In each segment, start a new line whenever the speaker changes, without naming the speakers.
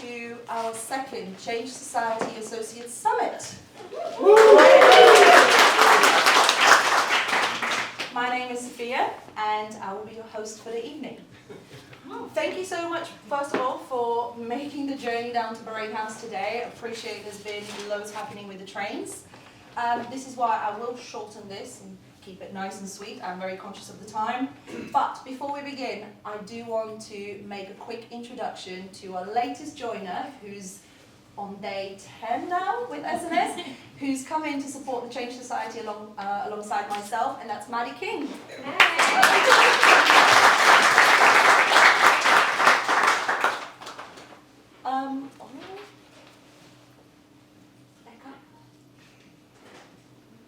to our second Change Society Associates Summit. My name is Sophia, and I will be your host for the evening. Thank you so much, first of all, for making the journey down to Bahrain House today. I appreciate there's been loads happening with the trains. This is why I will shorten this and keep it nice and sweet. I'm very conscious of the time. But before we begin, I do want to make a quick introduction to our latest joiner, who's on day 10 now with SNS, who's come in to support the Change Society alongside myself, and that's Maddie King.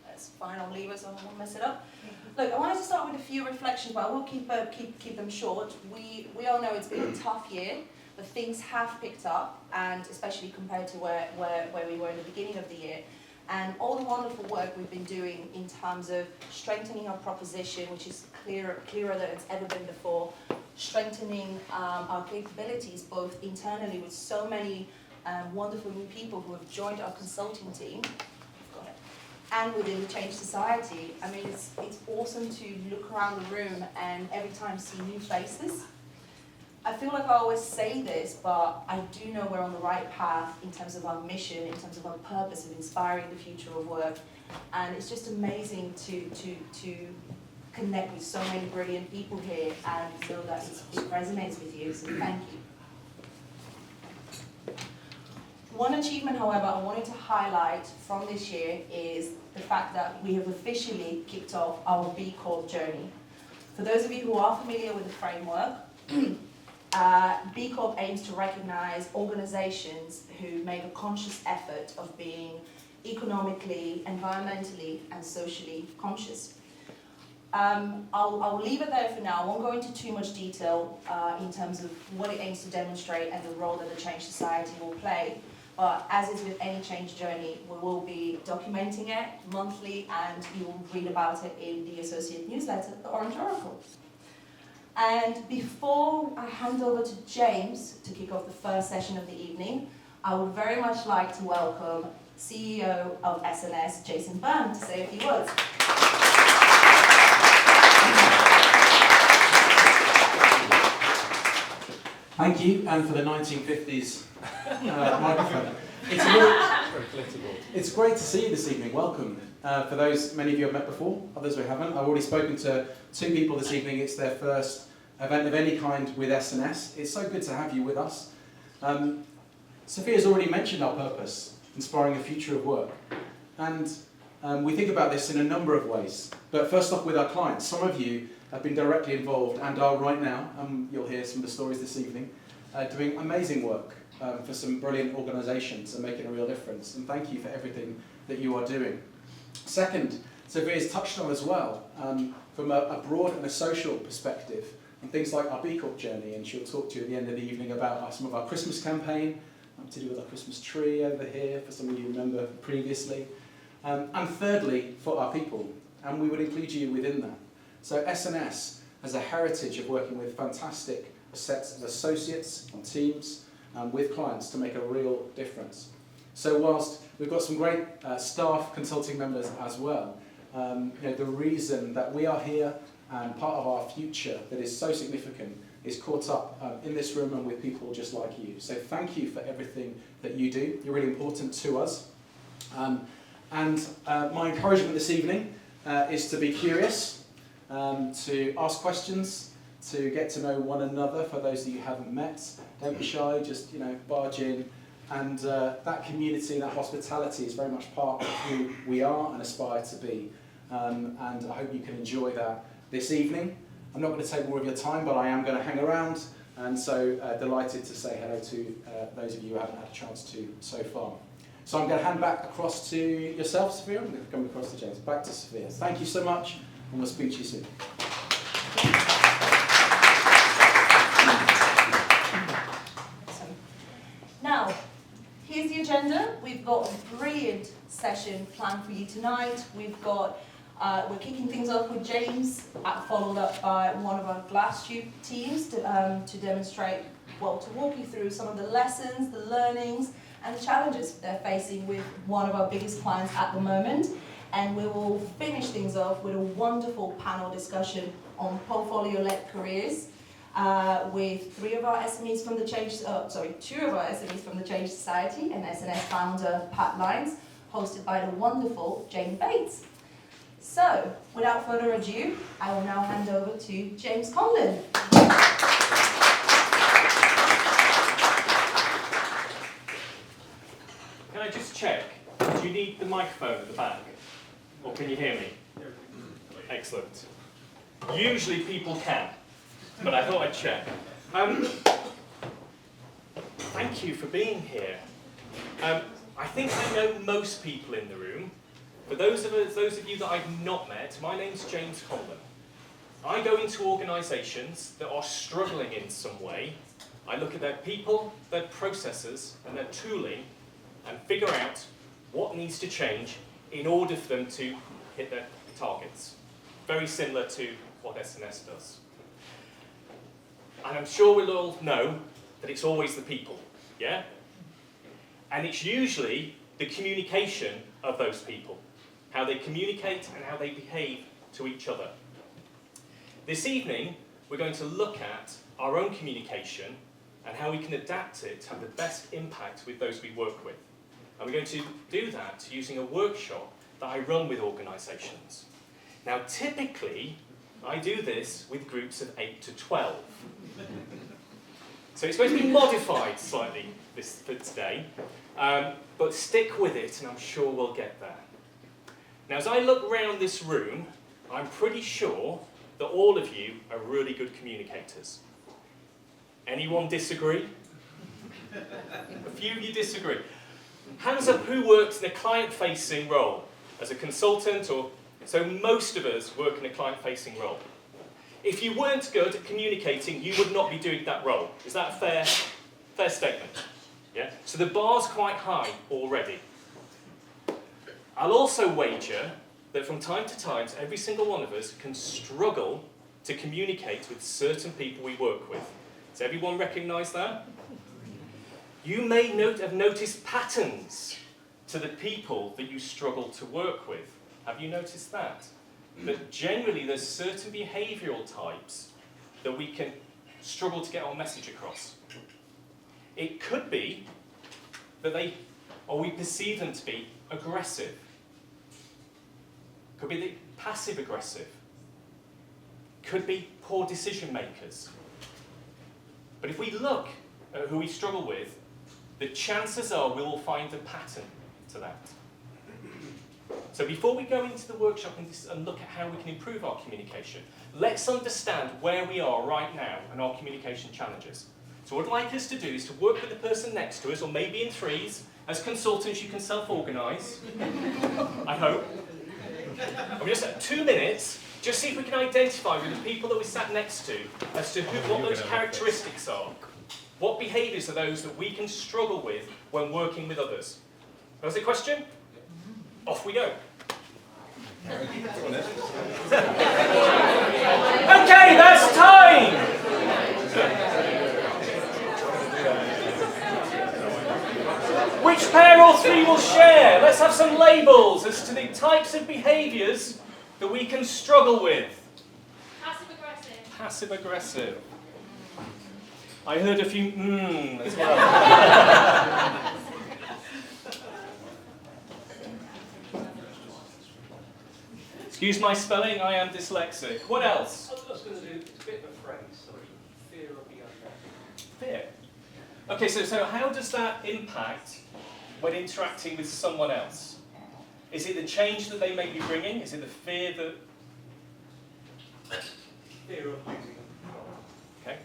That's fine, I'll leave it so I won't mess it up. Look, I wanted to start with a few reflections, but I will keep them short. We all know it's been a tough year, but things have picked up, and especially compared to where we were in the beginning of the year. And all the wonderful work we've been doing in terms of strengthening our proposition, which is clearer than it's ever been before, strengthening our capabilities both internally with so many wonderful new people who have joined our consulting team, and within the Change Society. I mean, it's awesome to look around the room and every time see new faces. I feel like I always say this, but I do know we're on the right path in terms of our mission, in terms of our purpose of inspiring the future of work. And it's just amazing to connect with so many brilliant people here and know that it resonates with you, so thank you. One achievement, however, I wanted to highlight from this year is the fact that we have officially kicked off our B Corp journey. For those of you who are familiar with the framework, B Corp aims to recognize organizations who make a conscious effort of being economically, environmentally, and socially conscious. I'll leave it there for now. I won't go into too much detail in terms of what it aims to demonstrate and the role that the Change Society will play. But as is with any change journey, we will be documenting it monthly, and you will read about it in the associate newsletter, The Orange Oracle. And before I hand over to James to kick off the first session of the evening, I would very much like to welcome CEO of SNS, Jason Byrne, to say a few words.
Thank you, and for the 1950s microphone. It's great to see you this evening. Welcome. For those, many of you I've met before, others we haven't. I've already spoken to 2 people this evening. It's their first event of any kind with SNS. It's so good to have you with us. Sophia's already mentioned our purpose, inspiring the future of work. And we think about this in a number of ways. But first off, with our clients. Some of you have been directly involved and are right now, you'll hear some of the stories this evening, doing amazing work for some brilliant organisations and making a real difference. And thank you for everything that you are doing. Second, Sophia's touched on as well, from a broad and a social perspective, and things like our B Corp journey, and she'll talk to you at the end of the evening about some of our Christmas campaign, to do with our Christmas tree over here, for some of you remember previously. And thirdly, for our people, and we would include you within that. So SNS has a heritage of working with fantastic sets of associates and teams with clients to make a real difference. So whilst we've got some great staff consulting members as well, the reason that we are here and part of our future that is so significant is caught up in this room and with people just like you. So thank you for everything that you do. You're really important to us. And my encouragement this evening is to be curious, to ask questions, to get to know one another for those that you haven't met. Don't be shy, just barge in. And that community, that hospitality is very much part of who we are and aspire to be. And I hope you can enjoy that this evening. I'm not going to take more of your time, but I am going to hang around. And so delighted to say hello to those of you who haven't had a chance to so far. So I'm going to hand back across to yourself, Sophia. I'm going to come across to James. Back to Sophia. Thank you so much, and we'll speak to you soon.
Now, here's the agenda. We've got a brilliant session planned for you tonight. We've got We're kicking things off with James, followed up by one of our glass tube teams to demonstrate, well, to walk you through some of the lessons, the learnings, and the challenges they're facing with one of our biggest clients at the moment. And we will finish things off with a wonderful panel discussion on portfolio-led careers with two of our SMEs from the Change Society and SNS founder Pat Lyons, hosted by the wonderful Jane Bates. So, without further ado, I will now hand over to James Conlon.
Can I just check? Do you need the microphone at the back? Or can you hear me? Excellent. Usually people can, but I thought I'd check. Thank you for being here. I think I know most people in the room. For those of you that I've not met, my name's James Conlon. I go into organisations that are struggling in some way. I look at their people, their processes, and their tooling, and figure out what needs to change in order for them to hit their targets. Very similar to what SNS does. And I'm sure we'll all know that it's always the people, yeah? And it's usually the communication of those people, how they communicate and how they behave to each other. This evening, we're going to look at our own communication and how we can adapt it to have the best impact with those we work with. And we're going to do that using a workshop that I run with organisations. Now, typically, I do this with groups of 8 to 12. So it's going to be modified slightly for today, but stick with it and I'm sure we'll get there. Now, as I look around this room, I'm pretty sure that all of you are really good communicators. Anyone disagree? A few of you disagree. Hands up who works in a client-facing role as a consultant, or so most of us work in a client-facing role. If you weren't good at communicating, you would not be doing that role. Is that a fair statement? Yeah? So the bar's quite high already. I'll also wager that from time to time, every single one of us can struggle to communicate with certain people we work with. Does everyone recognise that? You may have noticed patterns to the people that you struggle to work with. Have you noticed that? That generally there's certain behavioural types that we can struggle to get our message across. It could be that we perceive them to be aggressive. Could be passive aggressive. Could be poor decision makers. But if we look at who we struggle with, the chances are we will find a pattern to that. So before we go into the workshop and look at how we can improve our communication, let's understand where we are right now and our communication challenges. So what I'd like us to do is to work with the person next to us, or maybe in threes. As consultants, you can self-organise, I hope. And we just have 2 minutes, just see if we can identify with the people that we sat next to as to what those characteristics are. What behaviours are those that we can struggle with when working with others? That's the question? Off we go. Okay, that's time! Which pair or three will share? Let's have some labels as to the types of behaviours that we can struggle with.
Passive-aggressive.
Passive-aggressive. I heard a few as well. Excuse my spelling, I am dyslexic. What else?
I was going to do a bit of a phrase, sorry. Fear of the unknown.
Fear. Okay, so how does that impact when interacting with someone else? Is it the change that they may be bringing? Is it the fear that...
Fear of losing control.
Okay.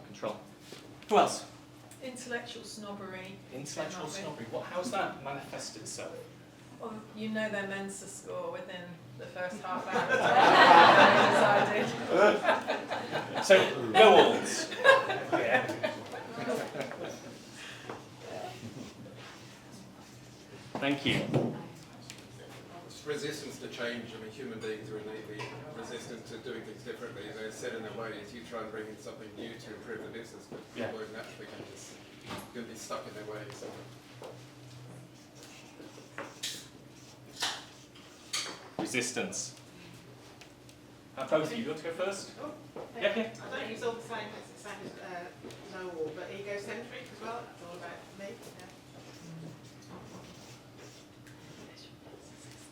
Control. Who else?
Intellectual snobbery.
Intellectual snobbery. How's that manifest itself?
Well, you know their Mensa score within the first half hour. As I did.
So, know-alls. Yeah. Thank you.
It's resistance to change. I mean, human beings are innately resistant to doing things differently. They're set in their ways. You try and bring in something new to improve the business, but people are naturally going to be stuck in their ways.
Resistance. Both of you want to go first? Yeah.
I don't think it's all the same as no wall, but egocentric as well. That's all about me.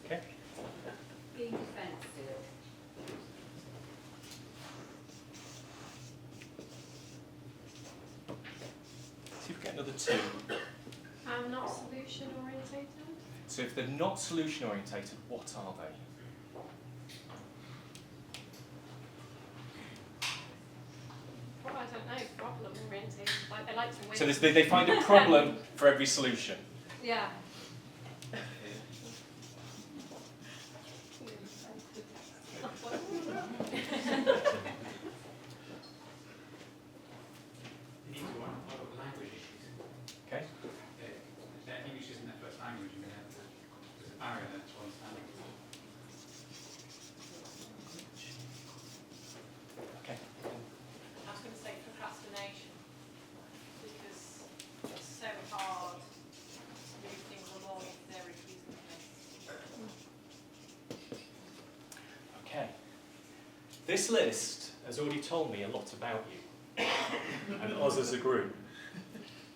Okay.
Being defensive.
See if we get another two.
I'm not solution orientated.
So if they're not solution orientated, what are they?
Well, I don't know, problem orientated. Like they like to win.
So they find a problem for every solution.
Yeah.
You need to learn a lot of language issues.
Okay.
If English isn't their first language, and there's a barrier there to understanding.
Okay.
I was going to say procrastination because it's so hard to move things along if they're refusing to.
Okay. This list has already told me a lot about you and us as a group.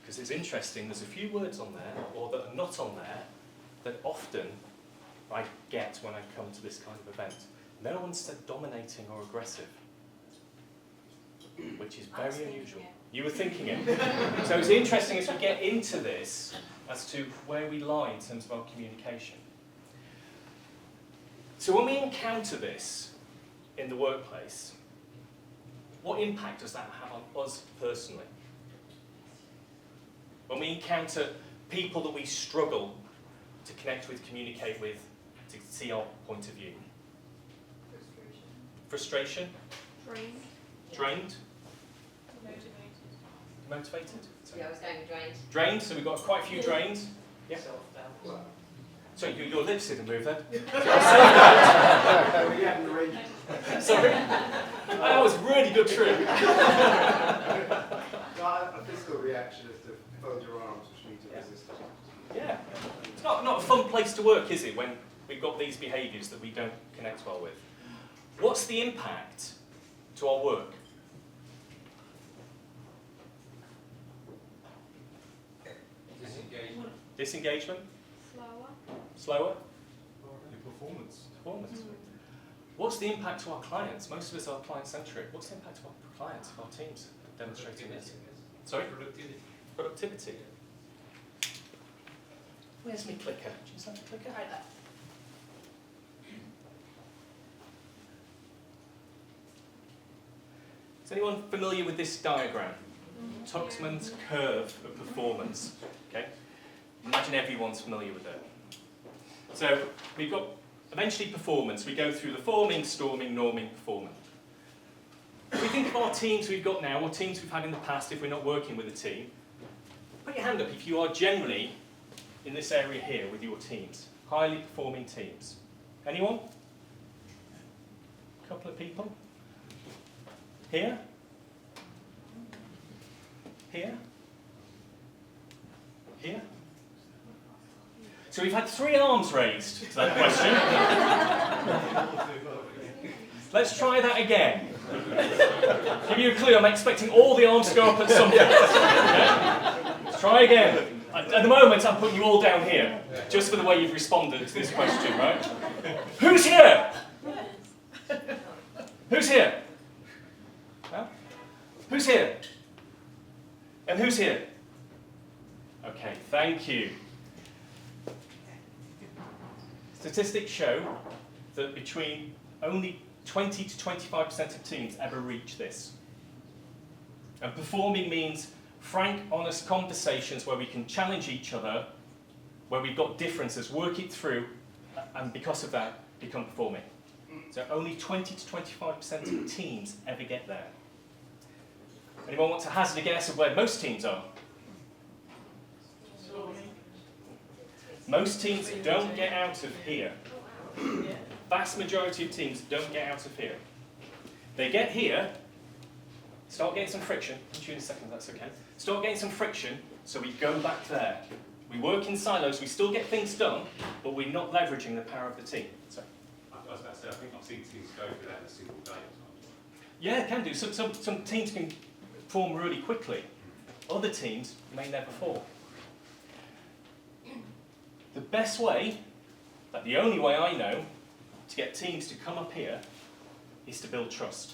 Because it's interesting, there's a few words on there, or that are not on there, that often I get when I come to this kind of event. No one said dominating or aggressive, which is
I was
very
thinking
unusual.
it.
You were thinking it. So it's interesting as we get into this as to where we lie in terms of our communication. So when we encounter this in the workplace, what impact does that have on us personally? When we encounter people that we struggle to connect with, communicate with, to see our point of view. Frustration?
Drained.
Drained?
Motivated.
Motivated?
Yeah, I was going drained.
Drained, so we've got quite a few drains. Yeah.
Self-doubt.
So your lips didn't move then? Sorry? That was really good trick.
A physical reaction is to fold your arms, which means a resistance.
Yeah. It's not a fun place to work, is it, when we've got these behaviours that we don't connect well with? What's the impact to our work?
Disengagement.
Disengagement?
Slower.
Slower?
Your performance.
Performance. What's the impact to our clients? Most of us are client-centric. What's the impact to our clients, our teams, demonstrating this? Sorry?
Productivity.
Productivity. Where's my clicker? Do you see the clicker?
Right there.
Is anyone familiar with this diagram? Tuxman's curve of performance. Okay? Imagine everyone's familiar with it. So we've got eventually performance. We go through the forming, storming, norming, performing. If we think of our teams we've got now, or teams we've had in the past if we're not working with a team, put your hand up if you are generally in this area here with your teams. Highly performing teams. Anyone? A couple of people? Here? Here? Here? So we've had 3 arms raised to that question. Let's try that again. Give you a clue, I'm expecting all the arms to go up at some point. Okay? Let's try again. At the moment, I'm putting you all down here, just for the way you've responded to this question, right? Who's here? Who's here? Huh? Who's here? And who's here? Okay, thank you. Statistics show that between only 20 to 25% of teams ever reach this. And performing means frank, honest conversations where we can challenge each other, where we've got differences, work it through, and because of that, become performing. So only 20 to 25% of teams ever get there. Anyone want to hazard a guess of where most teams are? Most teams don't get out of here.
Yeah.
Vast majority of teams don't get out of here. They get here, start getting some friction. I'll show you in a second, that's okay. Start getting some friction, so we go back there. We work in silos, we still get things done, but we're not leveraging the power of the team. So,
I was about to say, I think I've seen teams go through that in a single day or something.
yeah, it can do. Some teams can form really quickly. Other teams may never form. The best way, the only way I know, to get teams to come up here is to build trust.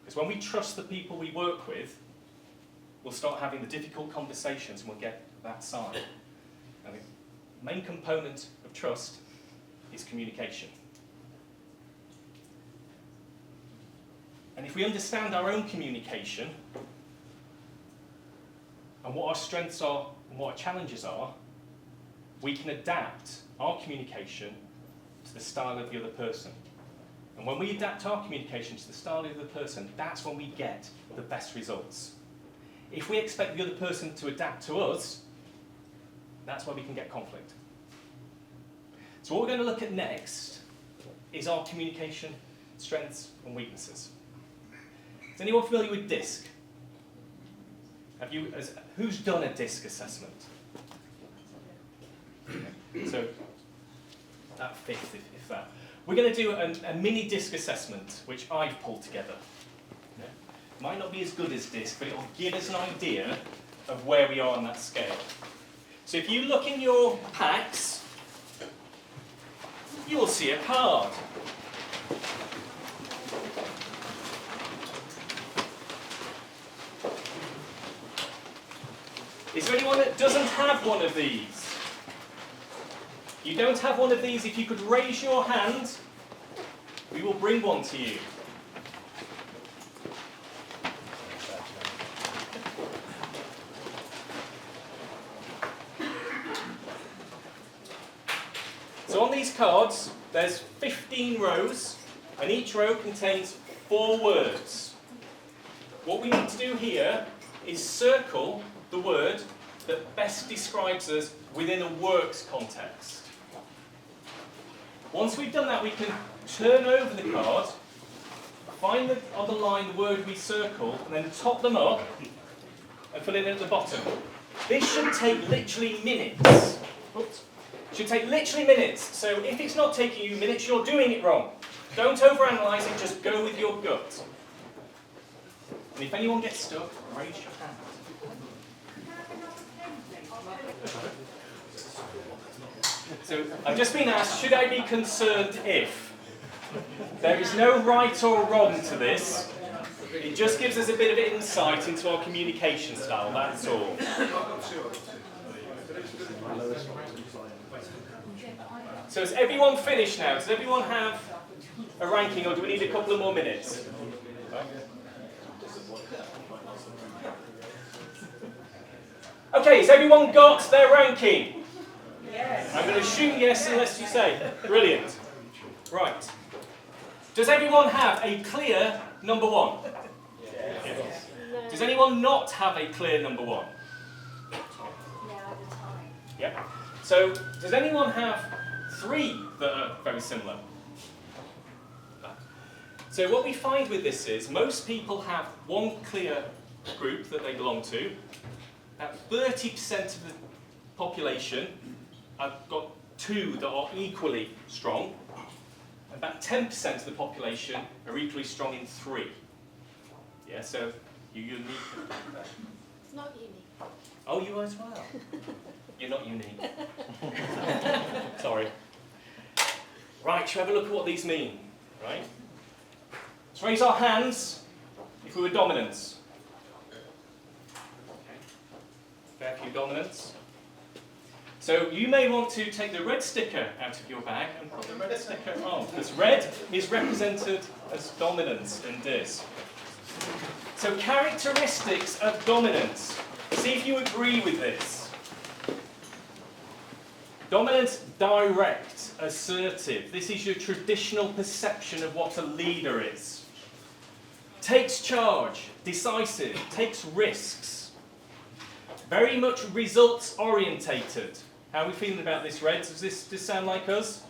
Because when we trust the people we work with, we'll start having the difficult conversations and we'll get that side. And the main component of trust is communication. And if we understand our own communication and what our strengths are and what our challenges are, we can adapt our communication to the style of the other person. And when we adapt our communication to the style of the other person, that's when we get the best results. If we expect the other person to adapt to us, that's where we can get conflict. So what we're going to look at next is our communication strengths and weaknesses. Is anyone familiar with DISC? Who's done a DISC assessment? So, that fifth, if that. We're going to do a mini DISC assessment, which I've pulled together. Yeah. Might not be as good as DISC, but it will give us an idea of where we are on that scale. So if you look in your packs, you will see a card. Is there anyone that doesn't have one of these? You don't have one of these, if you could raise your hand, we will bring one to you. So on these cards, there's 15 rows, and each row contains 4 words. What we need to do here is circle the word that best describes us within a works context. Once we've done that, we can turn over the card, find on the line the word we circled, and then top them up and fill it in at the bottom. This should take literally minutes. Oops. Should take literally minutes. So if it's not taking you minutes, you're doing it wrong. Don't overanalyze it, just go with your gut. And if anyone gets stuck, raise your hand. So I've just been asked, should I be concerned if? There is no right or wrong to this. It just gives us a bit of insight into our communication style, that's all. So is everyone finished now? Does everyone have a ranking, or do we need a couple of more minutes? Okay, has everyone got their ranking? Yes. I'm going to assume yes unless you say. Brilliant. Right. Does everyone have a clear number 1? Yes. Does anyone not have a clear number 1? Yep. So, does anyone have 3 that are very similar? So what we find with this is most people have one clear group that they belong to. About 30% of the population have got 2 that are equally strong. About 10% of the population are equally strong in 3. Yeah, so you're unique.
Not unique.
Oh, you are as well. You're not unique. Sorry. Right, shall we have a look at what these mean? Right. Let's raise our hands if we were dominants. Okay. Fair few dominants. So you may want to take the red sticker out of your bag and put the red sticker on, because red is represented as dominance in this. So characteristics of dominance. See if you agree with this. Dominance, direct, assertive. This is your traditional perception of what a leader is. Takes charge, decisive, takes risks. Very much results orientated. How are we feeling about this, Reds? Does this sound like us?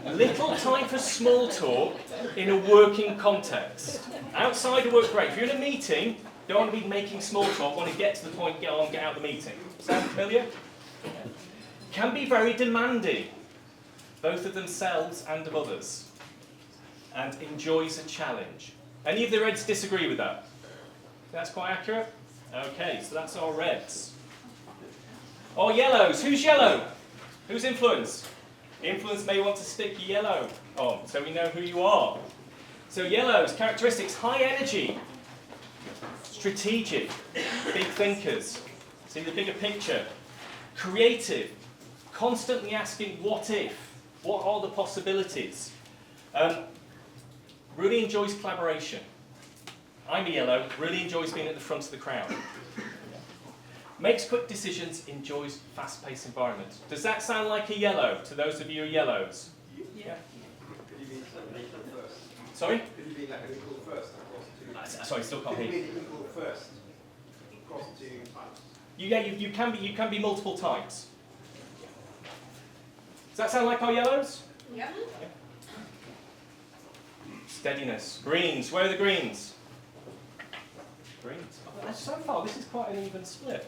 Little time for small talk in a working context. Outside of work, great. If you're in a meeting, don't want to be making small talk, want to get to the point, get on, get out of the meeting. Sound familiar? Can be very demanding, both of themselves and of others, and enjoys a challenge. Any of the Reds disagree with that? That's quite accurate? Okay, so that's our Reds. Or Yellows. Who's yellow? Who's influence? Influence may want to stick yellow on, so we know who you are. So Yellows, characteristics, high energy, strategic, big thinkers, see the bigger picture, creative, constantly asking what if, what are the possibilities. Really enjoys collaboration. I'm a Yellow, really enjoys being at the front of the crowd. Makes quick decisions, enjoys fast-paced environments. Does that sound like a Yellow to those of you who are Yellows? Yeah.
Could you be equal first?
Sorry?
Could you be like an equal first across two?
Sorry, still can't
Could
hear
you
you.
be an equal first across two types?
You can be multiple types. Does that sound like our Yellows?
Yeah.
Steadiness. Greens. Where are the greens? Greens. Oh, so far, this is quite an even split.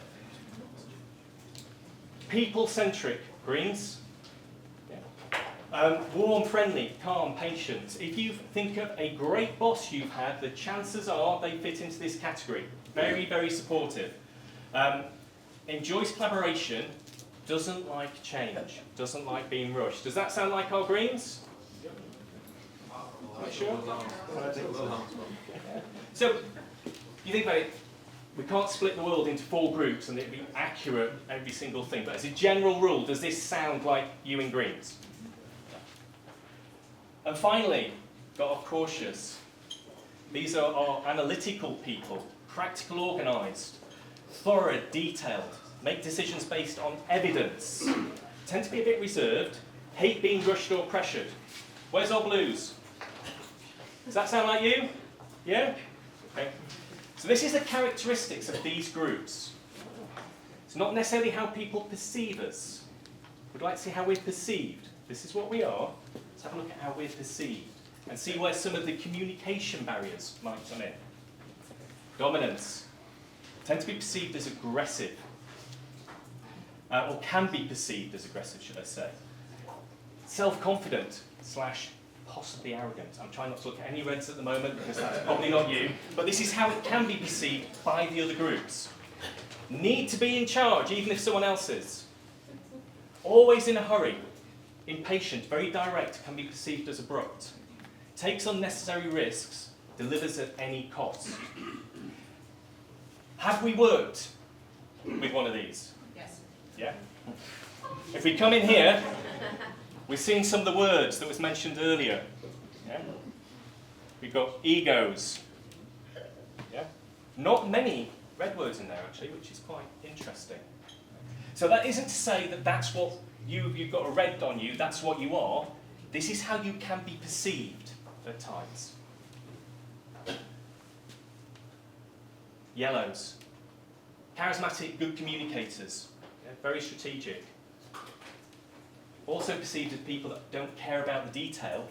People-centric. Greens. Yeah. Warm, friendly, calm, patient. If you think of a great boss you've had, the chances are they fit into this category. Very, very supportive. Enjoys collaboration. Doesn't like change. Doesn't like being rushed. Does that sound like our greens? Not sure? So, you think about it, we can't split the world into 4 groups and it'd be accurate every single thing, but as a general rule, does this sound like you in greens? And finally, got our cautious. These are our analytical people, practical, organised, thorough, detailed, make decisions based on evidence, tend to be a bit reserved, hate being rushed or pressured. Where's our blues? Does that sound like you? Yeah? Okay. So this is the characteristics of these groups. It's not necessarily how people perceive us. We'd like to see how we're perceived. This is what we are. Let's have a look at how we're perceived and see where some of the communication barriers might come in. Dominance. Tend to be perceived as aggressive. Or can be perceived as aggressive, should I say. Self-confident / possibly arrogant. I'm trying not to look at any Reds at the moment because that's probably not you. But this is how it can be perceived by the other groups. Need to be in charge even if someone else is. Always in a hurry. Impatient, very direct, can be perceived as abrupt. Takes unnecessary risks, delivers at any cost. Have we worked with one of these?
Yes.
Yeah? If we come in here, we're seeing some of the words that was mentioned earlier. Yeah? We've got egos. Yeah? Not many red words in there, actually, which is quite interesting. So that isn't to say that that's what you've got a red on you, that's what you are. This is how you can be perceived at times. Yellows. Charismatic, good communicators. Yeah? Very strategic. Also perceived as people that don't care about the detail.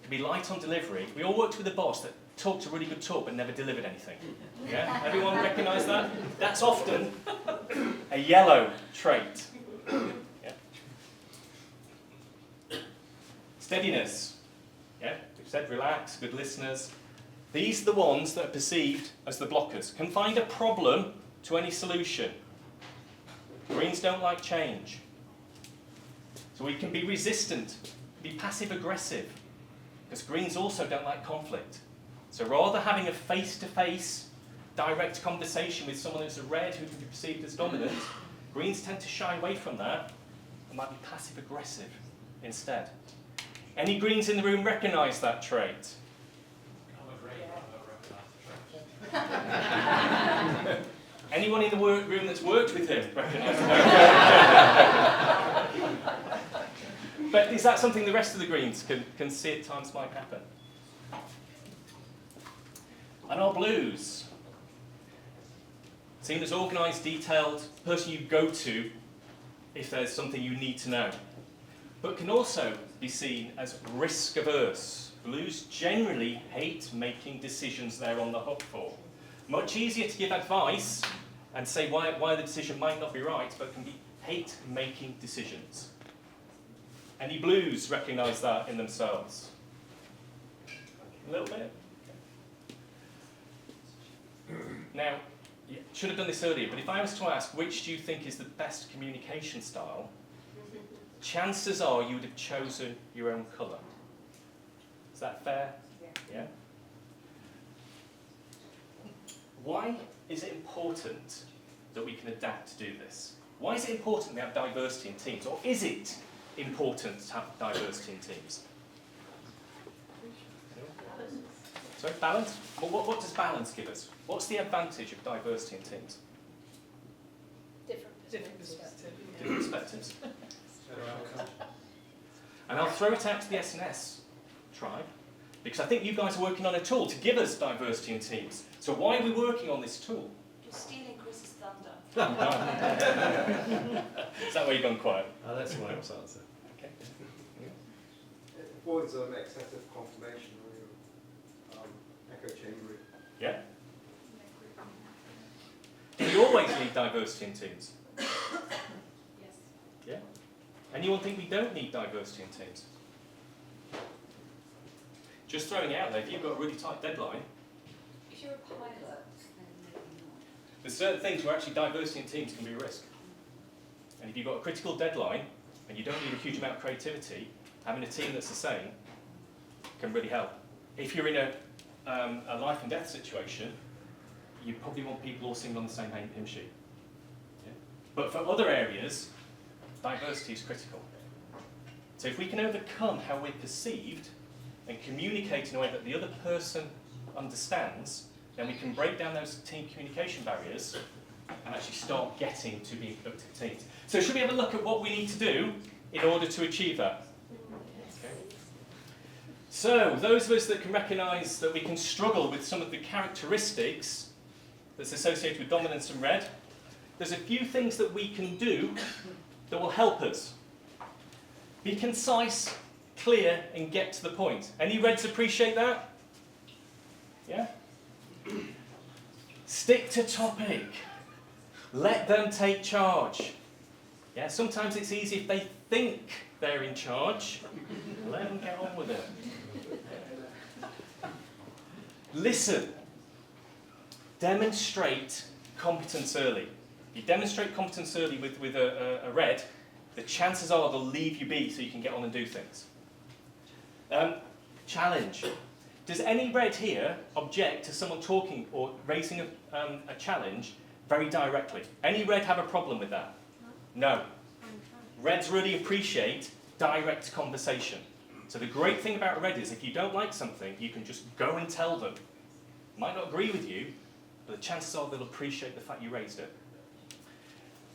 Can be light on delivery. We all worked with a boss that talked a really good talk but never delivered anything. Yeah? Everyone recognise that? That's often a yellow trait. Yeah? Steadiness. Yeah? We've said relax, good listeners. These are the ones that are perceived as the blockers. Can find a problem to any solution. Greens don't like change. So we can be resistant, be passive-aggressive, because Greens also don't like conflict. So rather having a face-to-face, direct conversation with someone who's a red who can be perceived as dominant, Greens tend to shy away from that and might be passive-aggressive instead. Any Greens in the room recognise that trait? Anyone in the room that's worked with him recognise that? But is that something the rest of the Greens can see at times might happen? And our blues. Seen as organised, detailed, person you go to if there's something you need to know. But can also be seen as risk averse. Blues generally hate making decisions they're on the hook for. Much easier to give advice and say why the decision might not be right, but can be hate making decisions. Any blues recognise that in themselves? A little bit. Now, should have done this earlier, but if I was to ask which do you think is the best communication style, chances are you would have chosen your own colour. Is that fair? Yeah. Why is it important that we can adapt to do this? Why is it important we have diversity in teams? Or is it important to have diversity in teams? Sorry, balance? Well, what does balance give us? What's the advantage of diversity in teams?
Different perspective.
Different perspectives. And I'll throw it out to the S&S tribe, because I think you guys are working on a tool to give us diversity in teams. So why are we working on this tool?
You're stealing Chris's thunder.
Is that why you've gone quiet?
That's my answer.
Okay.
It avoids excessive confirmation or echo chambering.
Yeah? Do you always need diversity in teams?
Yes.
Yeah? Anyone think we don't need diversity in teams? Just throwing it out there, if you've got a really tight deadline,
If you're a pilot, then maybe not.
there's certain things where actually diversity in teams can be a risk. And if you've got a critical deadline and you don't need a huge amount of creativity, having a team that's the same can really help. If you're in a life and death situation, you probably want people all singing on the same hymn sheet. Yeah? But for other areas, diversity is critical. So if we can overcome how we're perceived and communicate in a way that the other person understands, then we can break down those team communication barriers and actually start getting to being productive teams. So should we have a look at what we need to do in order to achieve that? Okay. So those of us that can recognise that we can struggle with some of the characteristics that's associated with dominance and red, there's a few things that we can do that will help us. Be concise, clear, and get to the point. Any reds appreciate that? Yeah? Stick to topic. Let them take charge. Yeah, sometimes it's easy if they think they're in charge. Let them get on with it. Listen. Demonstrate competence early. If you demonstrate competence early with a red, the chances are they'll leave you be so you can get on and do things. Challenge. Does any red here object to someone talking or raising a challenge very directly? Any red have a problem with that? No. Reds really appreciate direct conversation. So the great thing about a red is if you don't like something, you can just go and tell them. Might not agree with you, but the chances are they'll appreciate the fact you raised it.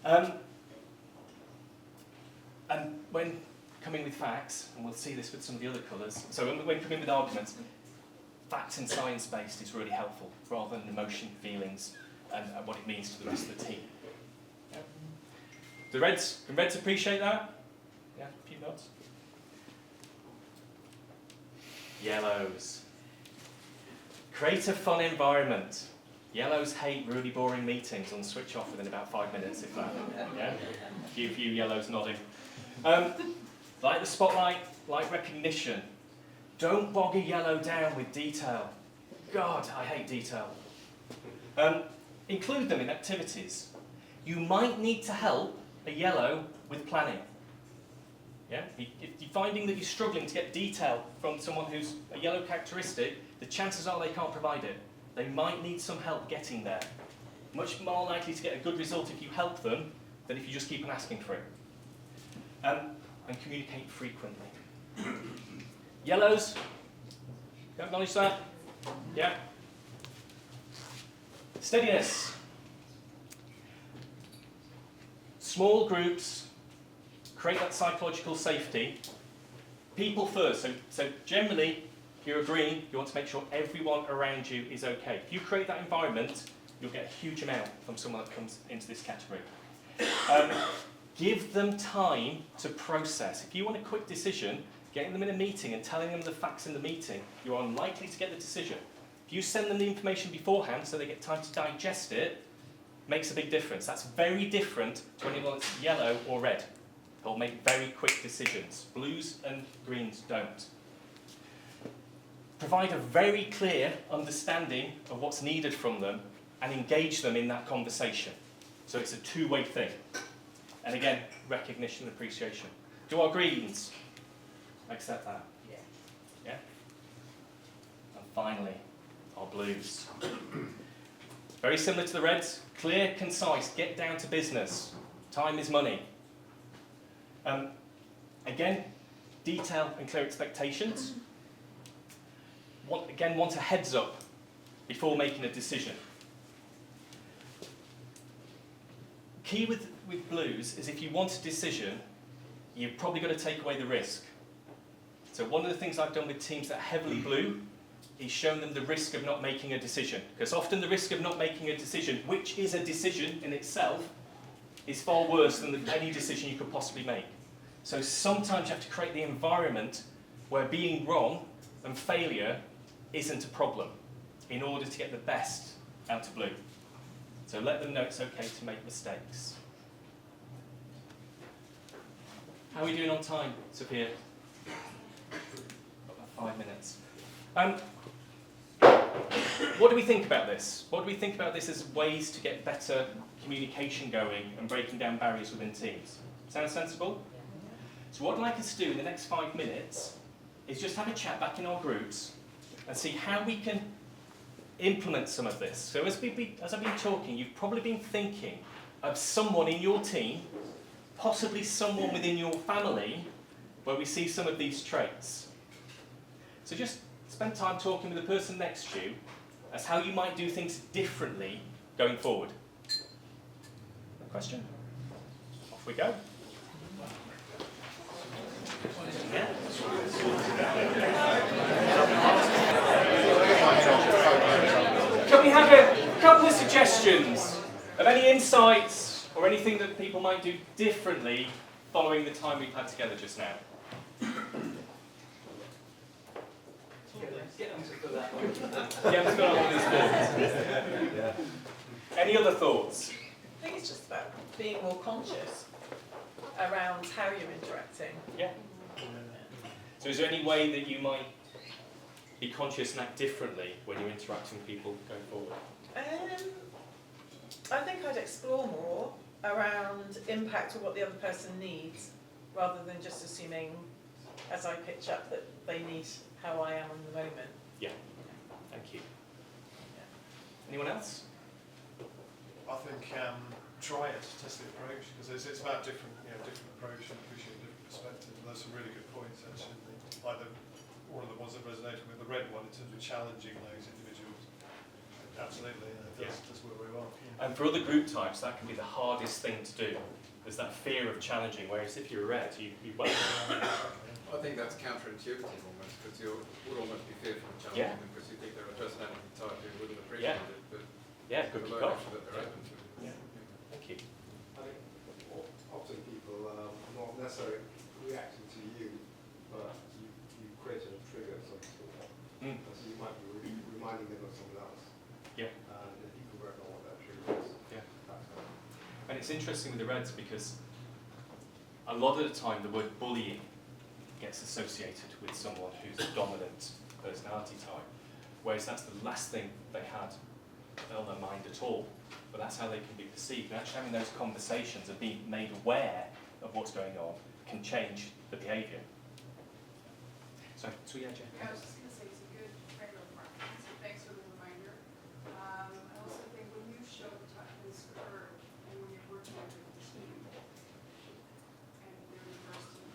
And when coming with facts, and we'll see this with some of the other colours, so when coming with arguments, facts and science-based is really helpful, rather than emotion, feelings, and what it means to the rest of the team. Yeah. Can reds appreciate that? Yeah, a few nods. Yellows. Create a fun environment. Yellows hate really boring meetings and switch off within about 5 minutes, if that. Yeah? A few yellows nodding. Like the spotlight, like recognition. Don't bog a yellow down with detail. God, I hate detail. Include them in activities. You might need to help a yellow with planning. Yeah? If you're finding that you're struggling to get detail from someone who's a yellow characteristic, the chances are they can't provide it. They might need some help getting there. Much more likely to get a good result if you help them than if you just keep on asking for it. And communicate frequently. Yellows, you acknowledge that? Yeah. Steadiness. Small groups, create that psychological safety. People first. So generally, if you're a green, you want to make sure everyone around you is okay. If you create that environment, you'll get a huge amount from someone that comes into this category. Give them time to process. If you want a quick decision, getting them in a meeting and telling them the facts in the meeting, you are unlikely to get the decision. If you send them the information beforehand so they get time to digest it, makes a big difference. That's very different to anyone that's yellow or red. They'll make very quick decisions. Blues and greens don't. Provide a very clear understanding of what's needed from them and engage them in that conversation. So it's a two-way thing. And again, recognition and appreciation. Do our greens accept that?
Yeah.
Yeah? And finally, our blues. Very similar to the reds. Clear, concise, get down to business. Time is money. Again, detail and clear expectations. Want a heads up before making a decision. Key with blues is if you want a decision, you've probably got to take away the risk. So one of the things I've done with teams that are heavily blue is shown them the risk of not making a decision. Because often the risk of not making a decision, which is a decision in itself, is far worse than any decision you could possibly make. So sometimes you have to create the environment where being wrong and failure isn't a problem in order to get the best out of blue. So let them know it's okay to make mistakes. How are we doing on time, Sophia? About 5 minutes. What do we think about this? What do we think about this as ways to get better communication going and breaking down barriers within teams? Sound sensible? So what I'd like us to do in the next 5 minutes is just have a chat back in our groups and see how we can implement some of this. So as I've been talking, you've probably been thinking of someone in your team, possibly someone within your family, where we see some of these traits. So just spend time talking with the person next to you as how you might do things differently going forward. A question? Off we go. Yeah. Can we have a couple of suggestions of any insights or anything that people might do differently following the time we've had together just now? Yeah, let's go on all these thoughts. Any other thoughts?
I think it's just about being more conscious around how you're interacting.
Yeah. So is there any way that you might be conscious and act differently when you're interacting with people going forward?
I think I'd explore more around impact of what the other person needs, rather than just assuming, as I pitch up, that they need how I am in the moment.
Yeah. Thank you. Anyone else?
I think try it, test the approach, because it's about different approach and appreciate different perspectives. And there's some really good points actually. Like one of the ones that resonated with the red one in terms of challenging those individuals. Absolutely, that's where we are.
And for other group types, that can be the hardest thing to do. There's that fear of challenging, whereas if you're red, you wait.
I think that's counterintuitive almost, because you would almost be fearful of challenging them because you think they're a personality type who wouldn't appreciate it, but
good
the
kick
location
off.
that they're open to.
Yeah. Thank you.
I think often people are not necessarily reacting to you, but you create a trigger of some sort. So you might be reminding them of someone else.
Yeah.
And if you can work on what that trigger is.
Yeah. And it's interesting with the reds because a lot of the time the word bullying gets associated with someone who's a dominant personality type, whereas that's the last thing they had on their mind at all. But that's how they can be perceived. And actually having those conversations and being made aware of what's going on can change the behaviour. So yeah, Jen.
I was just going to say it's a good trailer practice, so thanks for the reminder. I also think when you show this curve and when you're working with a team, and they're the first team,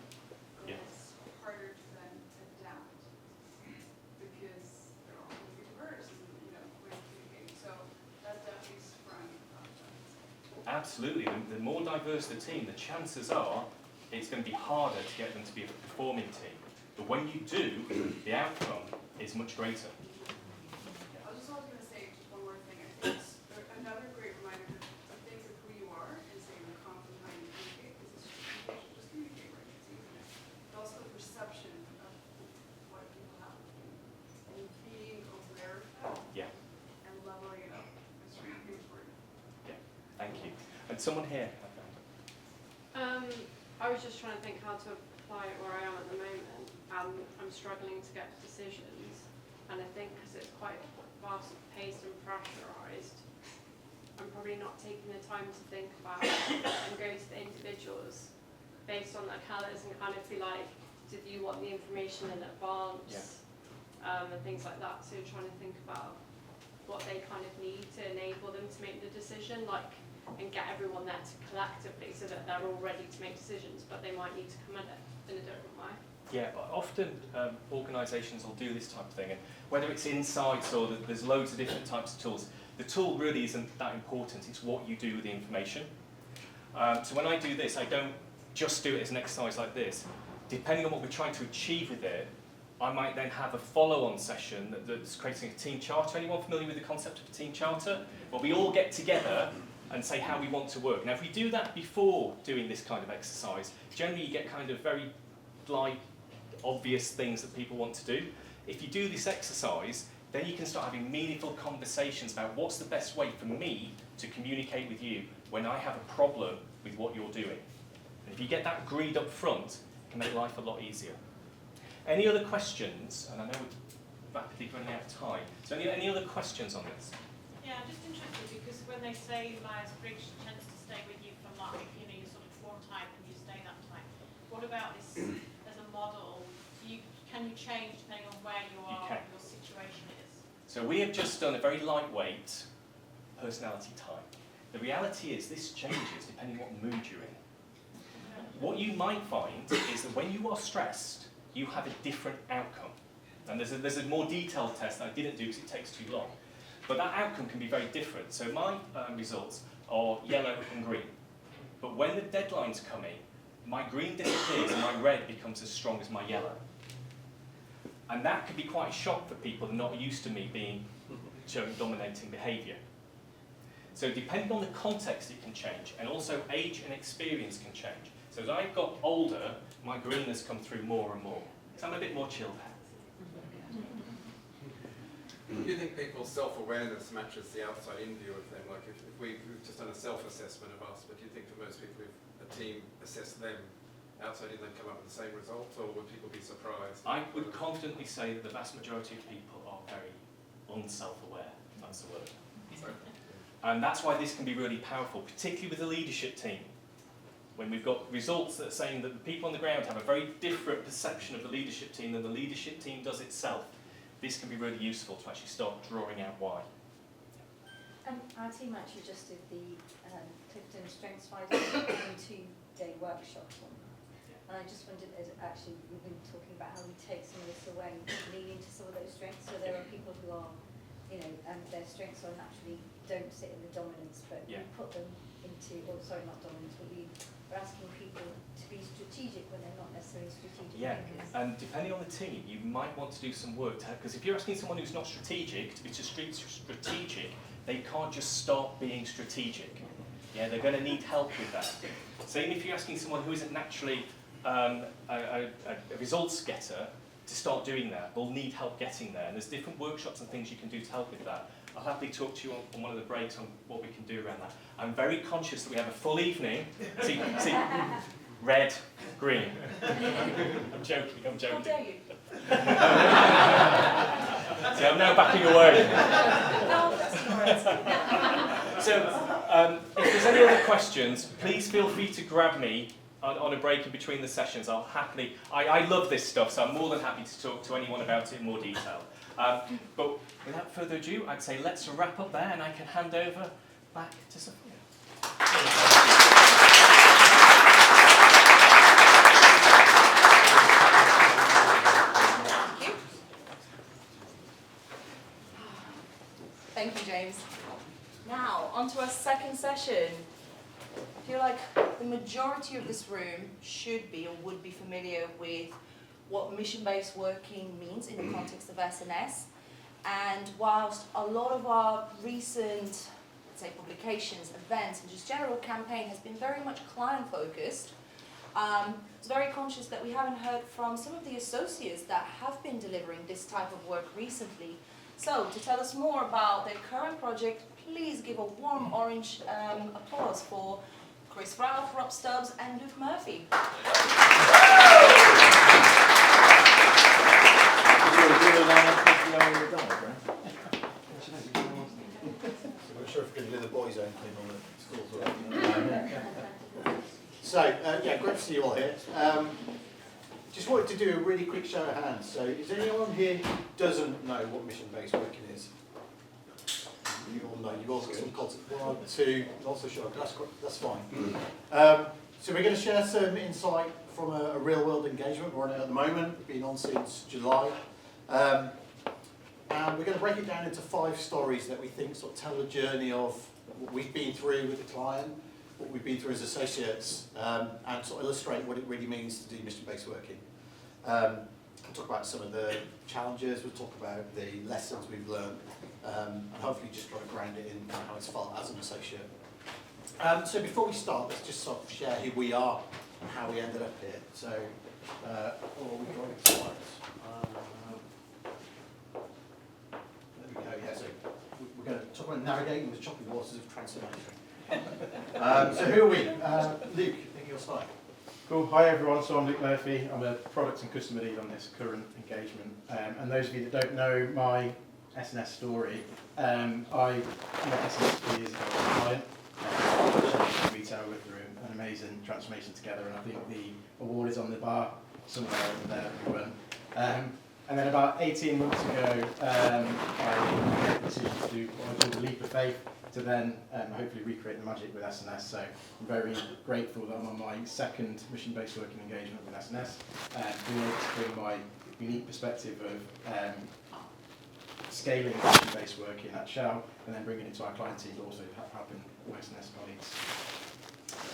it's harder to then adapt because they're all going to be diverse and when communicating. So that definitely is frying about that.
Absolutely. The more diverse the team, the chances are it's going to be harder to get them to be a performing team. But when you do, the outcome is much greater.
I was just also going to say just one more thing. I think
someone here.
I was just trying to think how to apply it where I am at the moment. I'm struggling to get decisions, and I think because it's quite fast-paced and pressurised, I'm probably not taking the time to think about it and go to the individuals based on their colours and kind of be like, did you want the information in advance, and things like that. So trying to think about what they kind of need to enable them to make the decision, like, and get everyone there to collectively so that they're all ready to make decisions, but they might need to come at it in a different way.
Yeah, but often organisations will do this type of thing, and whether it's insights or there's loads of different types of tools, the tool really isn't that important, it's what you do with the information. So when I do this, I don't just do it as an exercise like this. Depending on what we're trying to achieve with it, I might then have a follow-on session that's creating a team charter. Anyone familiar with the concept of a team charter? Well, we all get together and say how we want to work. Now, if we do that before doing this kind of exercise, generally you get kind of very light, obvious things that people want to do. If you do this exercise, then you can start having meaningful conversations about what's the best way for me to communicate with you when I have a problem with what you're doing. And if you get that agreed up front, it can make life a lot easier. Any other questions? And I know we're rapidly running out of time. So any other questions on this?
Yeah, I'm just interested because when they say Myers-Briggs tends to stay with you for life, you know, you're sort of form type and you stay that type. What about this as a model? Can you change depending on where you are, what your situation is?
So we have just done a very lightweight personality type. The reality is this changes depending on what mood you're in. What you might find is that when you are stressed, you have a different outcome. And there's a more detailed test that I didn't do because it takes too long. But that outcome can be very different. So my results are yellow and green. But when the deadline's coming, my green disappears and my red becomes as strong as my yellow. And that can be quite a shock for people who are not used to me showing dominating behaviour. So depending on the context, it can change. And also age and experience can change. So as I've got older, my green has come through more and more. So I'm a bit more chilled out.
Do you think people's self-awareness matches the outside-in view of them? Like if we've just done a self-assessment of us, but do you think for most people, if a team assessed them, outside-in, they'd come up with the same result, or would people be surprised?
I would confidently say that the vast majority of people are very unself-aware, if that's the word. And that's why this can be really powerful, particularly with the leadership team. When we've got results that are saying that the people on the ground have a very different perception of the leadership team than the leadership team does itself, this can be really useful to actually start drawing out why.
Our team actually just did the Clifton Strengths Finder 2-day workshop on that. And I just wondered, actually, we've been talking about how we take some of this away and lean into some of those strengths. So there are people who are, you know, their strengths are naturally don't sit in the dominance, but we put them into, or sorry, not dominance, but we're asking people to be strategic when they're not necessarily strategic thinkers.
And depending on the team, you might want to do some work to, because if you're asking someone who's not strategic to be strategic, they can't just start being strategic. Yeah, they're going to need help with that. Same if you're asking someone who isn't naturally a results getter to start doing that, they'll need help getting there. And there's different workshops and things you can do to help with that. I'll happily talk to you on one of the breaks on what we can do around that. I'm very conscious that we have a full evening. See, red, green. I'm joking.
How dare you?
See, I'm now backing away.
No, that's not.
So, if there's any other questions, please feel free to grab me on a break in between the sessions. I'll happily, I love this stuff, so I'm more than happy to talk to anyone about it in more detail. But without further ado, I'd say let's wrap up there and I can hand over back to Sophia.
Thank you, James. Now, on to our second session. I feel like the majority of this room should be or would be familiar with what mission-based working means in the context of SNS. And whilst a lot of our recent, let's say, publications, events, and just general campaign has been very much client-focused, I was very conscious that we haven't heard from some of the associates that have been delivering this type of work recently. So, to tell us more about their current project, please give a warm orange applause for Chris Ralph, Rob Stubbs and Luke Murphy.
I'm not sure if we're going to do the boys' own thing on the schools or So, yeah, great to see you all here. Just wanted to do a really quick show of hands. So, is anyone here who doesn't know what mission-based working is? You all know. You've all got some concept. 1, 2, not so sure. That's fine. So, we're going to share some insight from a real-world engagement we're on at the moment. We've been on since July. And we're going to break it down into 5 stories that we think sort of tell the journey of what we've been through with the client, what we've been through as associates, and sort of illustrate what it really means to do mission-based working. We'll talk about some of the challenges, we'll talk about the lessons we've learned, and hopefully just try to ground it in how it's felt as an associate. So before we start, let's just sort of share who we are and how we ended up here. So, we go yeah, so we're going to talk about navigating the choppy waters of transformation. So who are we? Luke, I think you'll start.
Cool. Hi everyone, so I'm Luke Murphy. I'm a product and customer lead on this current engagement. And those of you that don't know my S&S story, I met S&S 3 years ago as a client. Retail with Room, an amazing transformation together, and I think the award is on the bar somewhere over there, everyone. And then about 18 months ago, I made the decision to do what I call the leap of faith, to then hopefully recreate the magic with S&S. So I'm very grateful that I'm on my second mission-based working engagement with S&S, being able to bring my unique perspective of scaling mission-based working at Shell, and then bringing it to our client team, but also helping S&S colleagues.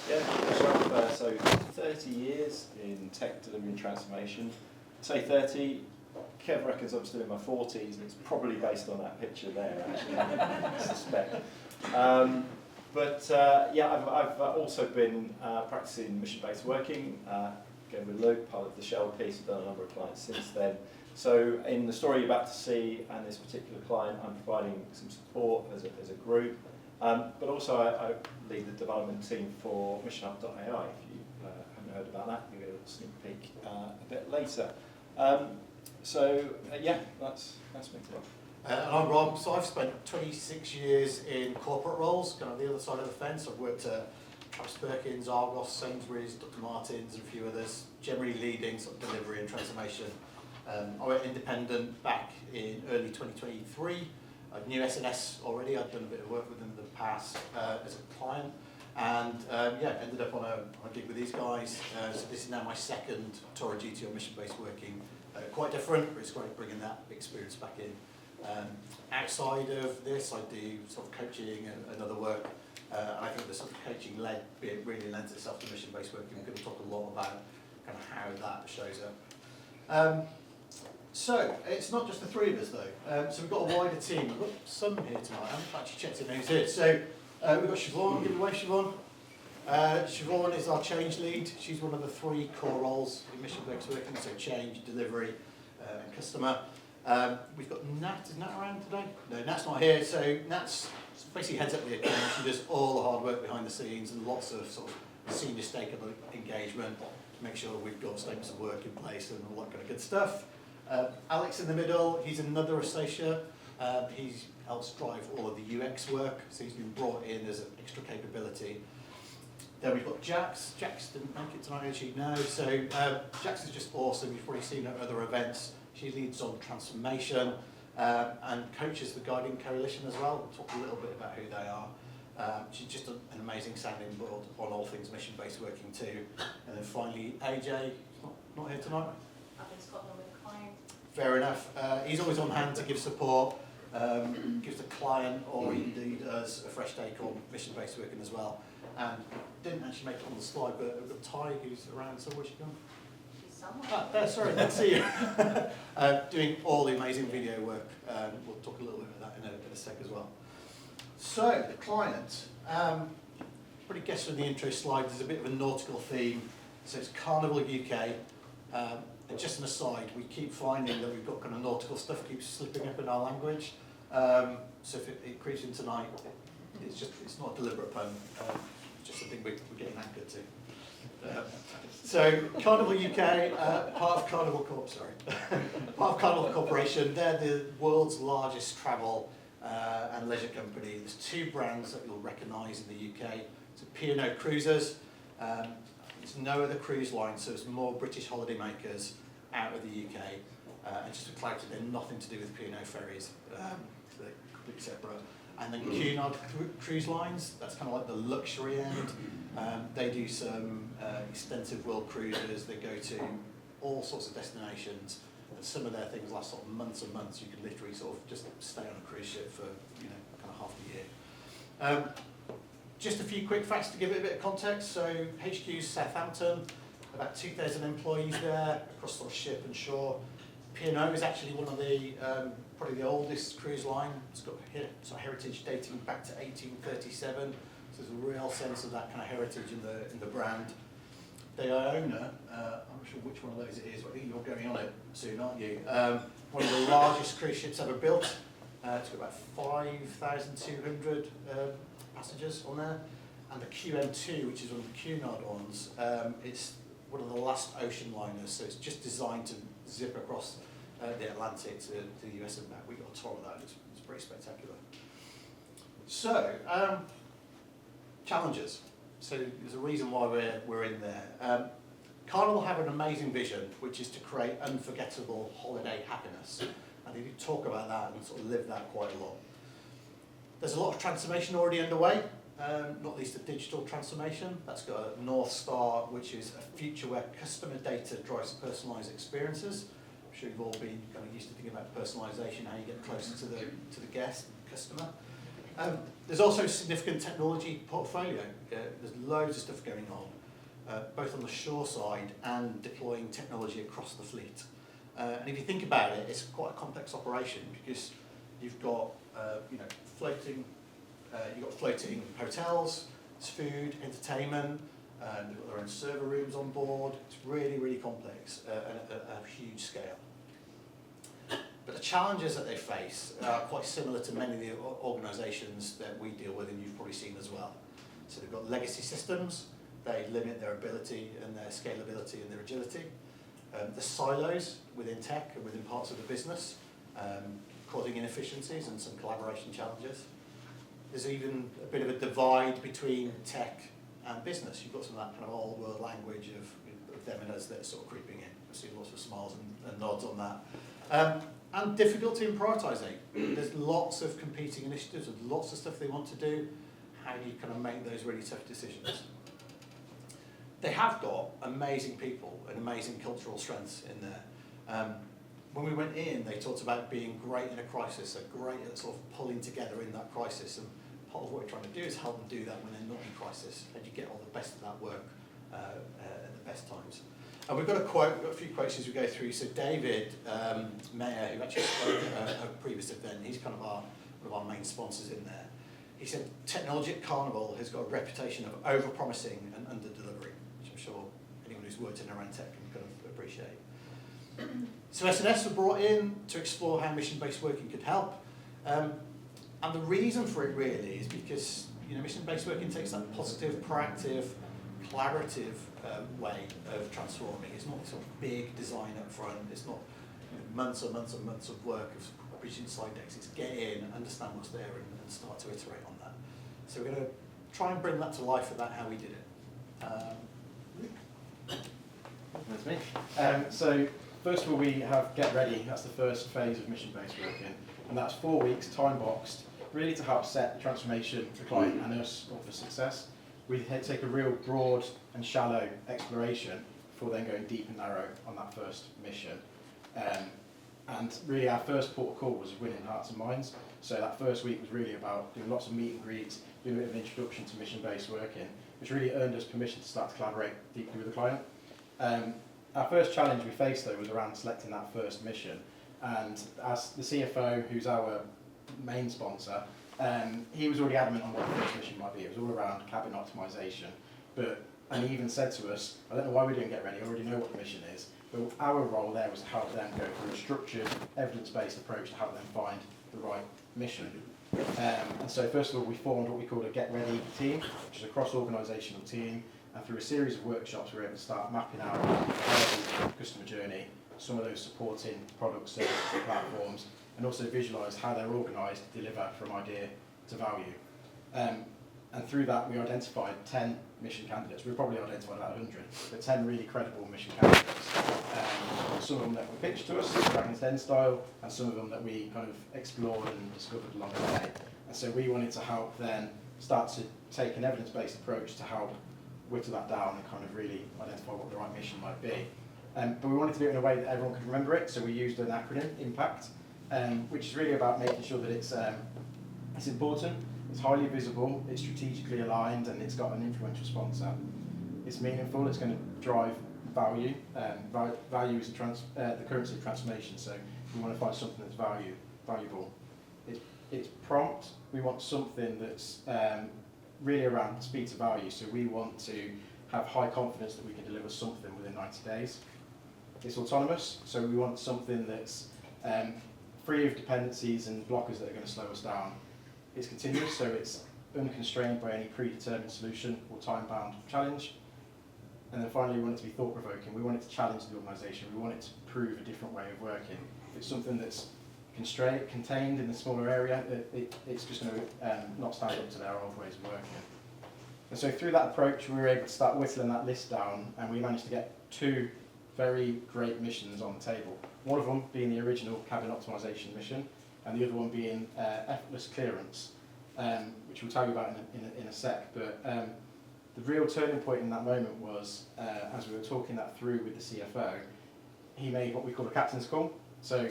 Yeah, so 30 years in tech delivery and transformation. Say 30. Kev reckons I'm still in my 40s, and it's probably based on that picture there, actually, I suspect. Yeah, I've also been practicing mission-based working, again with Luke, part of the Shell piece. I've done a number of clients since then. So in the story you're about to see, and this particular client, I'm providing some support as a group, but also I lead the development team for MissionHub.ai. If you haven't heard about that, you'll get a little sneak peek a bit later. Yeah, that's me.
And I'm Rob. So I've spent 26 years in corporate roles, kind of the other side of the fence. I've worked at Travis Perkins, Argos, Sainsbury's, Dr. Martens, and a few others, generally leading sort of delivery and transformation. I went independent back in early 2023. I knew S&S already. I'd done a bit of work with them in the past as a client. And ended up on a gig with these guys. So this is now my second tour of duty on mission-based working. Quite different, but it's great bringing that experience back in. Outside of this, I do sort of coaching and other work. And I think the sort of coaching-led bit really lends itself to mission-based working. We're going to talk a lot about kind of how that shows up. So, it's not just the 3 of us though. So we've got a wider team. We've got some here tonight. I haven't actually checked in who's here. So we've got Siobhan. Give away Siobhan. Siobhan is our change lead. She's one of the 3 core roles in mission-based working, so change, delivery, and customer. We've got Nat. Is Nat around today? No, Nat's not here. So Nat's basically heads up the account. She does all the hard work behind the scenes and lots of sort of senior stakeholder engagement to make sure we've got statements of work in place and all that kind of good stuff. Alex in the middle, he's another associate. He helps drive all of the UX work, so he's been brought in as an extra capability. Then we've got Jax. Jax didn't make it tonight, as you know. So Jax is just awesome. You've probably seen her at other events. She leads on transformation and coaches the Guiding Coalition as well. We'll talk a little bit about who they are. She's just an amazing sounding board on all things mission-based working too. And then finally, AJ, not here tonight.
Up in Scotland with a client.
Fair enough. He's always on hand to give support, gives the client or indeed us a fresh take on mission-based working as well. And didn't actually make it on the slide, but we've got Ty who's around, so where's she gone?
She's somewhere.
Ah, there, sorry, didn't see you. Doing all the amazing video work. We'll talk a little bit about that in a sec as well. So, the client. Probably guessed from the intro slide, there's a bit of a nautical theme. So it's Carnival UK. And just an aside, we keep finding that we've got kind of nautical stuff keeps slipping up in our language. So if it creeps in tonight, it's not a deliberate pun. just something we're getting anchored to. So Carnival UK, part of Carnival Corp, part of Carnival Corporation, they're the world's largest travel and leisure company. There's two brands that you'll recognise in the UK. So P&O Cruises, there's no other cruise line, so it's more British holidaymakers out of the UK. And just for clarity, they're nothing to do with P&O ferries, they're completely separate. And then Cunard Cruise Lines, that's kind of like the luxury end. They do some extensive world cruises. They go to all sorts of destinations, and some of their things last sort of months and months. You can literally sort of just stay on a cruise ship for kind of half the year. Just a few quick facts to give it a bit of context. So HQ's Southampton, about 2,000 employees there across sort of ship and shore. P&O is actually one of the probably the oldest cruise line. It's got sort of heritage dating back to 1837. So there's a real sense of that kind of heritage in the brand. They own it. I'm not sure which one of those it is, but I think you're going on it soon, aren't you? One of the largest cruise ships ever built. It's got about 5,200 passengers on there. And the QM2, which is one of the Cunard ones, it's one of the last ocean liners, so it's just designed to zip across the Atlantic to the US and back. We got a tour of that. It's pretty spectacular. So, challenges. So there's a reason why we're in there. Carnival have an amazing vision, which is to create unforgettable holiday happiness. And they do talk about that and sort of live that quite a lot. There's a lot of transformation already underway, not least a digital transformation. That's got a North Star, which is a future where customer data drives personalised experiences. I'm sure you've all been kind of used to thinking about personalisation, how you get closer to the guest, the customer. There's also a significant technology portfolio. There's loads of stuff going on, both on the shore side and deploying technology across the fleet. And if you think about it, it's quite a complex operation because you've got floating hotels, it's food, entertainment, they've got their own server rooms on board. It's really, really complex and at a huge scale. But the challenges that they face are quite similar to many of the organisations that we deal with and you've probably seen as well. So they've got legacy systems, they limit their ability and their scalability and their agility. The silos within tech and within parts of the business, causing inefficiencies and some collaboration challenges. There's even a bit of a divide between tech and business. You've got some of that kind of old world language of them and us that are sort of creeping in. I see lots of smiles and nods on that. And difficulty in prioritising. There's lots of competing initiatives and lots of stuff they want to do. How do you kind of make those really tough decisions? They have got amazing people and amazing cultural strengths in there. When we went in, they talked about being great in a crisis, great at sort of pulling together in that crisis. And part of what we're trying to do is help them do that when they're not in crisis, and you get all the best of that work at the best times. And we've got a few quotes as we go through. So David Mayer, who actually spoke at a previous event, he's kind of one of our main sponsors in there. He said, technology at Carnival has got a reputation of over-promising and under-delivering, which I'm sure anyone who's worked in around tech can kind of appreciate. So SNS were brought in to explore how mission-based working could help. And the reason for it really is because mission-based working takes that positive, proactive, collaborative way of transforming. It's not sort of big design up front. It's not months and months and months of work of producing slide decks. It's get in, understand what's there, and start to iterate on that. So we're going to try and bring that to life about how we did it.
That's me. So first of all, we have Get Ready. That's the first phase of mission-based working, and that's 4 weeks time-boxed, really to help set the transformation for the client and us up for success. We take a real broad and shallow exploration before then going deep and narrow on that first mission. And really our first port of call was winning hearts and minds. So that first week was really about doing lots of meet and greets, doing a bit of an introduction to mission-based working, which really earned us permission to start to collaborate deeply with the client. Our first challenge we faced though was around selecting that first mission. And as the CFO, who's our main sponsor, he was already adamant on what the first mission might be. It was all around cabin optimization. And he even said to us, I don't know why we didn't get ready, I already know what the mission is. But our role there was to help them go through a structured, evidence-based approach to help them find the right mission. And so first of all, we formed what we called a Get Ready team, which is a cross-organisational team. And through a series of workshops, we were able to start mapping out the customer journey, some of those supporting products, services and platforms, and also visualise how they're organised to deliver from idea to value. And through that, we identified 10 mission candidates. We probably identified about 100, but 10 really credible mission candidates. Some of them that were pitched to us, Dragon's Den style, and some of them that we kind of explored and discovered along the way. And so we wanted to help then start to take an evidence-based approach to help whittle that down and kind of really identify what the right mission might be. But we wanted to do it in a way that everyone could remember it, so we used an acronym, IMPACT, which is really about making sure that it's important, it's highly visible, it's strategically aligned, and it's got an influential sponsor. It's meaningful, it's going to drive value. Value is the currency of transformation, so we want to find something that's valuable. It's prompt. We want something that's really around speed to value, so we want to have high confidence that we can deliver something within 90 days. It's autonomous, so we want something that's free of dependencies and blockers that are going to slow us down. It's continuous, so it's unconstrained by any predetermined solution or time-bound challenge. And then finally, we want it to be thought-provoking. We want it to challenge the organisation. We want it to prove a different way of working. If it's something that's contained in a smaller area, it's just going to not stand up to their old ways of working. And so through that approach, we were able to start whittling that list down, and we managed to get 2 very great missions on the table. One of them being the original cabin optimisation mission, and the other one being effortless clearance, which we'll tell you about in a sec. But the real turning point in that moment was, as we were talking that through with the CFO, he made what we call a captain's call. So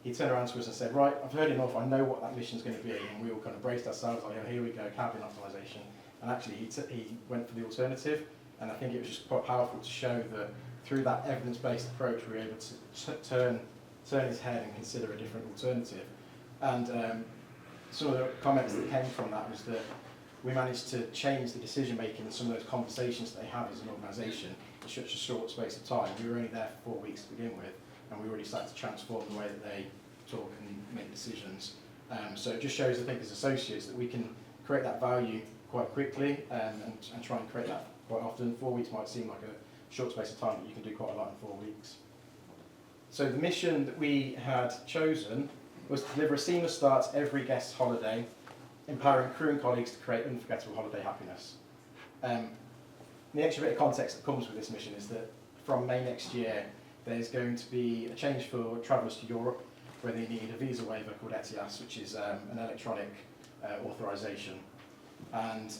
he turned around to us and said, right, I've heard enough, I know what that mission's going to be, and we all kind of braced ourselves, like, oh, here we go, cabin optimisation. And actually he went for the alternative, and I think it was just quite powerful to show that through that evidence-based approach we were able to turn his head and consider a different alternative. And some of the comments that came from that was that we managed to change the decision making and some of those conversations that they have as an organisation in such a short space of time. We were only there for 4 weeks to begin with, and we already started to transform the way that they talk and make decisions. So it just shows, I think, as associates that we can create that value quite quickly and try and create that quite often. 4 weeks might seem like a short space of time, but you can do quite a lot in 4 weeks. So the mission that we had chosen was to deliver a seamless start to every guest's holiday, empowering crew and colleagues to create unforgettable holiday happiness. The extra bit of context that comes with this mission is that from May next year, there's going to be a change for travellers to Europe, where they need a visa waiver called ETIAS, which is an electronic authorisation. And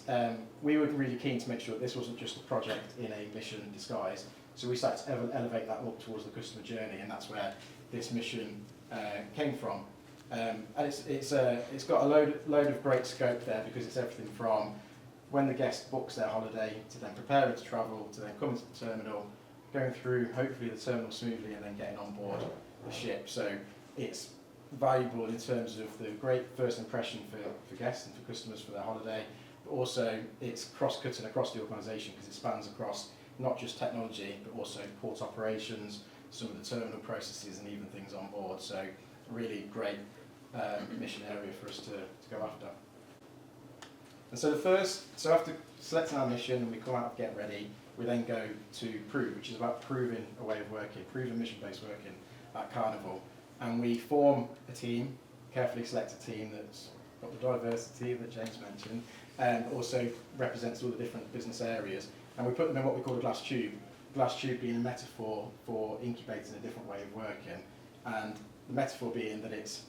we were really keen to make sure that this wasn't just a project in a mission disguise. So we started to elevate that up towards the customer journey, and that's where this mission came from. And it's got a load of great scope there, because it's everything from when the guest books their holiday to then preparing to travel, to then coming to the terminal, going through hopefully the terminal smoothly, and then getting on board the ship. So it's valuable in terms of the great first impression for guests and for customers for their holiday, but also it's cross-cutting across the organisation, because it spans across not just technology but also port operations, some of the terminal processes, and even things on board. So a really great mission area for us to go after. And so after selecting our mission, we come out of Get Ready, we then go to Prove, which is about proving a way of working, proving mission-based working at Carnival. And we form a team, carefully select a team that's got the diversity that James mentioned, and also represents all the different business areas. And we put them in what we call a glass tube. Glass tube being a metaphor for incubating a different way of working. And the metaphor being that it's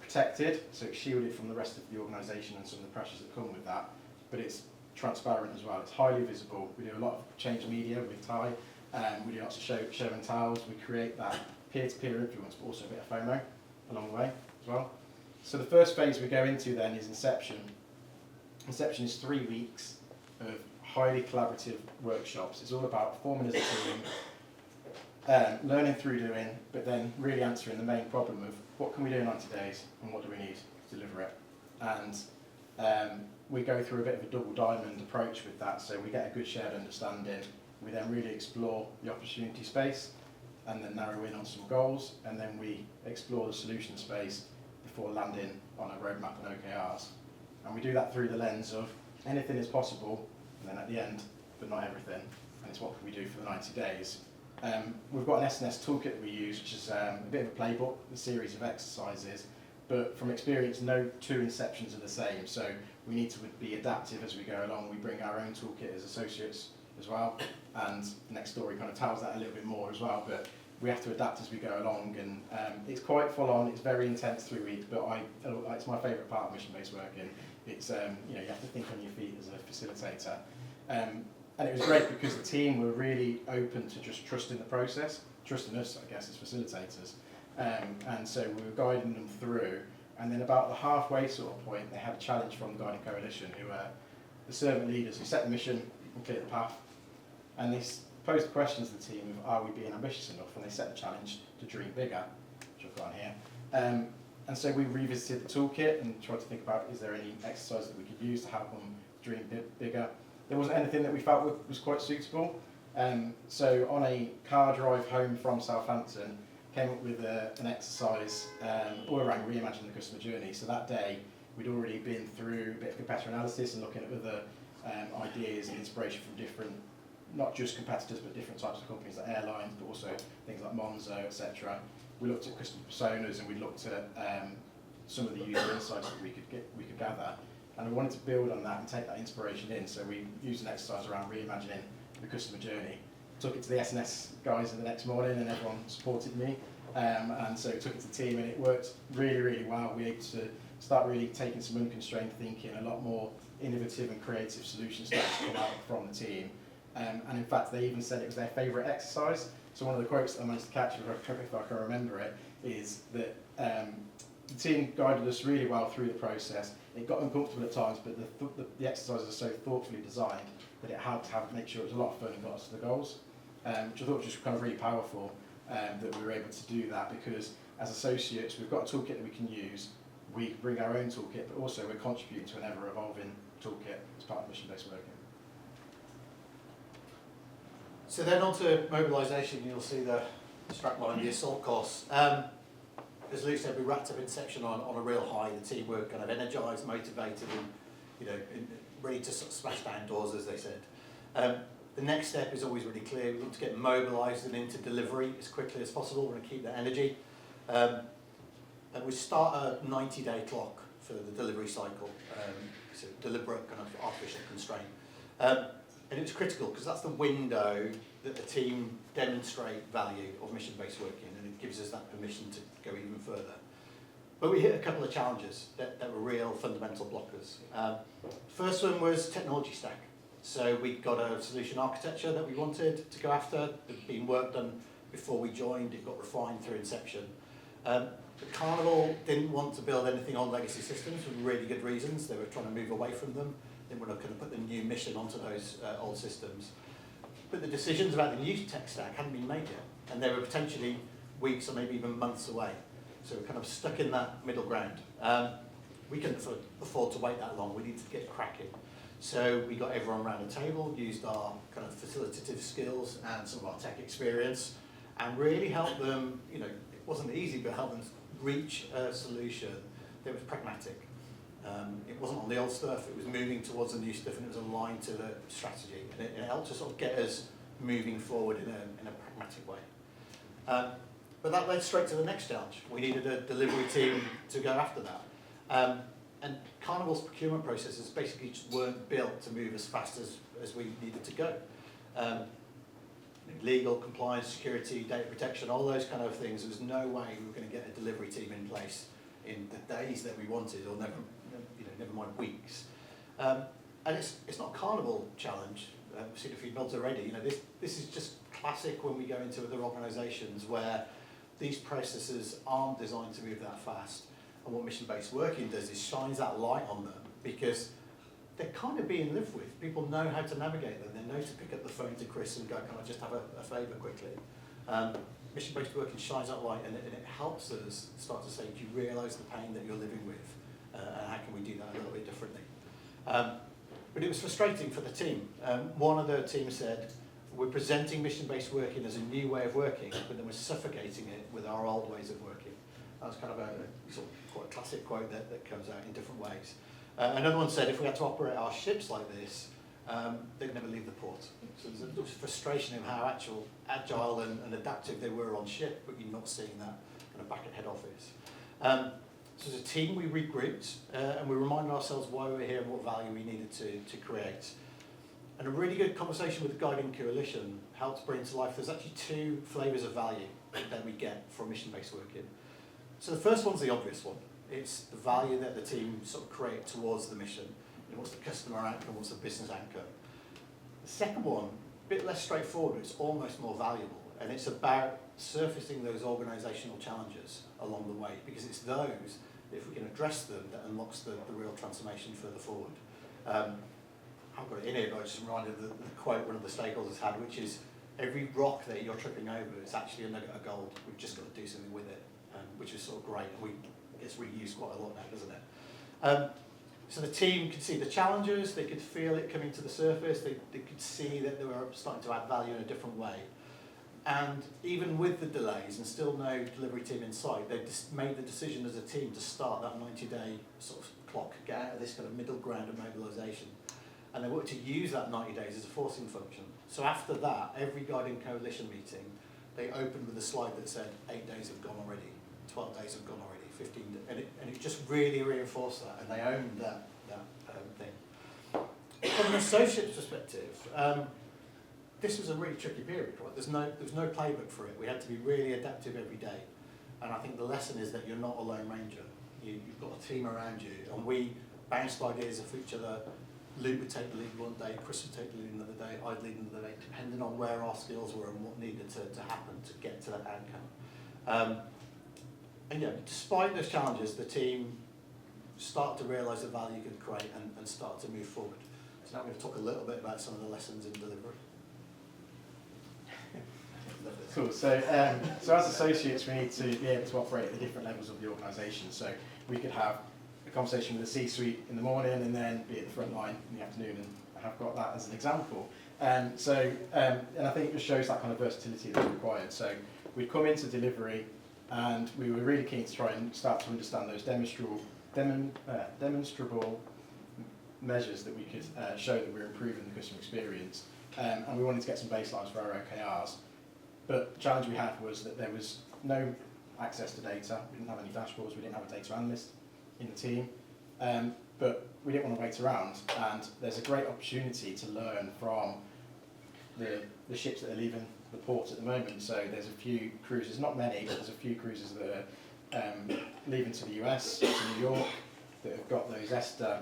protected, so it's shielded from the rest of the organisation and some of the pressures that come with that, but it's transparent as well. It's highly visible. We do a lot of change media with Ty, we do lots of show and tells. We create that peer-to-peer influence, but also a bit of FOMO along the way as well. So the first phase we go into then is Inception. Inception is 3 weeks of highly collaborative workshops. It's all about forming as a team, learning through doing, but then really answering the main problem of what can we do in 90 days and what do we need to deliver it. And we go through a bit of a double diamond approach with that, so we get a good shared understanding. We then really explore the opportunity space and then narrow in on some goals, and then we explore the solution space
before landing on a roadmap and OKRs. And we do that through the lens of anything is possible, and then at the end, but not everything, and it's what can we do for the 90 days. We've got an SNS toolkit that we use, which is a bit of a playbook, a series of exercises, but from experience, no two inceptions are the same, so we need to be adaptive as we go along. We bring our own toolkit as associates as well, and the next story kind of tells that a little bit more as well, but we have to adapt as we go along, and it's quite full on, it's very intense 3 weeks, but it's my favourite part of mission-based working. It's, you know, you have to think on your feet as a facilitator. And it was great because the team were really open to just trusting the process, trusting us, I guess, as facilitators. And so we were guiding them through, and then about the halfway sort of point, they had a challenge from the Guiding Coalition, who are the servant leaders who set the mission and clear the path. And they posed the questions to the team of, are we being ambitious enough? And they set the challenge to dream bigger, which I've got on here. And so we revisited the toolkit and tried to think about, is there any exercise that we could use to help them dream bigger? There wasn't anything that we felt was quite suitable. So on a car drive home from Southampton, came up with an exercise all around reimagining the customer journey. So that day, we'd already been through a bit of competitor analysis and looking at other ideas and inspiration from different, not just competitors, but different types of companies like airlines, but also things like Monzo, etc. We looked at customer personas and we looked at some of the user insights that we could gather. And we wanted to build on that and take that inspiration in. So we used an exercise around reimagining the customer journey. Took it to the SNS guys the next morning, and everyone supported me. And so took it to the team, and it worked really, really well. We had to start really taking some unconstrained thinking, a lot more innovative and creative solutions started to come out from the team. And in fact, they even said it was their favourite exercise. So one of the quotes that I managed to catch, if I can remember it, is that the team guided us really well through the process. It got uncomfortable at times, but the exercises are so thoughtfully designed that it helped make sure it was a lot of fun and got us to the goals, which I thought was just kind of really powerful that we were able to do that, because as associates, we've got a toolkit that we can use. We bring our own toolkit, but also we're contributing to an ever-evolving toolkit as part of mission-based working.
So then on to mobilisation, you'll see the strapline, the assault course. As Lou said, we wrapped up Inception on a real high. The team were kind of energised, motivated, and ready to sort of smash down doors, as they said. The next step is always really clear. We want to get mobilised and into delivery as quickly as possible. We want to keep that energy. And we start a 90-day clock for the delivery cycle, so deliberate kind of artificial constraint. And it was critical because that's the window that the team demonstrate value of mission-based working, and it gives us that permission to go even further. But we hit a couple of challenges that were real fundamental blockers. First one was technology stack. So we got a solution architecture that we wanted to go after. There'd been work done before we joined. It got refined through Inception. But Carnival didn't want to build anything on legacy systems for really good reasons. They were trying to move away from them. They were not going to put the new mission onto those old systems. But the decisions about the new tech stack hadn't been made yet, and they were potentially weeks or maybe even months away. So we're kind of stuck in that middle ground. We couldn't afford to wait that long. We needed to get cracking. So we got everyone around the table, used our kind of facilitative skills and some of our tech experience, and really helped them, it wasn't easy, but helped them reach a solution that was pragmatic. It wasn't on the old stuff, it was moving towards the new stuff, and it was aligned to the strategy. And it helped to sort of get us moving forward in a pragmatic way. But that led straight to the next challenge. We needed a delivery team to go after that. And Carnival's procurement processes basically just weren't built to move as fast as we needed to go. Legal, compliance, security, data protection, all those kind of things, there was no way we were going to get a delivery team in place in the days that we wanted, or never mind weeks. And it's not a Carnival challenge. We've seen a few nods already. This is just classic when we go into other organisations where these processes aren't designed to move that fast. And what mission-based working does is shines that light on them, because they're kind of being lived with. People know how to navigate them. They know to pick up the phone to Chris and go, can I just have a favour quickly? Mission-based working shines that light, and it helps us start to say, do you realise the pain that you're living with? And how can we do that a little bit differently? But it was frustrating for the team. One of the team said, we're presenting mission-based working as a new way of working, but then we're suffocating it with our old ways of working. That was kind of a sort of quite a classic quote that comes out in different ways. Another one said, if we had to operate our ships like this, they'd never leave the port. So there's a frustration in how agile and adaptive they were on ship, but you're not seeing that kind of back at head office. So as a team, we regrouped and we reminded ourselves why we were here and what value we needed to create. And a really good conversation with the Guiding Coalition helped bring to life, there's actually two flavours of value that we get from mission-based working. So the first one's the obvious one. It's the value that the team sort of create towards the mission. What's the customer outcome, what's the business outcome? The second one, a bit less straightforward, but it's almost more valuable. And it's about surfacing those organisational challenges along the way, because it's those, if we can address them, that unlocks the real transformation further forward. I've got it in here, but I just reminded of the quote one of the stakeholders had, which is, every rock that you're tripping over is actually a nugget of gold. We've just got to do something with it, which is sort of great. It gets reused quite a lot now, doesn't it? So the team could see the challenges, they could feel it coming to the surface, they could see that they were starting to add value in a different way. And even with the delays and still no delivery team in sight, they made the decision as a team to start that 90-day sort of clock, get out of this kind of middle ground of mobilisation. And they wanted to use that 90 days as a forcing function. So after that, every Guiding Coalition meeting, they opened with a slide that said 8 days have gone already, 12 days have gone already, 15 days, and it just really reinforced that, and they owned that thing. From an associate's perspective, this was a really tricky period, right? There's no playbook for it. We had to be really adaptive every day. And I think the lesson is that you're not a lone ranger. You've got a team around you, and we bounced ideas off each other. Luke would take the lead one day, Chris would take the lead another day, I'd lead another day, depending on where our skills were and what needed to happen to get to that outcome. And yeah, despite those challenges, the team started to realise the value you could create and start to move forward. So now we're going to talk a little bit about some of the lessons in delivery.
Cool. So as associates, we need to be able to operate at the different levels of the organisation. So we could have a conversation with the C-suite in the morning and then be at the front line in the afternoon, and I have got that as an example. And I think it just shows that kind of versatility that's required. So we'd come into delivery and we were really keen to try and start to understand those demonstrable measures that we could show that we're improving the customer experience. And we wanted to get some baselines for our OKRs. But the challenge we had was that there was no access to data. We didn't have any dashboards. We didn't have a data analyst in the team. But we didn't want to wait around. And there's a great opportunity to learn from the ships that are leaving the port at the moment. So there's a few cruises, not many, but there's a few cruises that are leaving to the US, to New York, that have got those ESTA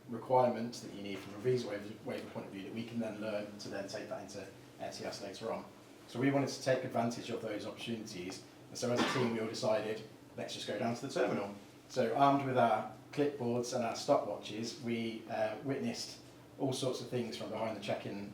requirements that you need from a visa waiver point of view that we can then learn to then take that into ETIAS later on. So we wanted to take advantage of those opportunities, and so as a team we all decided, let's just go down to the terminal. So armed with our clipboards and our stopwatches, we witnessed all sorts of things from behind the check-in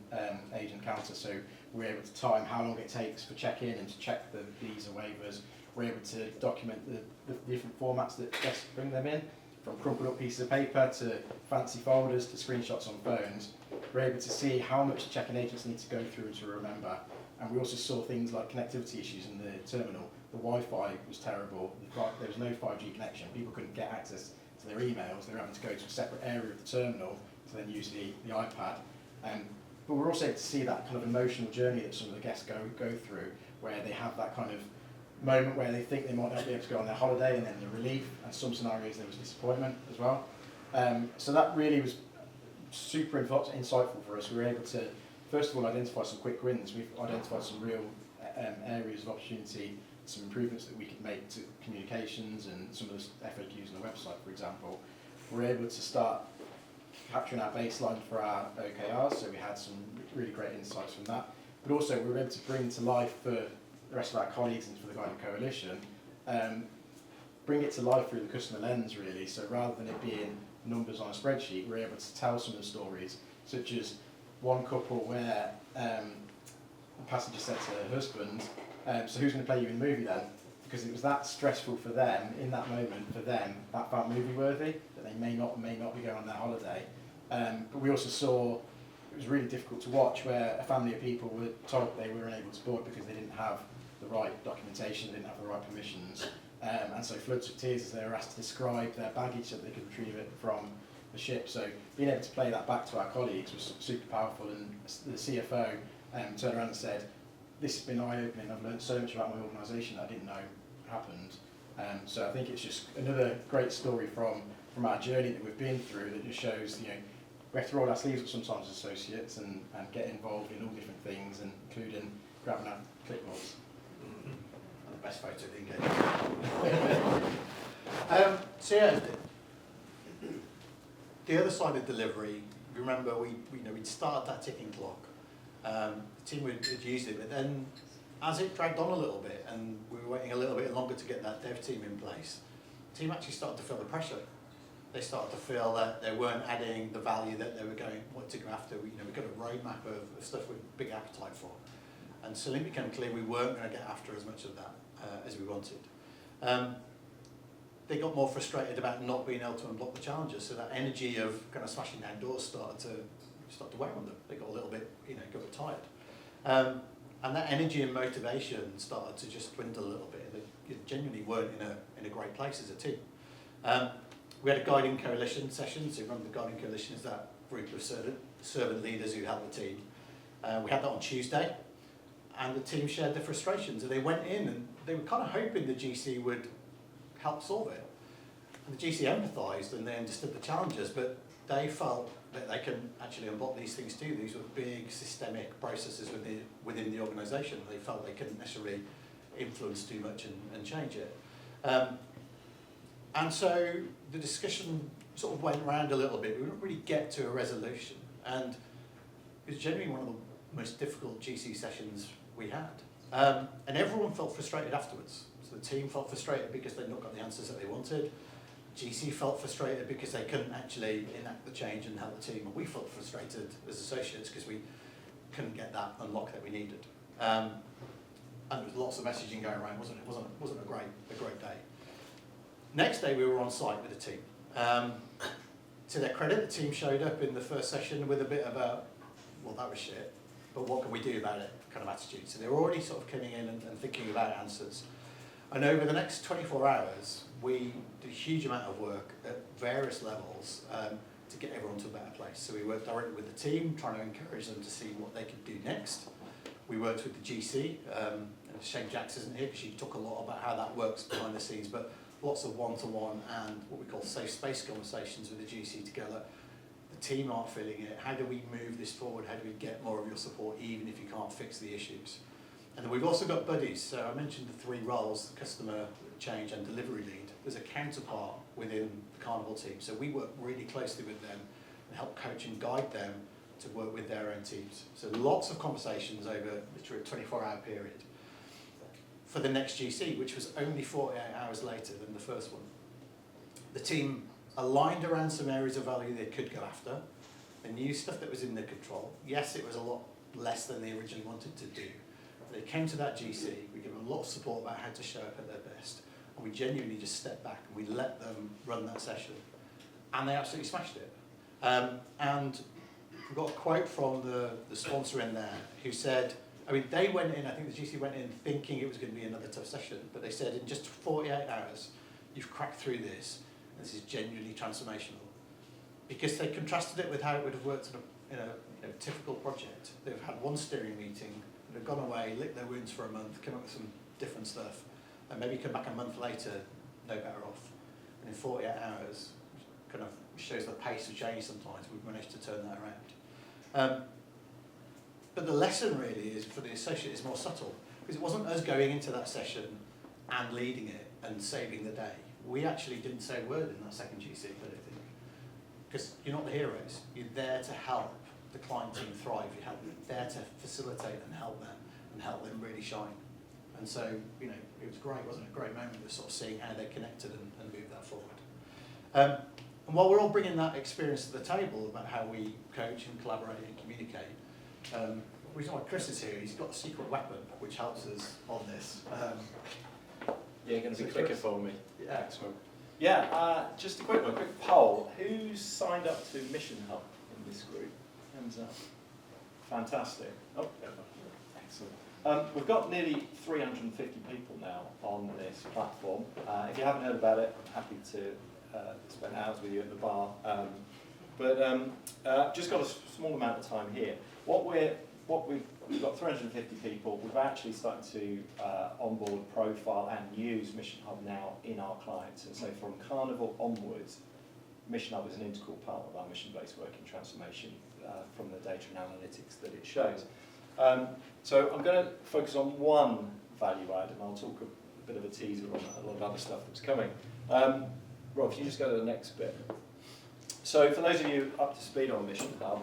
agent counter. So we were able to time how long it takes for check-in and to check the visa waivers. We're able to document the different formats that guests bring them in, from crumpled up pieces of paper to fancy folders to screenshots on phones. We're able to see how much the check-in agents need to go through and to remember. And we also saw things like connectivity issues in the terminal. The Wi-Fi was terrible. There was no 5G connection. People couldn't get access to their emails. They were having to go to a separate area of the terminal to then use the iPad. But we're also able to see that kind of emotional journey that some of the guests go through, where they have that kind of moment where they think they might not be able to go on their holiday, and then the relief, and some scenarios there was disappointment as well. So that really was super insightful for us. We were able to, first of all, identify some quick wins. We've identified some real areas of opportunity, some improvements that we could make to communications and some of the FAQs on the website, for example. We're able to start capturing our baseline for our OKRs, so we had some really great insights from that. But also we were able to bring to life for the rest of our colleagues and for the Guiding Coalition, bring it to life through the customer lens, really. So rather than it being numbers on a spreadsheet, we're able to tell some of the stories, such as one couple where the passenger said to her husband, so who's going to play you in the movie then? Because it was that stressful for them, in that moment, for them, that felt movie worthy, that they may not be going on their holiday. But we also saw, it was really difficult to watch, where a family of people were told they were unable to board because they didn't have the right documentation, they didn't have the right permissions. and so floods of tears as they were asked to describe their baggage so that they could retrieve it from the ship. So being able to play that back to our colleagues was super powerful, and the CFO turned around and said, this has been eye-opening, I've learned so much about my organisation that I didn't know happened. So I think it's just another great story from our journey that we've been through that just shows, you know, we have to roll our sleeves up sometimes as associates and get involved in all different things, and including grabbing our clipboards.
The best photo we can get. So yeah, the other side of delivery, remember we'd started that ticking clock. The team had used it, but then as it dragged on a little bit and we were waiting a little bit longer to get that dev team in place, the team actually started to feel the pressure. They started to feel that they weren't adding the value that they were wanting to go after. We've got a roadmap of stuff with big appetite for. And suddenly it became clear we weren't going to get after as much of that as we wanted. They got more frustrated about not being able to unblock the challenges, so that energy of kind of smashing down doors started to wear on them. They got a little bit, got a bit tired. And that energy and motivation started to just dwindle a little bit. They genuinely weren't in a great place as a team. We had a guiding coalition session, so remember the guiding coalition is that group of servant leaders who help the team. We had that on Tuesday, and the team shared their frustrations, and they went in and they were kind of hoping the GC would help solve it. And the GC empathised and they understood the challenges, but they felt that they can actually unblock these things too. These were big systemic processes within the organisation. They felt they couldn't necessarily influence too much and change it. And so the discussion sort of went around a little bit. We didn't really get to a resolution. And it was generally one of the most difficult GC sessions we had. And everyone felt frustrated afterwards. So the team felt frustrated because they'd not got the answers that they wanted. GC felt frustrated because they couldn't actually enact the change and help the team. And we felt frustrated as associates because we couldn't get that unlock that we needed. And there was lots of messaging going around. It wasn't a great day. Next day we were on site with the team. To their credit, the team showed up in the first session with a bit of a, well, that was shit, but what can we do about it kind of attitude. So they were already sort of coming in and thinking about answers. And over the next 24 hours, we did a huge amount of work at various levels to get everyone to a better place. So we worked directly with the team, trying to encourage them to see what they could do next. We worked with the GC, and Shane Jacks isn't here because she talked a lot about how that works behind the scenes, but lots of one-to-one and what we call safe space conversations with the GC together. The team aren't feeling it. How do we move this forward? How do we get more of your support even if you can't fix the issues? And then we've also got buddies. So I mentioned the three roles, the customer, change and delivery lead. There's a counterpart within the Carnival team. So we work really closely with them and help coach and guide them to work with their own teams. So lots of conversations over literally a 24-hour period. For the next GC, which was only 48 hours later than the first one. The team aligned around some areas of value they could go after. They knew stuff that was in their control. Yes, it was a lot less than they originally wanted to do. They came to that GC, we gave them a lot of support about how to show up at their best, and we genuinely just stepped back and we let them run that session. And they absolutely smashed it. And we got a quote from the sponsor in there who said, I mean, they went in, I think the GC went in thinking it was going to be another tough session, but they said in just 48 hours, you've cracked through this, and this is genuinely transformational. Because they contrasted it with how it would have worked in a typical project. They've had one steering meeting, they've gone away, licked their wounds for a month, come up with some different stuff, and maybe come back a month later, no better off. And in 48 hours, kind of shows the pace of change sometimes, we've managed to turn that around. But the lesson really is for the associate is more subtle, because it wasn't us going into that session and leading it and saving the day. We actually didn't say a word in that second GC, I don't think, because you're not the heroes. You're there to help the client team thrive. You're there to facilitate and help them really shine. And so, it was great, wasn't it? A great moment of sort of seeing how they connected and moved that forward. And while we're all bringing that experience to the table about how we coach and collaborate and communicate, the reason why Chris is here, he's got a secret weapon which helps us on this.
You're going to be quicker for me.
Yeah.
Excellent. Yeah, just a quick poll. Who's signed up to Mission Hub in this group? Hands up. Fantastic. Oh, excellent. We've got nearly 350 people now on this platform. If you haven't heard about it, I'm happy to spend hours with you at the bar. Just got a small amount of time here. We've got 350 people. We've actually started to onboard, profile, and use Mission Hub now in our clients. And so from Carnival onwards, Mission Hub is an integral part of our mission-based working transformation from the data and analytics that it shows. So I'm going to focus on one value add, and I'll talk a bit of a teaser on a lot of other stuff that's coming. Rob, if you just go to the next bit. So for those of you up to speed on Mission Hub,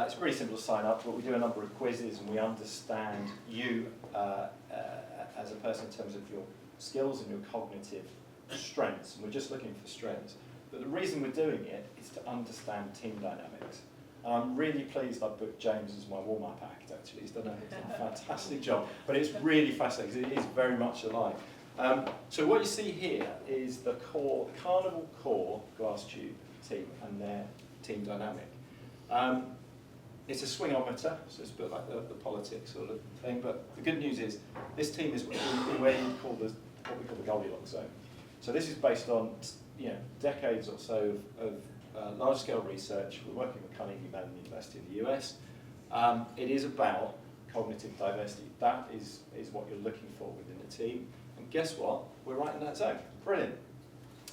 it's pretty simple to sign up, but we do a number of quizzes and we understand you as a person in terms of your skills and your cognitive strengths, and we're just looking for strengths. But the reason we're doing it is to understand team dynamics. And I'm really pleased I booked James as my warm-up act, actually. He's done a fantastic job, but it's really fascinating because it is very much alive. So what you see here is the core, Carnival core glass tube team and their team dynamic. It's a swingometer, so it's a bit like the politics sort of thing, but the good news is this team is where you call what we call the Goldilocks zone. So this is based on decades or so of large-scale research. We're working with Carnegie Mellon University in the US. It is about cognitive diversity. That is what you're looking for within the team. And guess what? We're right in that zone. Brilliant.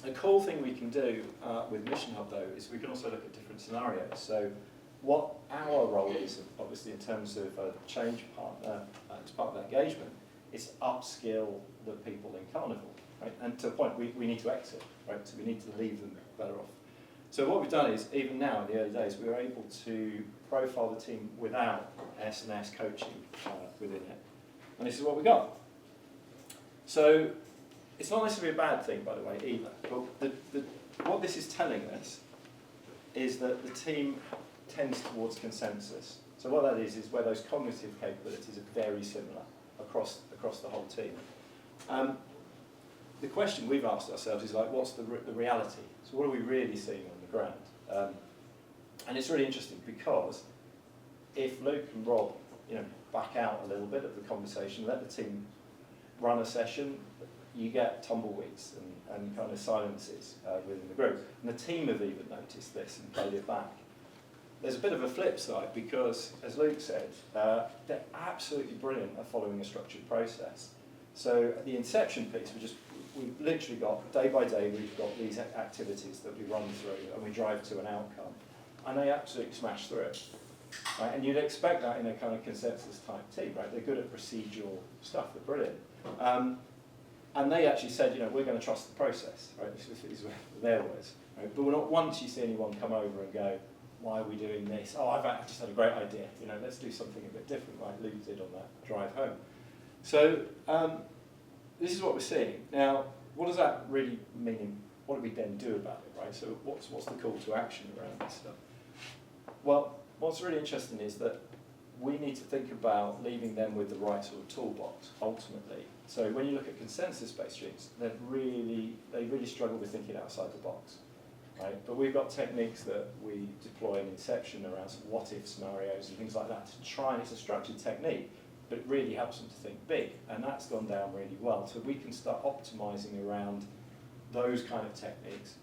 A cool thing we can do with Mission Hub, though, is we can also look at different scenarios. So what our role is, obviously, in terms of a change partner, as part of that engagement, is upskill the people in Carnival. Right? And to a point, we need to exit, right? So we need to leave them better off. So what we've done is, even now in the early days, we were able to profile the team without S&S coaching within it. And this is what we got. So it's not necessarily a bad thing, by the way, either. But what this is telling us is that the team tends towards consensus. So what that is where those cognitive capabilities are very similar across the whole team. The question we've asked ourselves is like, what's the reality? So what are we really seeing on the ground? And it's really interesting because if Luke and Rob, back out a little bit of the conversation, let the team run a session, you get tumbleweeds and kind of silences within the group. And the team have even noticed this and played it back. There's a bit of a flip side because, as Luke said, they're absolutely brilliant at following a structured process. So at the inception piece, we've literally got, day by day, we've got these activities that we run through and we drive to an outcome. And they absolutely smash through it. Right? And you'd expect that in a kind of consensus type team, right? They're good at procedural stuff, they're brilliant. And they actually said, we're going to trust the process, right? These were their words. Right? But not once you see anyone come over and go, why are we doing this? Oh, I just had a great idea. Let's do something a bit different, like Luke did on that drive home. So this is what we're seeing. Now, what does that really mean? What do we then do about it, right? So what's the call to action around this stuff? Well, what's really interesting is that we need to think about leaving them with the right sort of toolbox, ultimately. So when you look at consensus-based streams, they really struggle with thinking outside the box. Right? But we've got techniques that we deploy in Inception around some what-if scenarios and things like that to try, and it's a structured technique, but it really helps them to think big, and that's gone down really well. So we can start optimizing around those kind of techniques.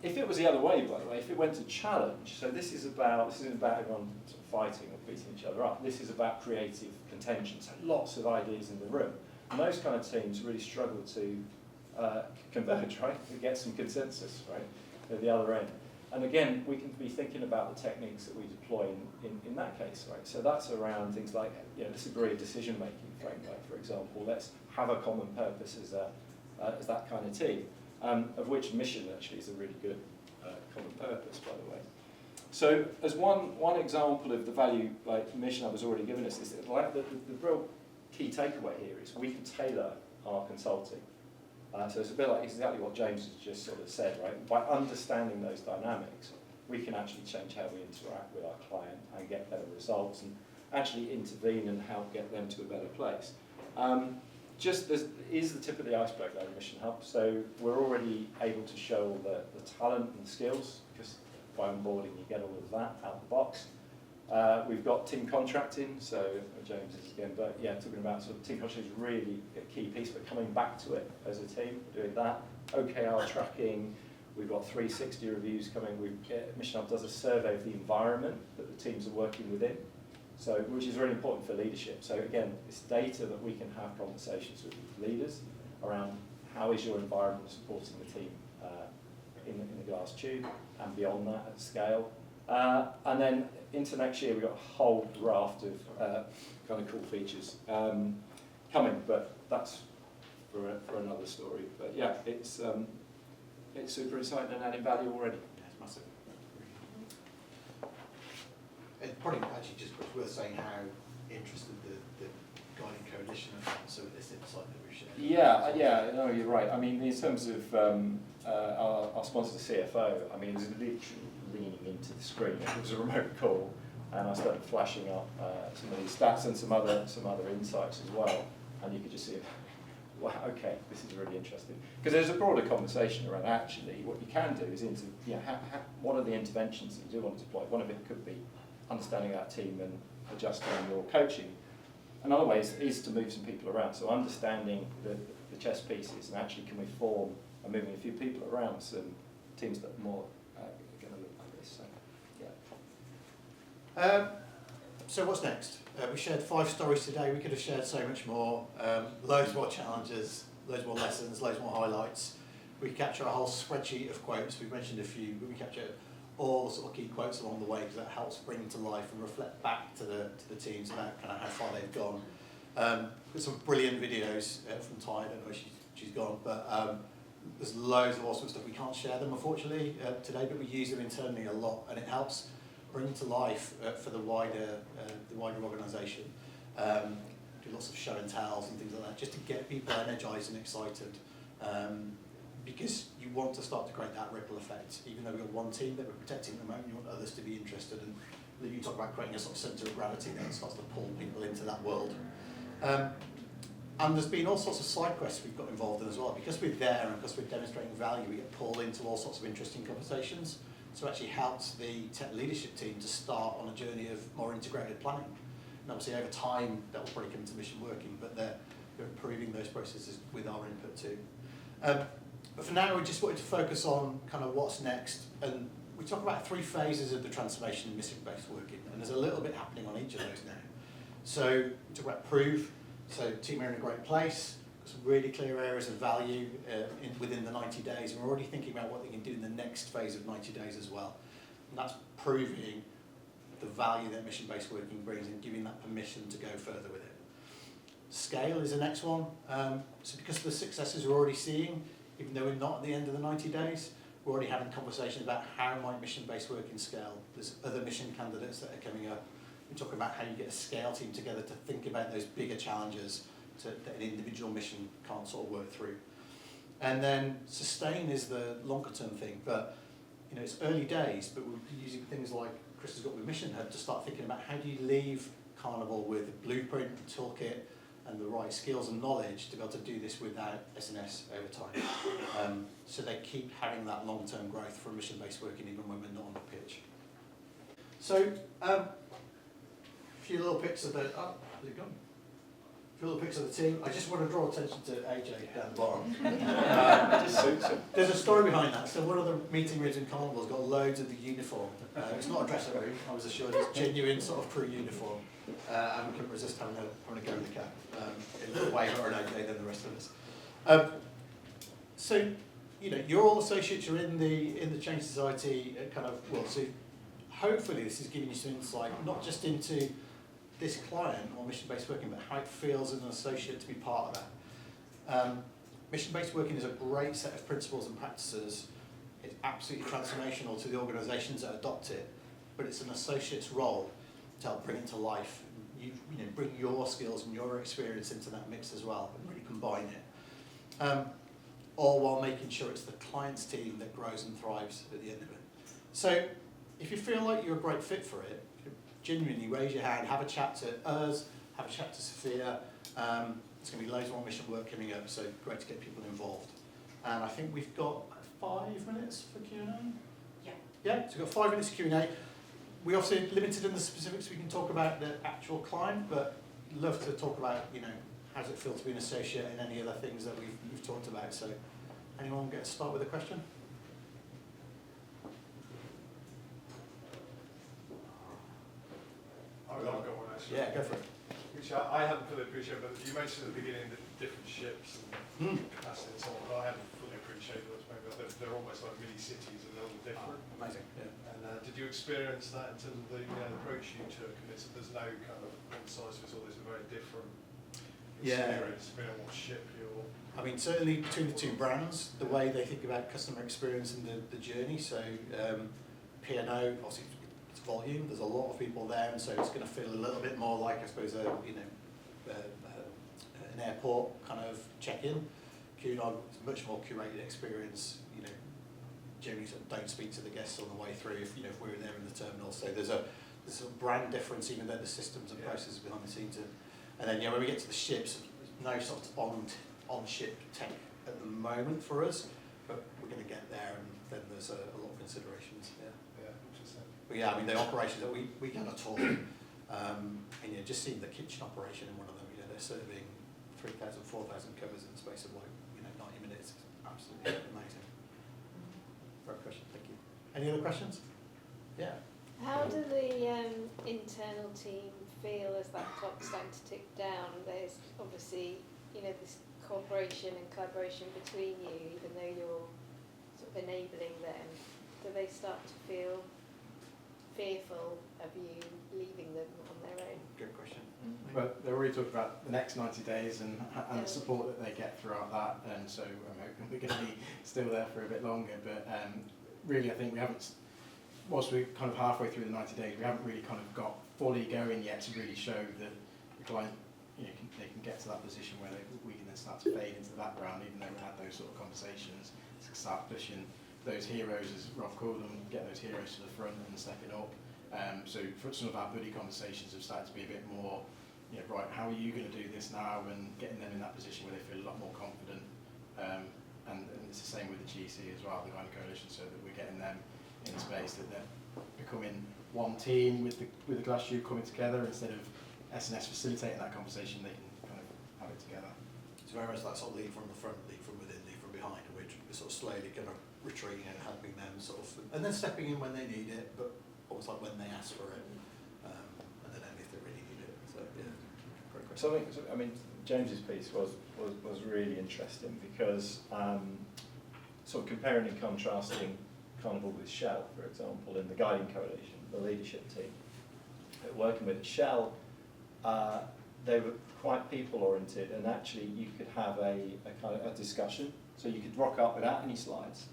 If it was the other way, by the way, if it went to challenge, so this isn't about everyone sort of fighting or beating each other up, this is about creative contention, so lots of ideas in the room. And those kind of teams really struggle to converge, right? To get some consensus, right? At the other end. And again, we can be thinking about the techniques that we deploy in that case, right? So that's around things like, let's agree a decision-making framework, for example. Let's have a common purpose as that kind of team, of which mission actually is a really good common purpose, by the way. So as one example of the value like Mission Hub has already given us, is that like the real key takeaway here is we can tailor our consulting. So it's a bit like exactly what James has just sort of said, right? By understanding those dynamics, we can actually change how we interact with our client and get better results and actually intervene and help get them to a better place. Just this is the tip of the iceberg though, Mission Hub. So we're already able to show the talent and the skills, because by onboarding you get all of that out of the box. We've got team contracting, so James is again, but yeah, talking about sort of team contracting is really a key piece, but coming back to it as a team, doing that. OKR tracking, we've got 360 reviews coming. Mission Hub does a survey of the environment that the teams are working within, so which is really important for leadership. So again, it's data that we can have conversations with leaders around how is your environment supporting the team in the glass tube and beyond that at scale. And then into next year, we've got a whole raft of kind of cool features coming, but that's for another story. But yeah, it's super exciting and adding value already.
Yeah, it's massive. It's probably actually just worth saying how interested the guiding coalition are in some of this insight that we've shared.
Yeah, no, you're right. I mean, in terms of our sponsor, the CFO, I mean, it was literally leaning into the screen. It was a remote call, and I started flashing up some of these stats and some other insights as well, and you could just see, wow, okay, this is really interesting. Because there's a broader conversation around actually what you can do is what are the interventions that you do want to deploy. One of it could be understanding that team and adjusting your coaching. Another way is to move some people around. So understanding the chess pieces, and actually can we form and moving a few people around some teams that are more going to look like this. So, yeah.
So what's next? We shared 5 stories today. We could have shared so much more. Loads more challenges, loads more lessons, loads more highlights. We capture a whole spreadsheet of quotes. We've mentioned a few, but we capture all the sort of key quotes along the way because that helps bring to life and reflect back to the teams about kind of how far they've gone. Got some brilliant videos from Ty. I don't know where she's gone, but there's loads of awesome stuff. We can't share them unfortunately today, but we use them internally a lot, and it helps bring to life for the wider organisation. Do lots of show and tells and things like that, just to get people energised and excited. Because you want to start to create that ripple effect. Even though we've got one team that we're protecting at the moment, you want others to be interested. And you talk about creating a sort of centre of gravity that starts to pull people into that world. And there's been all sorts of side quests we've got involved in as well. Because we're there and because we're demonstrating value, we get pulled into all sorts of interesting conversations. So it actually helps the tech leadership team to start on a journey of more integrated planning. And obviously over time, that will probably come to mission working, but they're improving those processes with our input too. But for now, we just wanted to focus on kind of what's next. And we talk about 3 phases of the transformation in mission-based working, and there's a little bit happening on each of those now. So we talk about prove, so team are in a great place, got some really clear areas of value within the 90 days, and we're already thinking about what they can do in the next phase of 90 days as well. And that's proving the value that mission-based working brings and giving that permission to go further with it. Scale is the next one. So because of the successes we're already seeing, even though we're not at the end of the 90 days, we're already having conversations about how might mission-based working scale. There's other mission candidates that are coming up. We're talking about how you get a scale team together to think about those bigger challenges that an individual mission can't sort of work through. And then sustain is the longer term thing, but you know, it's early days, but we're using things like Chris has got with Mission Hub to start thinking about how do you leave Carnival with a blueprint, a toolkit, and the right skills and knowledge to be able to do this without S&S over time. So they keep having that long-term growth from mission-based working even when we're not on the pitch. So, a few little pics of the, how's it gone? A few little pics of the team. I just want to draw attention to AJ down the bottom.
Just suits him.
There's a story behind that. So one of the meeting rooms in Carnival's got loads of the uniform. It's not a dressing room, I was assured, it's genuine sort of crew uniform. And we couldn't resist having a go in the cap. In a way better an AJ than the rest of us. So, you know, you're all associates, you're in the Change Society kind of world. So hopefully this is giving you some insight, not just into this client or mission-based working, but how it feels as an associate to be part of that. Mission-based working is a great set of principles and practices. It's absolutely transformational to the organisations that adopt it, but it's an associate's role to help bring it to life. You know, bring your skills and your experience into that mix as well and really combine it. All while making sure it's the client's team that grows and thrives at the end of it. So if you feel like you're a great fit for it, genuinely raise your hand, have a chat to us, have a chat to Sophia. There's going to be loads more mission work coming up, so great to get people involved. And I think we've got 5 minutes for Q&A?
Yeah.
Yeah, so we've got 5 minutes of Q&A. we're obviously limited in the specifics we can talk about the actual client, but love to talk about, you know, how does it feel to be an associate and any other things that we've talked about. So anyone get to start with a question?
I've got one actually.
Yeah, go for it.
Which I hadn't fully appreciated, but you mentioned at the beginning the different ships and capacity and so on, but I hadn't fully appreciated those. Maybe they're almost like mini cities and they're all different.
Amazing. Yeah.
And did you experience that in terms of the approach you took? And there's no kind of one size fits all. There's a very different experience depending on what ship you're.
I mean, certainly between the two brands, the way they think about customer experience and the journey. So P&O, obviously it's volume. There's a lot of people there, and so it's going to feel a little bit more like, I suppose, an airport kind of check-in. Cunard is a much more curated experience. You know, generally sort of don't speak to the guests on the way through if we're there in the terminal. So there's a brand difference, even though the systems and processes behind the scenes. And then when we get to the ships, there's no sort of on-ship tech at the moment for us, but we're going to get there, and then there's a lot of considerations.
Yeah, interesting.
But yeah, I mean the operations that we can at all, and just seeing the kitchen operation in one of them, they're serving 3,000, 4,000 covers in the space of 90 minutes. It's absolutely amazing. Great question, thank you. Any other questions? Yeah.
How do the internal team feel as that clock's starting to tick down? There's obviously, this cooperation and collaboration between you, even though you're sort of enabling them. Do they start to feel fearful of you leaving them on their own?
Good question.
But they're already talking about the next 90 days and the support that they get throughout that, and so I'm hoping we're going to be still there for a bit longer. But really, I think we haven't, whilst we're kind of halfway through the 90 days, we haven't really kind of got fully going yet to really show that the client, they can get to that position where we can then start to fade into the background, even though we had those sort of conversations, to start pushing those heroes, as Rob called them, get those heroes to the front and stepping up. So for some of our buddy conversations have started to be a bit more, right, how are you going to do this now, and getting them in that position where they feel a lot more confident. And it's the same with the GC as well, the Gynae Coalition, so that we're getting them in a space that they're becoming one team with the glass tube coming together. Instead of S&S facilitating that conversation, they can kind of have it together.
It's very much that sort of lead from the front, lead from within, lead from behind, and we're sort of slowly kind of retreating and helping them sort of, and then stepping in when they need it, but almost like when they ask for it, and then only if they really need it. So yeah, great question.
I mean, James's piece was really interesting because sort of comparing and contrasting Carnival with Shell, for example, in the Guiding Coalition, the leadership team working with Shell, they were quite people-oriented, and actually you could have a kind of a discussion. So you could rock up without any slides,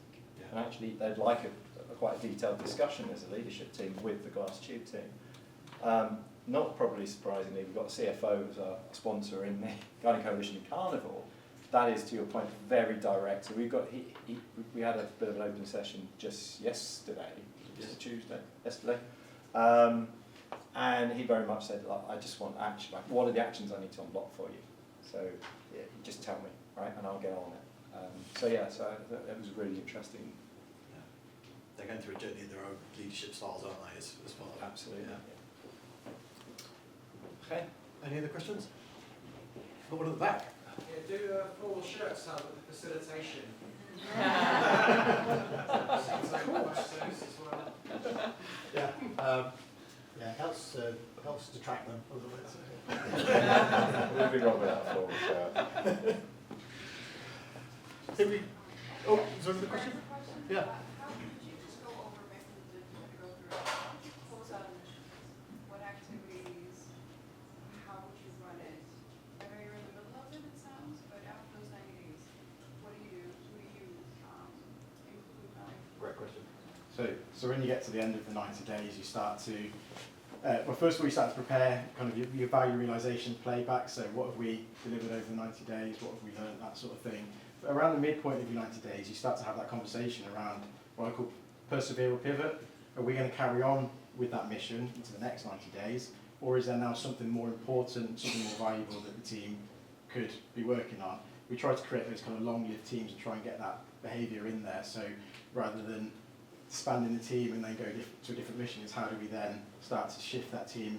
and actually they'd like a quite a detailed discussion as a leadership team with the glass tube team. Not probably surprisingly, we've got a CFO as a sponsor in the Guiding Coalition in Carnival. That is, to your point, very direct. So we had a bit of an open session just yesterday, just Tuesday, yesterday. And he very much said, I just want action. Like, what are the actions I need to unlock for you? So yeah, just tell me, right, and I'll get on it. So it was really interesting.
Yeah. They're going through a journey of their own leadership styles, aren't they, as well?
Absolutely.
Yeah. Okay, any other questions? Got one at the back.
Yeah, do formal shirts have with the facilitation?
Yeah, yeah, helps distract them a little bit.
We'll be wrong with that formal shirt.
Is there another question? Yeah.
How could you just go over maybe the close out initiatives? What activities? How would you run it? I know you're in the middle of it, it sounds, but after those 90 days, what do you do? Who do you include?
Great question.
So when you get to the end of the 90 days, you start to, well, first of all, you start to prepare kind of your value realisation playback. So what have we delivered over the 90 days? What have we learned? That sort of thing. But around the midpoint of your 90 days, you start to have that conversation around what I call persevere or pivot. Are we going to carry on with that mission into the next 90 days? Or is there now something more important, something more valuable that the team could be working on? We try to create those kind of long-lived teams and try and get that behaviour in there. So rather than disbanding the team and then go to a different mission. Is how do we then start to shift that team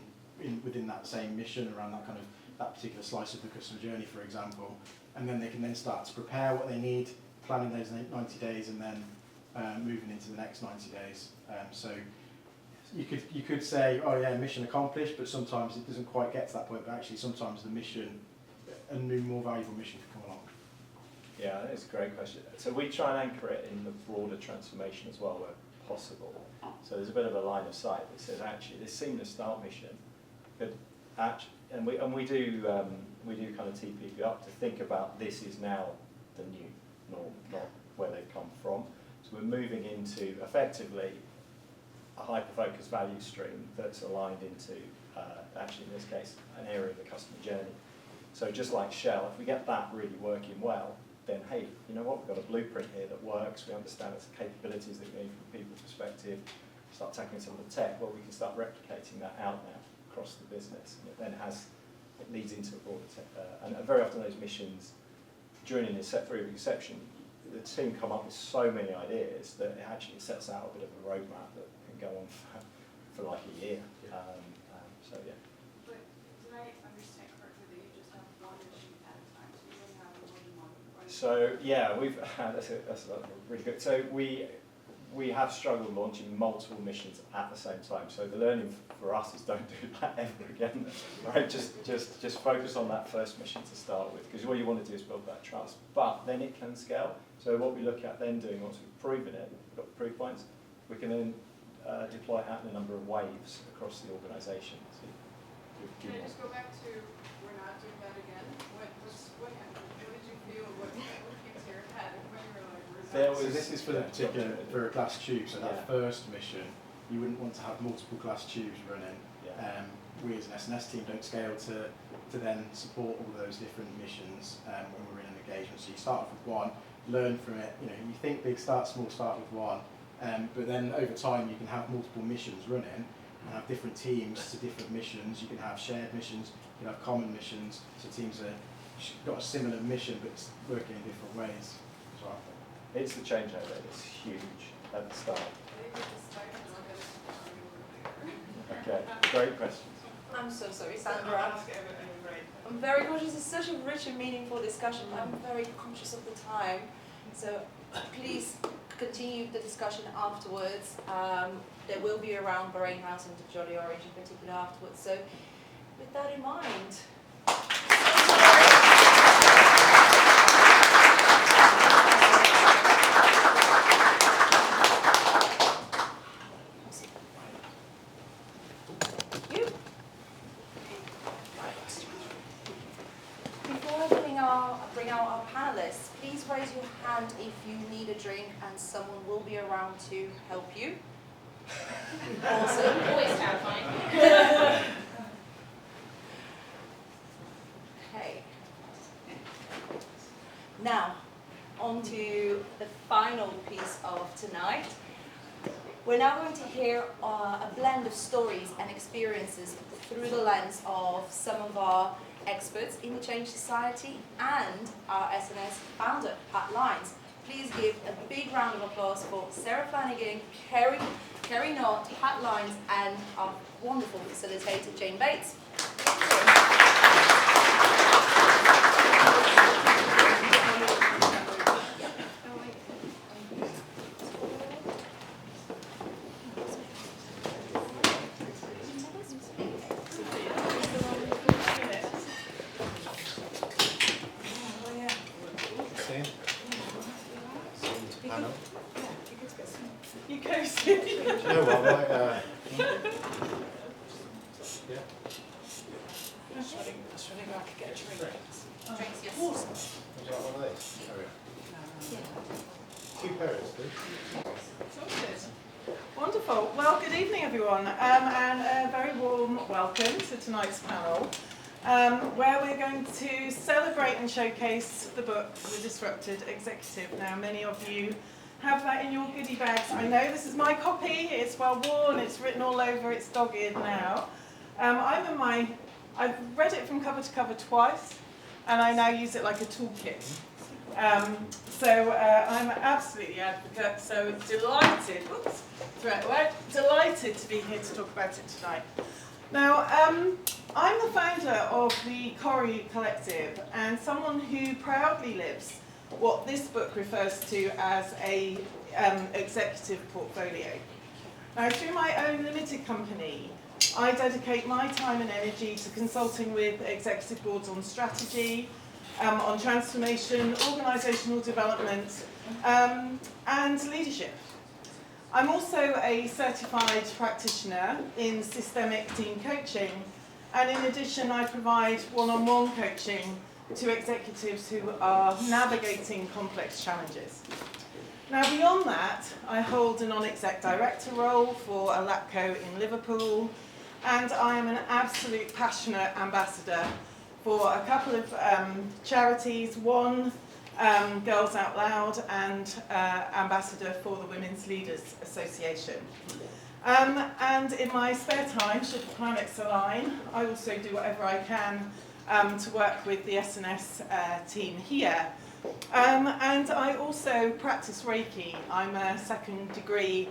within that same mission around that kind of that particular slice of the customer journey, for example, and then they can then start to prepare what they need, planning those 90 days, and then moving into the next 90 days. So you could say, oh yeah, mission accomplished, but sometimes it doesn't quite get to that point. But actually, sometimes the mission, a new, more valuable mission, can come along.
Yeah, that's a great question. So we try and anchor it in the broader transformation as well, where possible. So there's a bit of a line of sight that says actually this seamless start mission could actually, and we do kind of tee people up to think about this is now the new norm, not where they've come from. So we're moving into effectively a hyper-focused value stream that's aligned into, actually in this case, an area of the customer journey. So just like Shell, if we get that really working well, then hey, you know what, we've got a blueprint here that works, we understand its capabilities that we need from a people perspective, start tackling some of the tech, well, we can start replicating that out now across the business. And it then it leads into a broader tech, and very often those missions, during an period of inception, the team come up with so many ideas that it actually sets out a bit of a roadmap that can go on for like a year. So yeah.
But did I understand correctly that you just have one issue at a time, so you don't have more than one? Right?
So yeah, that's really good. So we have struggled launching multiple missions at the same time. So the learning for us is don't do that ever again, right? Just focus on that first mission to start with, because all you want to do is build that trust. But then it can scale. So what we look at then doing, once we've proven it, we've got the proof points, we can then deploy it out in a number of waves across the organisation. So
can I just go back to we're not doing that again? What happened? What did you feel? What came to your head when you were like,
So this is for the particular, for a glass tube. So that first mission, you wouldn't want to have multiple glass tubes running. We as an S&S team don't scale to then support all those different missions when we're in an engagement. So you start off with one, learn from it. You know, you think big, start small, start with one. But then over time you can have multiple missions running and have different teams to different missions. You can have shared missions, you can have common missions. So teams are got a similar mission but it's working in different ways as well.
It's the changeover, it's huge at the start. Okay, great questions.
I'm so sorry, Sandra. I'm very conscious. It's such a rich and meaningful discussion. I'm very conscious of the time. So please continue the discussion afterwards. There will be around Bahrain House and the Jolly Orange in particular afterwards. So with that in mind. Please raise your hand if you need a drink and someone will be around to help you. Awesome.
Always terrifying.
Okay. Now, on to the final piece of tonight. We're now going to hear a blend of stories and experiences through the lens of some of our experts in the Change Society and our S&S founder, Pat Lyons. Please give a big round of applause for Sarah Flanagan, Kerry Knott, Pat Lyons, and our wonderful facilitator, Jane Bates.
Wonderful. Well, good evening, everyone, and a very warm welcome to tonight's panel, where we're going to celebrate and showcase the book, The Disrupted Executive. Now, many of you have that in your goodie bags. I know this is my copy. It's well worn. It's written all over. It's dogged now. I've read it from cover to cover twice, and I now use it like a toolkit. I'm absolutely advocate, so delighted, delighted to be here to talk about it tonight. Now, I'm the founder of the Corrie Collective and someone who proudly lives what this book refers to as a executive portfolio. Now, through my own limited company, I dedicate my time and energy to consulting with executive boards on strategy, on transformation, organisational development, and leadership. I'm also a certified practitioner in systemic team coaching, and in addition I provide one-on-one coaching to executives who are navigating complex challenges. Now beyond that, I hold a non-exec director role for Alapco in Liverpool, and I am an absolute passionate ambassador for a couple of charities, one Girls Out Loud and ambassador for the Women's Leaders Association. And in my spare time, should the planets align, I also do whatever I can to work with the SNS team here. And I also practice Reiki. I'm a second degree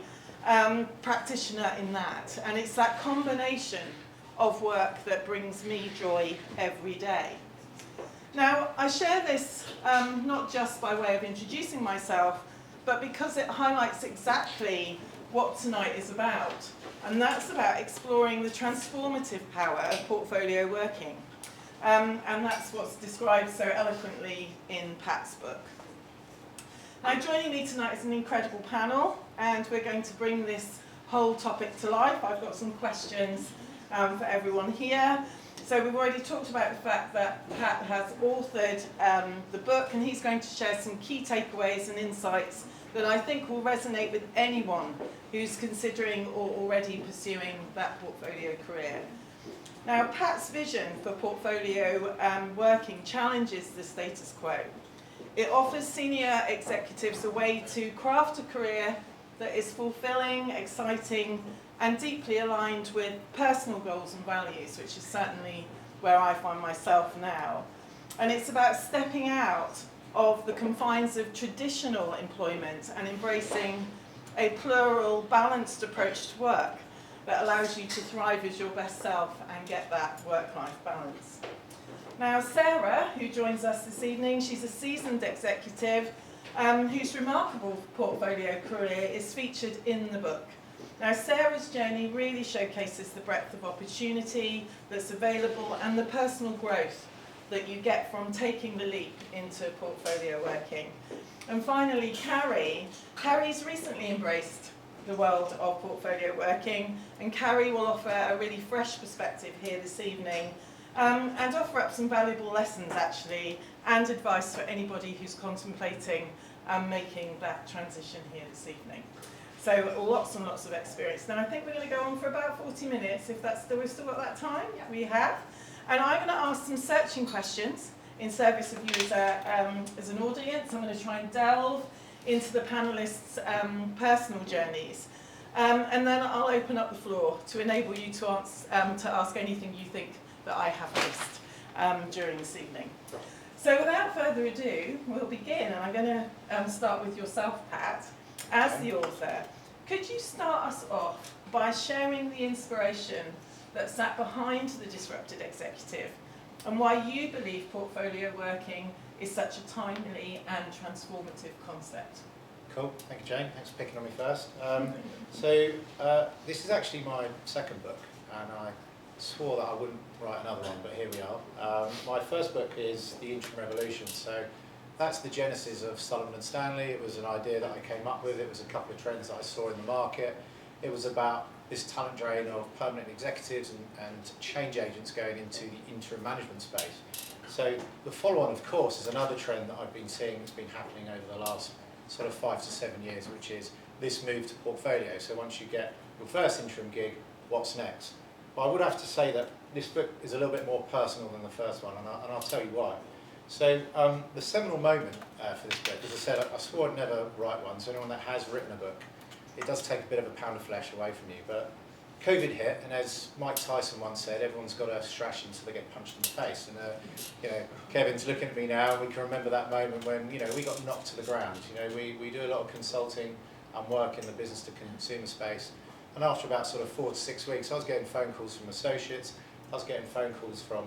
practitioner in that, and it's that combination of work that brings me joy every day. Now, I share this not just by way of introducing myself, but because it highlights exactly what tonight is about, and that's about exploring the transformative power of portfolio working. And that's what's described so eloquently in Pat's book. Now, joining me tonight is an incredible panel, and we're going to bring this whole topic to life. I've got some questions for everyone here. So we've already talked about the fact that Pat has authored the book, and he's going to share some key takeaways and insights that I think will resonate with anyone who's considering or already pursuing that portfolio career. Now, Pat's vision for portfolio working challenges the status quo. It offers senior executives a way to craft a career that is fulfilling, exciting, and deeply aligned with personal goals and values, which is certainly where I find myself now. And it's about stepping out of the confines of traditional employment and embracing a plural, balanced approach to work that allows you to thrive as your best self and get that work-life balance. Now, Sarah, who joins us this evening, she's a seasoned executive whose remarkable portfolio career is featured in the book. Now, Sarah's journey really showcases the breadth of opportunity that's available and the personal growth that you get from taking the leap into portfolio working. And finally, Carrie's recently embraced the world of portfolio working, and Carrie will offer a really fresh perspective here this evening and offer up some valuable lessons actually and advice for anybody who's contemplating making that transition here this evening. So lots and lots of experience. Now I think we're going to go on for about 40 minutes, if that's still, we've still got that time. Yeah. We have. And I'm going to ask some searching questions in service of you as an audience. I'm going to try and delve into the panellists' personal journeys. And then I'll open up the floor to enable you to ask anything you think that I have missed during this evening. So without further ado, we'll begin. And I'm going to start with yourself, Pat, as the author. Could you start us off by sharing the inspiration that sat behind the Disrupted Executive and why you believe portfolio working is such a timely and transformative concept?
Cool, thank you, Jane. Thanks for picking on me first. This is actually my second book, and I swore that I wouldn't write another one, but here we are. My first book is The Interim Revolution, so that's the genesis of Sullivan & Stanley. It was an idea that I came up with. It was a couple of trends that I saw in the market. It was about this talent drain of permanent executives and change agents going into the interim management space. So the follow-on, of course, is another trend that I've been seeing that's been happening over the last sort of 5 to 7 years, which is this move to portfolio. So once you get your first interim gig, what's next? But I would have to say that this book is a little bit more personal than the first one, and I'll tell you why. So the seminal moment for this book, as I said, I swore I'd never write one, so anyone that has written a book, it does take a bit of a pound of flesh away from you, but
COVID hit, and as Mike Tyson once said, everyone's got a strategy until they get punched in the face. And you know, Kevin's looking at me now, and we can remember that moment when, you know, we got knocked to the ground. You know, we do a lot of consulting and work in the business to consumer space. And after about sort of 4 to 6 weeks, I was getting phone calls from associates, I was getting phone calls from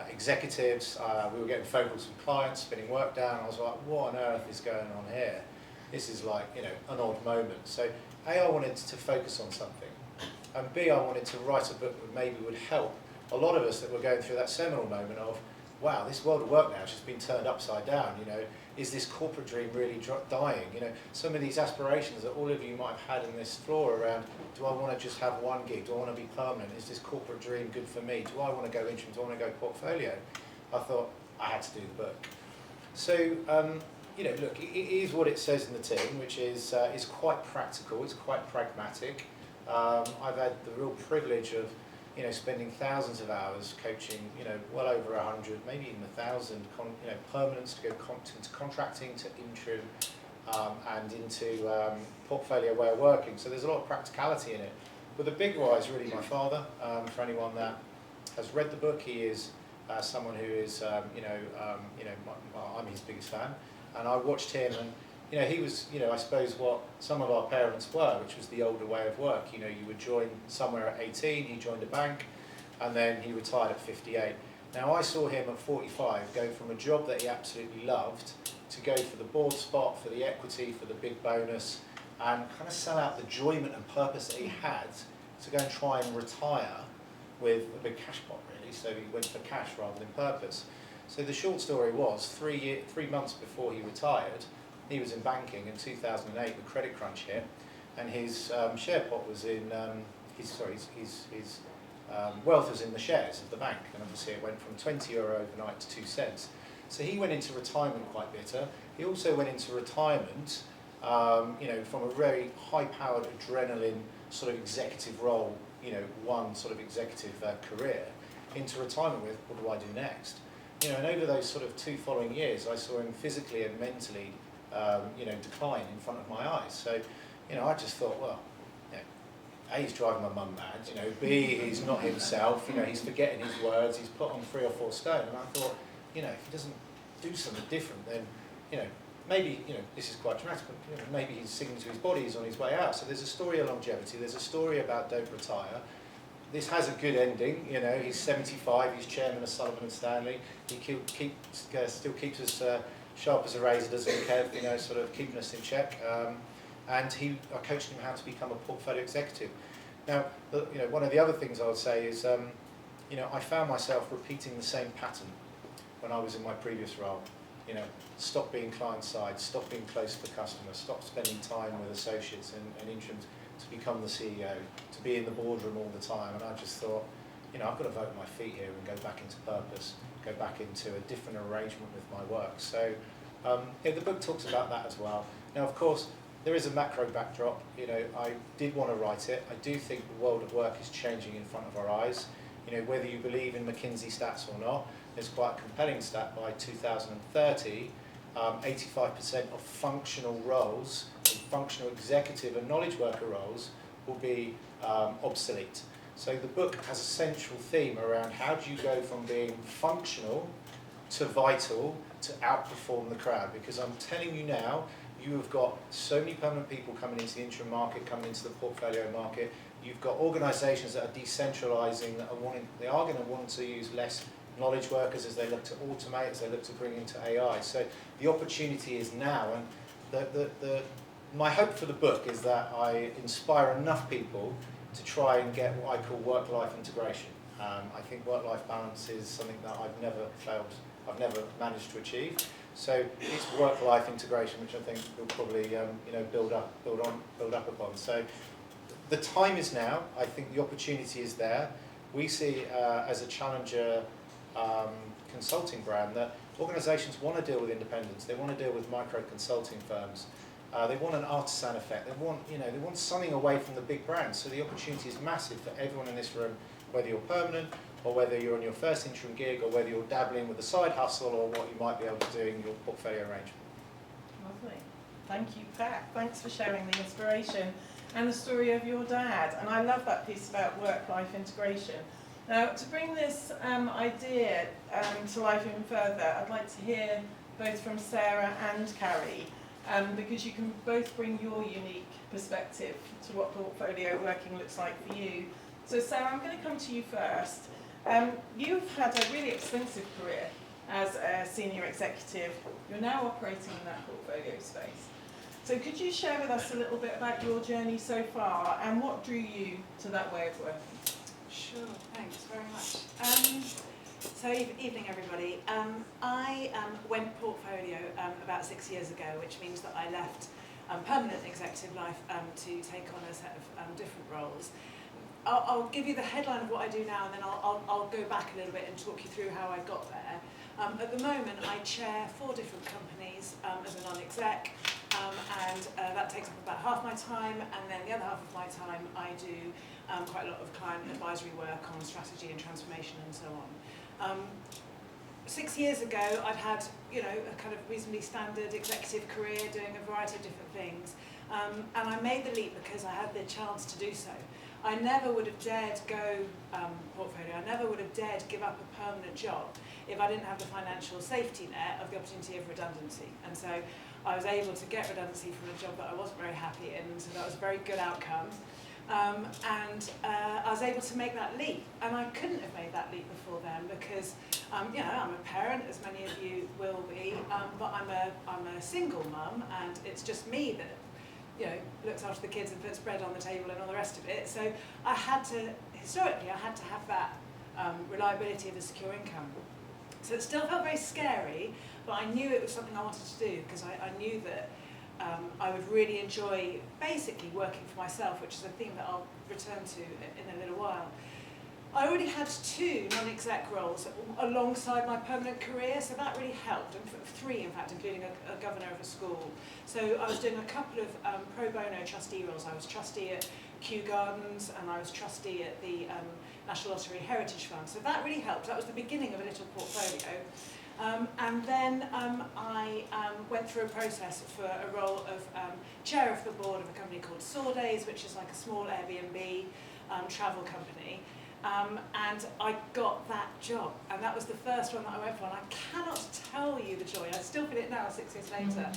executives, we were getting phone calls from clients, spinning work down. I was like, what on earth is going on here? This is like, you know, an odd moment. So A, I wanted to focus on something. And B, I wanted to write a book that maybe would help a lot of us that were going through that seminal moment of, wow, this world of work now has just been turned upside down. You know, is this corporate dream really dying? You know, some of these aspirations that all of you might have had in this floor around, do I want to just have one gig? Do I want to be permanent? Is this corporate dream good for me? Do I want to go interim? Do I want to go portfolio? I thought I had to do the book. So, you know, look, it is what it says in the tin, which is quite practical, it's quite pragmatic. I've had the real privilege of, you know, spending thousands of hours coaching, you know, well over 100, maybe even 1,000, you know, permanents to go into contracting, to interim, and into portfolio way of working. So there's a lot of practicality in it. But the big why is really my father. For anyone that has read the book, he is someone who is, I'm his biggest fan, and I watched him and. You know, he was, you know, I suppose what some of our parents were, which was the older way of work. You know, you would join somewhere at 18, he joined a bank, and then he retired at 58. Now, I saw him at 45 go from a job that he absolutely loved to go for the board spot, for the equity, for the big bonus, and kind of sell out the enjoyment and purpose that he had to go and try and retire with a big cash pot, really. So he went for cash rather than purpose. So the short story was, 3 months before he retired, he was in banking. In 2008, the credit crunch hit, and his share pot was in his wealth was in the shares of the bank, and obviously it went from €20 overnight to 2 cents. So he went into retirement quite bitter. He also went into retirement, you know, from a very high-powered adrenaline sort of executive role, you know, one sort of executive career, into retirement with, what do I do next? You know, and over those sort of 2 following years, I saw him physically and mentally you know, decline in front of my eyes. So, you know, I just thought, well, you know, A, he's driving my mum mad, you know, B, he's not himself, you know, he's forgetting his words, he's put on 3 or 4 stone, and I thought, you know, if he doesn't do something different, then, you know, maybe, you know, this is quite dramatic, but you know, maybe he's singing to his body, he's on his way out. So there's a story of longevity, there's a story about don't retire. This has a good ending, you know, he's 75, he's chairman of Sullivan and Stanley, he still keeps us sharp as a razor, doesn't Kev, you know, sort of keeping us in check. And I coached him how to become a portfolio executive. Now, you know, one of the other things I would say is, you know, I found myself repeating the same pattern when I was in my previous role. You know, stop being client side, stop being close to the customer, stop spending time with associates and interims to become the CEO, to be in the boardroom all the time. And I just thought, you know, I've got to vote my feet here and go back into purpose, go back into a different arrangement with my work. So yeah, the book talks about that as well. Now, of course, there is a macro backdrop. You know, I did want to write it. I do think the world of work is changing in front of our eyes. You know, whether you believe in McKinsey stats or not, there's quite a compelling stat by 2030, 85% of functional roles, functional executive and knowledge worker roles will be obsolete. So the book has a central theme around how do you go from being functional to vital to outperform the crowd. Because I'm telling you now, you have got so many permanent people coming into the interim market, coming into the portfolio market. You've got organisations that are decentralising, that they are going to want to use less knowledge workers as they look to automate, as they look to bring into AI. So the opportunity is now, and my hope for the book is that I inspire enough people to try and get what I call work-life integration. I think work-life balance is something that I've never managed to achieve. So it's work-life integration, which I think we'll probably you know, build up upon. So the time is now. I think the opportunity is there. We see as a challenger consulting brand that organisations want to deal with independents. They want to deal with micro consulting firms. They want an artisan effect. They want something away from the big brands. So the opportunity is massive for everyone in this room, whether you're permanent or whether you're on your first interim gig or whether you're dabbling with a side hustle or what you might be able to do in your portfolio arrangement.
Lovely. Thank you, Pat. Thanks for sharing the inspiration. and the story of your dad. And I love that piece about work-life integration. Now, to bring this idea to life even further, I'd like to hear both from Sarah and Carrie, because you can both bring your unique perspective to what portfolio working looks like for you. So Sarah, I'm going to come to you first. You've had a really extensive career as a senior executive. You're now operating in that portfolio space. So could you share with us a little bit about your journey so far and what drew you to that way of working?
Sure, thanks very much. So evening everybody. I went portfolio about 6 years ago, which means that I left permanent executive life to take on a set of different roles. I'll give you the headline of what I do now, and then I'll go back a little bit and talk you through how I got there. At the moment, I chair 4 different companies as a non-exec, and that takes up about half my time, and then the other half of my time I do quite a lot of client advisory work on strategy and transformation and so on. 6 years ago, I'd had a kind of reasonably standard executive career doing a variety of different things, and I made the leap because I had the chance to do so. I never would have dared go portfolio, I never would have dared give up a permanent job if I didn't have the financial safety net of the opportunity of redundancy. And so I was able to get redundancy from a job that I wasn't very happy in, so that was a very good outcome. I was able to make that leap, and I couldn't have made that leap before then because, I'm a parent, as many of you will be, but I'm a single mum, and it's just me that looks after the kids and puts bread on the table and all the rest of it. So I had to, historically, I had to have that reliability of a secure income. So it still felt very scary, but I knew it was something I wanted to do because I knew that I would really enjoy basically working for myself, which is a theme that I'll return to in a little while. I already had 2 non-exec roles alongside my permanent career, so that really helped, and 3 in fact, including a governor of a school. So I was doing a couple of pro bono trustee roles. I was trustee at Kew Gardens, and I was trustee at the National Lottery Heritage Fund. So that really helped. That was the beginning of a little portfolio. And then I went through a process for a role of chair of the board of a company called Sordays, which is like a small Airbnb travel company. And I got that job, and that was the first one that I went for, and I cannot tell you the joy. I still feel it now, 6 years later,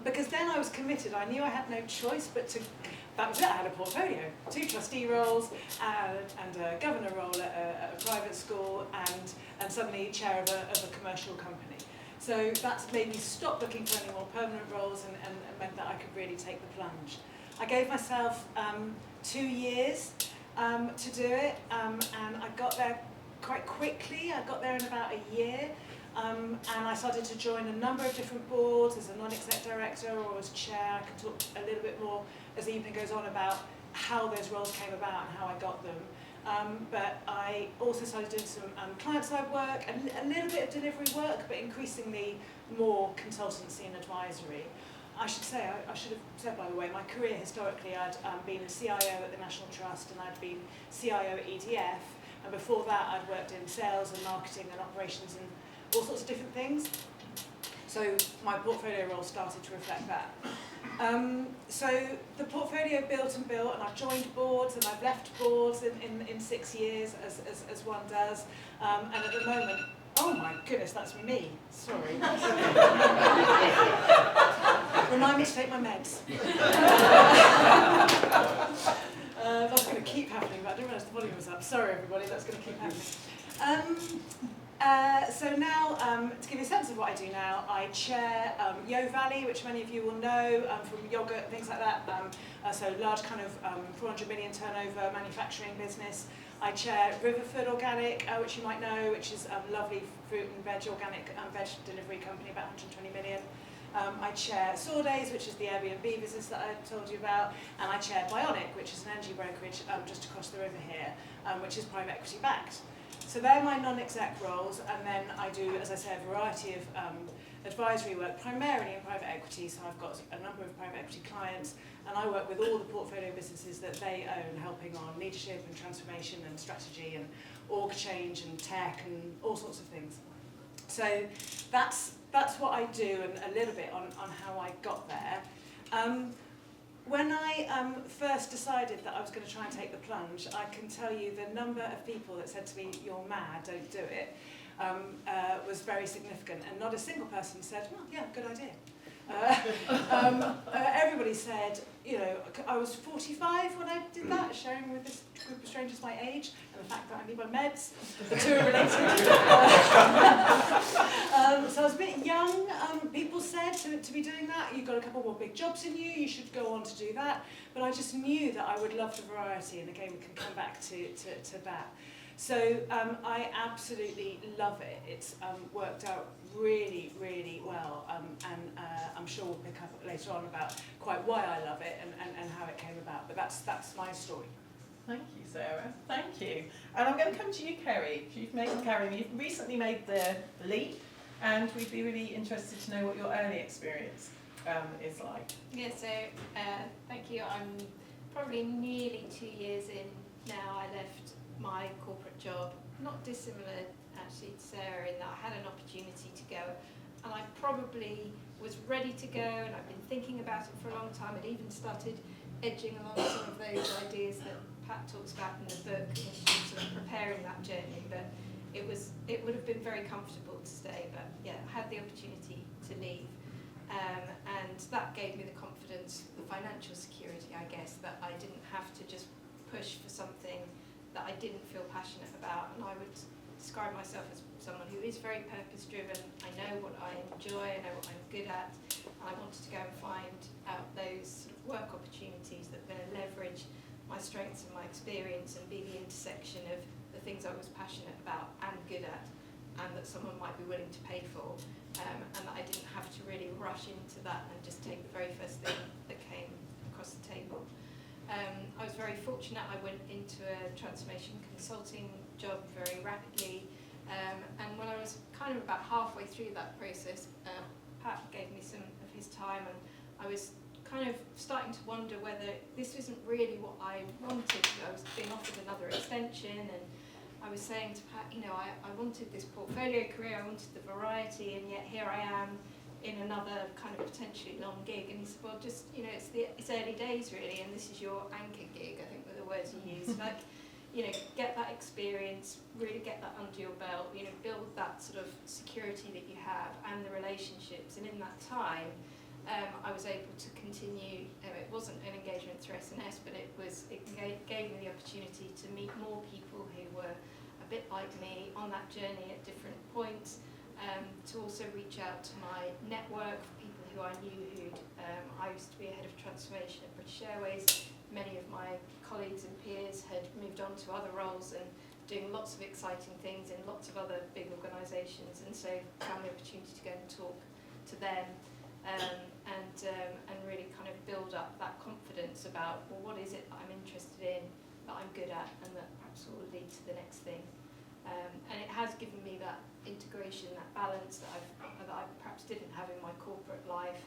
because then I was committed. I knew I had no choice but to. That was it. I had a portfolio, 2 trustee roles, and a governor role at a private school, and suddenly chair of a commercial company. So that's made me stop looking for any more permanent roles, and meant that I could really take the plunge. I gave myself 2 years. To do it, and I got there quite quickly. I got there in about a year, and I started to join a number of different boards as a non-exec director or as chair. I can talk a little bit more as the evening goes on about how those roles came about and how I got them. But I also started doing some client-side work, a little bit of delivery work, but increasingly more consultancy and advisory. I should say, I should have said, by the way, my career historically, I'd been a CIO at the National Trust, and I'd been CIO at EDF, and before that I'd worked in sales and marketing and operations and all sorts of different things. So my portfolio role started to reflect that. So the portfolio built and built, and I've joined boards and I've left boards in 6 years, as one does, and at the moment, oh my goodness, that's me. Sorry. Remind me to take my meds. That's going to keep happening, but I didn't realise the volume was up. Sorry, everybody, that's going to keep happening. So now, to give you a sense of what I do now, I chair Yo Valley, which many of you will know from yogurt, things like that. So large kind of 400 million turnover manufacturing business. I chair Riverford Organic, which you might know, which is a lovely fruit and veg organic veg delivery company, about 120 million. I chair Sordays, which is the Airbnb business that I told you about, and I chair Bionic, which is an energy brokerage just across the river here, which is private equity backed. So they're my non-exec roles, and then I do, as I say, a variety of advisory work, primarily in private equity. So I've got a number of private equity clients, and I work with all the portfolio businesses that they own, helping on leadership and transformation and strategy and org change and tech and all sorts of things. So that's what I do, and a little bit on how I got there. When I I first decided that I was going to try and take the plunge, I can tell you the number of people that said to me, "You're mad, don't do it," was very significant, and not a single person said, "Well, yeah, good idea." Everybody said, you know, I was 45 when I did that, sharing with this group of strangers my age, and the fact that I need my meds, the two are related. So I was a bit young. People said to be doing that, you've got a couple more big jobs in you, you should go on to do that. But I just knew that I would love the variety, and again, we can come back to that. So I absolutely love it. It's worked out really, really well, and I'm sure we'll pick up later on about quite why I love it and how it came about. But that's my story.
Thank you, Sarah. Thank you. And I'm going to come to you, Kerry. You've recently made the leap, and we'd be really interested to know what your early experience is like.
Yeah, so thank you. I'm probably nearly 2 years in now. I left my corporate job, not dissimilar actually to Sarah in that I had an opportunity to go, and I probably was ready to go, and I've been thinking about it for a long time. I'd even started edging along some of those ideas that Pat talks about in the book, and sort of preparing that journey. But it would have been very comfortable to stay, but yeah, I had the opportunity to leave, and that gave me the confidence, the financial security, I guess, that I didn't have to just push for something that I didn't feel passionate about. And I would describe myself as someone who is very purpose-driven. I know what I enjoy, I know what I'm good at, and I wanted to go and find out those sort of work opportunities that were going to leverage my strengths and my experience and be the intersection of the things I was passionate about and good at, and that someone might be willing to pay for, and that I didn't have to really rush into that and just take the very first thing that came across the table. I was very fortunate. I went into a transformation consulting job very rapidly, and when I was kind of about halfway through that process, Pat gave me some of his time, and I was kind of starting to wonder whether this isn't really what I wanted. I was being offered another extension, and I was saying to Pat, you know, I wanted this portfolio career, I wanted the variety, and yet here I am in another kind of potentially long gig. And he said, well, just, you know, it's early days really, and this is your anchor gig, I think were the words he used. Like, you know, get that experience, really get that under your belt, you know, build that sort of security that you have and the relationships. And in that time, I was able to continue. It wasn't an engagement through SNS, but it gave me the opportunity to meet more people who were a bit like me on that journey at different points. To also reach out to my network, people who I knew I used to be a head of transformation at British Airways. Many of my colleagues and peers had moved on to other roles and doing lots of exciting things in lots of other big organisations, and so found the opportunity to go and talk to them and really kind of build up that confidence about, well, what is it that I'm interested in, that I'm good at, and that perhaps will lead to the next thing. And it has given me that integration, that balance that I perhaps didn't have in my corporate life.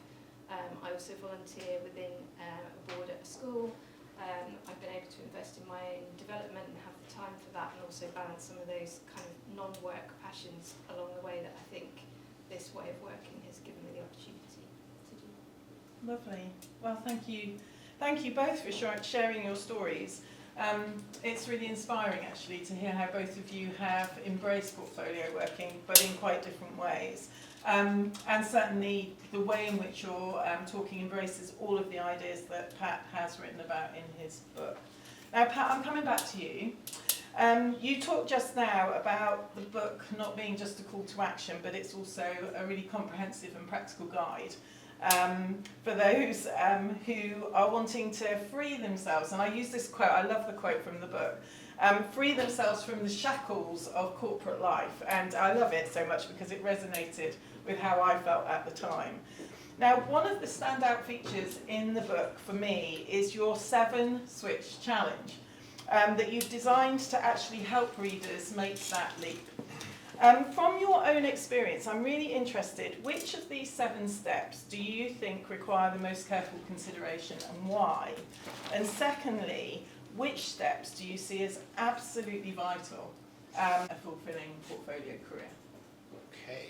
I also volunteer within a board at a school. I've been able to invest in my own development and have the time for that, and also balance some of those kind of non-work passions along the way that I think this way of working has given me the opportunity to do.
Lovely. Well, thank you. Thank you both for sharing your stories. It's really inspiring actually to hear how both of you have embraced portfolio working, but in quite different ways. And certainly the way in which you're talking embraces all of the ideas that Pat has written about in his book. Now, Pat, I'm coming back to you. You talked just now about the book not being just a call to action, but it's also a really comprehensive and practical guide for those who are wanting to free themselves. And I use this quote, I love the quote from the book, free themselves from the shackles of corporate life. And I love it so much because it resonated with how I felt at the time. Now, one of the standout features in the book for me is your 7-switch challenge that you've designed to actually help readers make that leap. From your own experience, I'm really interested, which of these 7 steps do you think require the most careful consideration and why? And secondly, which steps do you see as absolutely vital a fulfilling portfolio career?
Okay,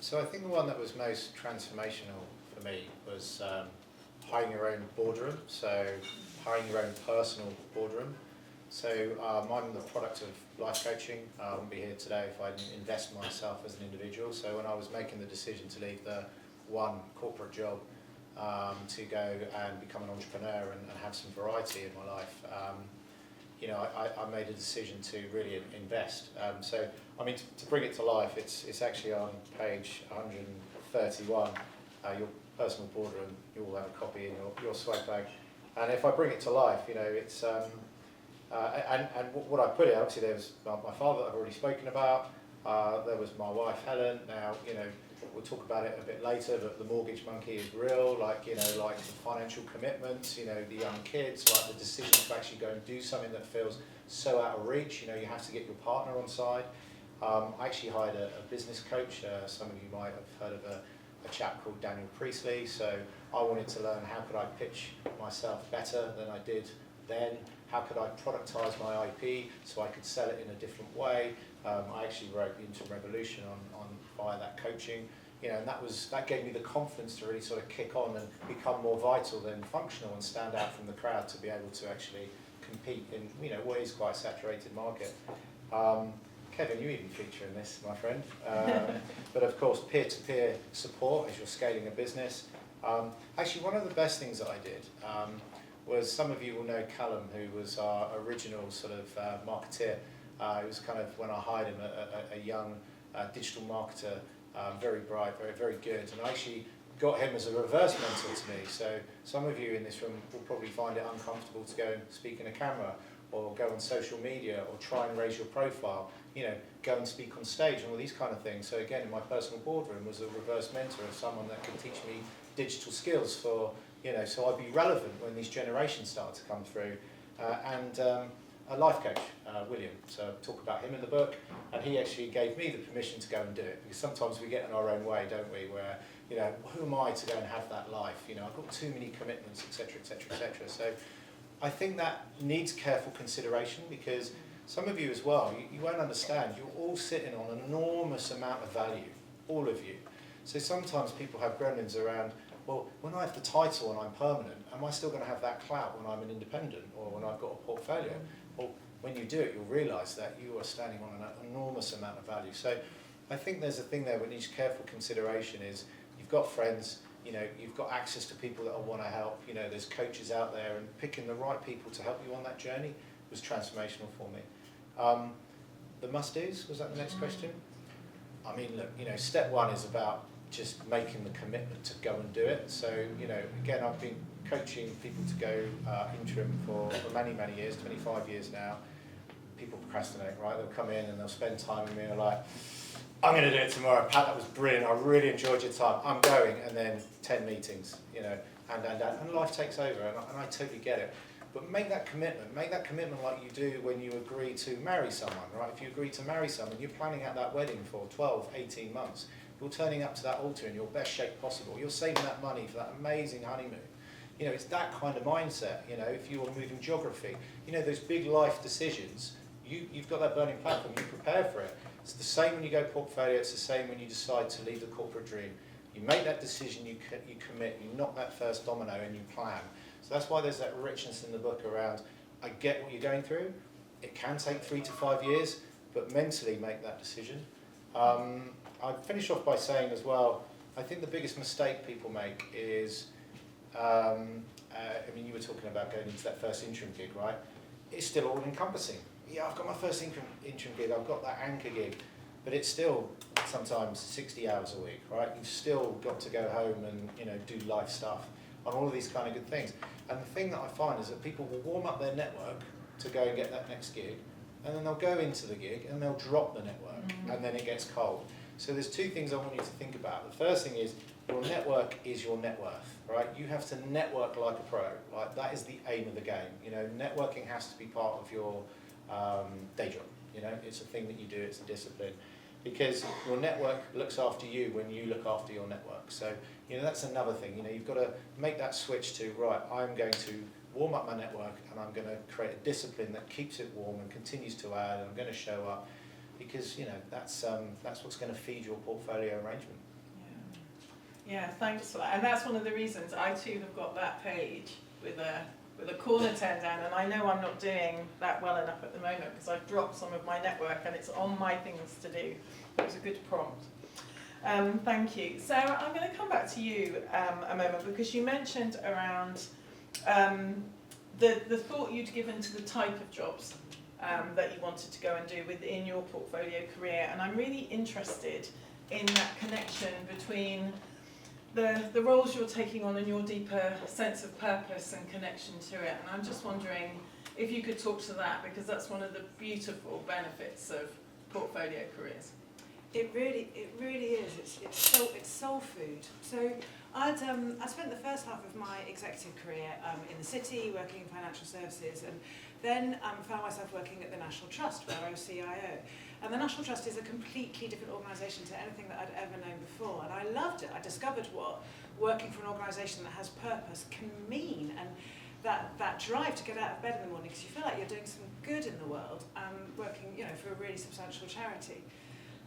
so I think the one that was most transformational for me was hiring your own boardroom, so hiring your own personal boardroom. So I'm the product of life coaching. I wouldn't be here today if I didn't invest in myself as an individual. So when I was making the decision to leave the one corporate job to go and become an entrepreneur and have some variety in my life, you know, I made a decision to really invest. So, I mean, to bring it to life, it's actually on page 131, your personal boardroom. You all have a copy in your swag bag. And if I bring it to life, you know, it's, and what I put it, obviously there was my father that I've already spoken about, there was my wife Helen. Now, you know, we'll talk about it a bit later, but the mortgage monkey is real, like, you know, like the financial commitments, you know, the young kids, like the decision to actually go and do something that feels so out of reach. You know, you have to get your partner on side. I actually hired a business coach. Some of you might have heard of a chap called Daniel Priestley. So I wanted to learn how could I pitch myself better than I did then. How could I productize my IP so I could sell it in a different way? I actually wrote the Interim Revolution on via that coaching, you know, and that gave me the confidence to really sort of kick on and become more vital than functional and stand out from the crowd to be able to actually compete in, you know, what is quite a saturated market. Kevin, you even feature in this, my friend. But of course, peer-to-peer support as you're scaling a business. Actually, one of the best things that I did was, some of you will know Callum, who was our original sort of marketeer. It was kind of when I hired him, a young digital marketer, very bright, very good. And I actually got him as a reverse mentor to me. So some of you in this room will probably find it uncomfortable to go and speak in a camera, or go on social media, or try and raise your profile, you know, go and speak on stage and all these kind of things. So again, in my personal boardroom was a reverse mentor of someone that could teach me digital skills for, you know, so I'd be relevant when these generations start to come through. And a life coach, William, so I talk about him in the book, and he actually gave me the permission to go and do it, because sometimes we get in our own way, don't we, where, you know, who am I to go and have that life, you know, I've got too many commitments, etc., etc., etc. So I think that needs careful consideration, because some of you as well, you won't understand, you're all sitting on an enormous amount of value, all of you. So sometimes people have gremlins around, well, when I have the title and I'm permanent, am I still going to have that clout when I'm an independent, or when I've got a portfolio? Well, when you do it, you'll realise that you are standing on an enormous amount of value. So I think there's a thing there that needs careful consideration is, you've got friends, you know, you've got access to people that want to help, you know, there's coaches out there, and picking the right people to help you on that journey was transformational for me. The must-dos, was that the next question? I mean, look, you know, step one is about just making the commitment to go and do it. So, you know, again, I've been coaching people to go interim for many, many years, 25 years now. People procrastinate, right? They'll come in and they'll spend time with me and they're like, I'm going to do it tomorrow. Pat, that was brilliant. I really enjoyed your time. I'm going. And then 10 meetings, you know, and life takes over, and I totally get it. But make that commitment like you do when you agree to marry someone, right? If you agree to marry someone, you're planning out that wedding for 12, 18 months. You're turning up to that altar in your best shape possible. You're saving that money for that amazing honeymoon. You know, it's that kind of mindset, you know, if you're moving geography. You know, those big life decisions, you've got that burning platform, you prepare for it. It's the same when you go portfolio, it's the same when you decide to leave the corporate dream. You make that decision, you commit, you knock that first domino and you plan. So that's why there's that richness in the book around, I get what you're going through, it can take 3 to 5 years, but mentally make that decision. I'd finish off by saying as well, I think the biggest mistake people make is, I mean, you were talking about going into that first interim gig, right? It's still all encompassing. Yeah, I've got my first interim gig, I've got that anchor gig, but it's still sometimes 60 hours a week, right? You've still got to go home and, you know, do life stuff on all of these kind of good things. And the thing that I find is that people will warm up their network to go and get that next gig, and then they'll go into the gig and they'll drop the network, and then it gets cold. So there's two things I want you to think about. The first thing is, your network is your net worth, right? You have to network like a pro, right? That is the aim of the game. You know, networking has to be part of your day job. You know, it's a thing that you do, it's a discipline. Because your network looks after you when you look after your network. So, you know, that's another thing. You know, you've got to make that switch to, right, I'm going to warm up my network and I'm going to create a discipline that keeps it warm and continues to add, and I'm going to show up. Because, you know, that's what's going to feed your portfolio arrangement.
Yeah, thanks for that. And that's one of the reasons I too have got that page with a corner turned down, and I know I'm not doing that well enough at the moment because I've dropped some of my network and it's on my things to do. It was a good prompt. Thank you. Sarah, I'm going to come back to you a moment because you mentioned around the thought you'd given to the type of jobs that you wanted to go and do within your portfolio career, and I'm really interested in that connection between the roles you're taking on and your deeper sense of purpose and connection to it. And I'm just wondering if you could talk to that, because that's one of the beautiful benefits of portfolio careers.
It really is. It's soul food. So I spent the first half of my executive career in the city, working in financial services, and then found myself working at the National Trust, where I was CIO. And the National Trust is a completely different organisation to anything that I'd ever known before, and I loved it. I discovered what working for an organisation that has purpose can mean, and that drive to get out of bed in the morning because you feel like you're doing some good in the world, working for a really substantial charity.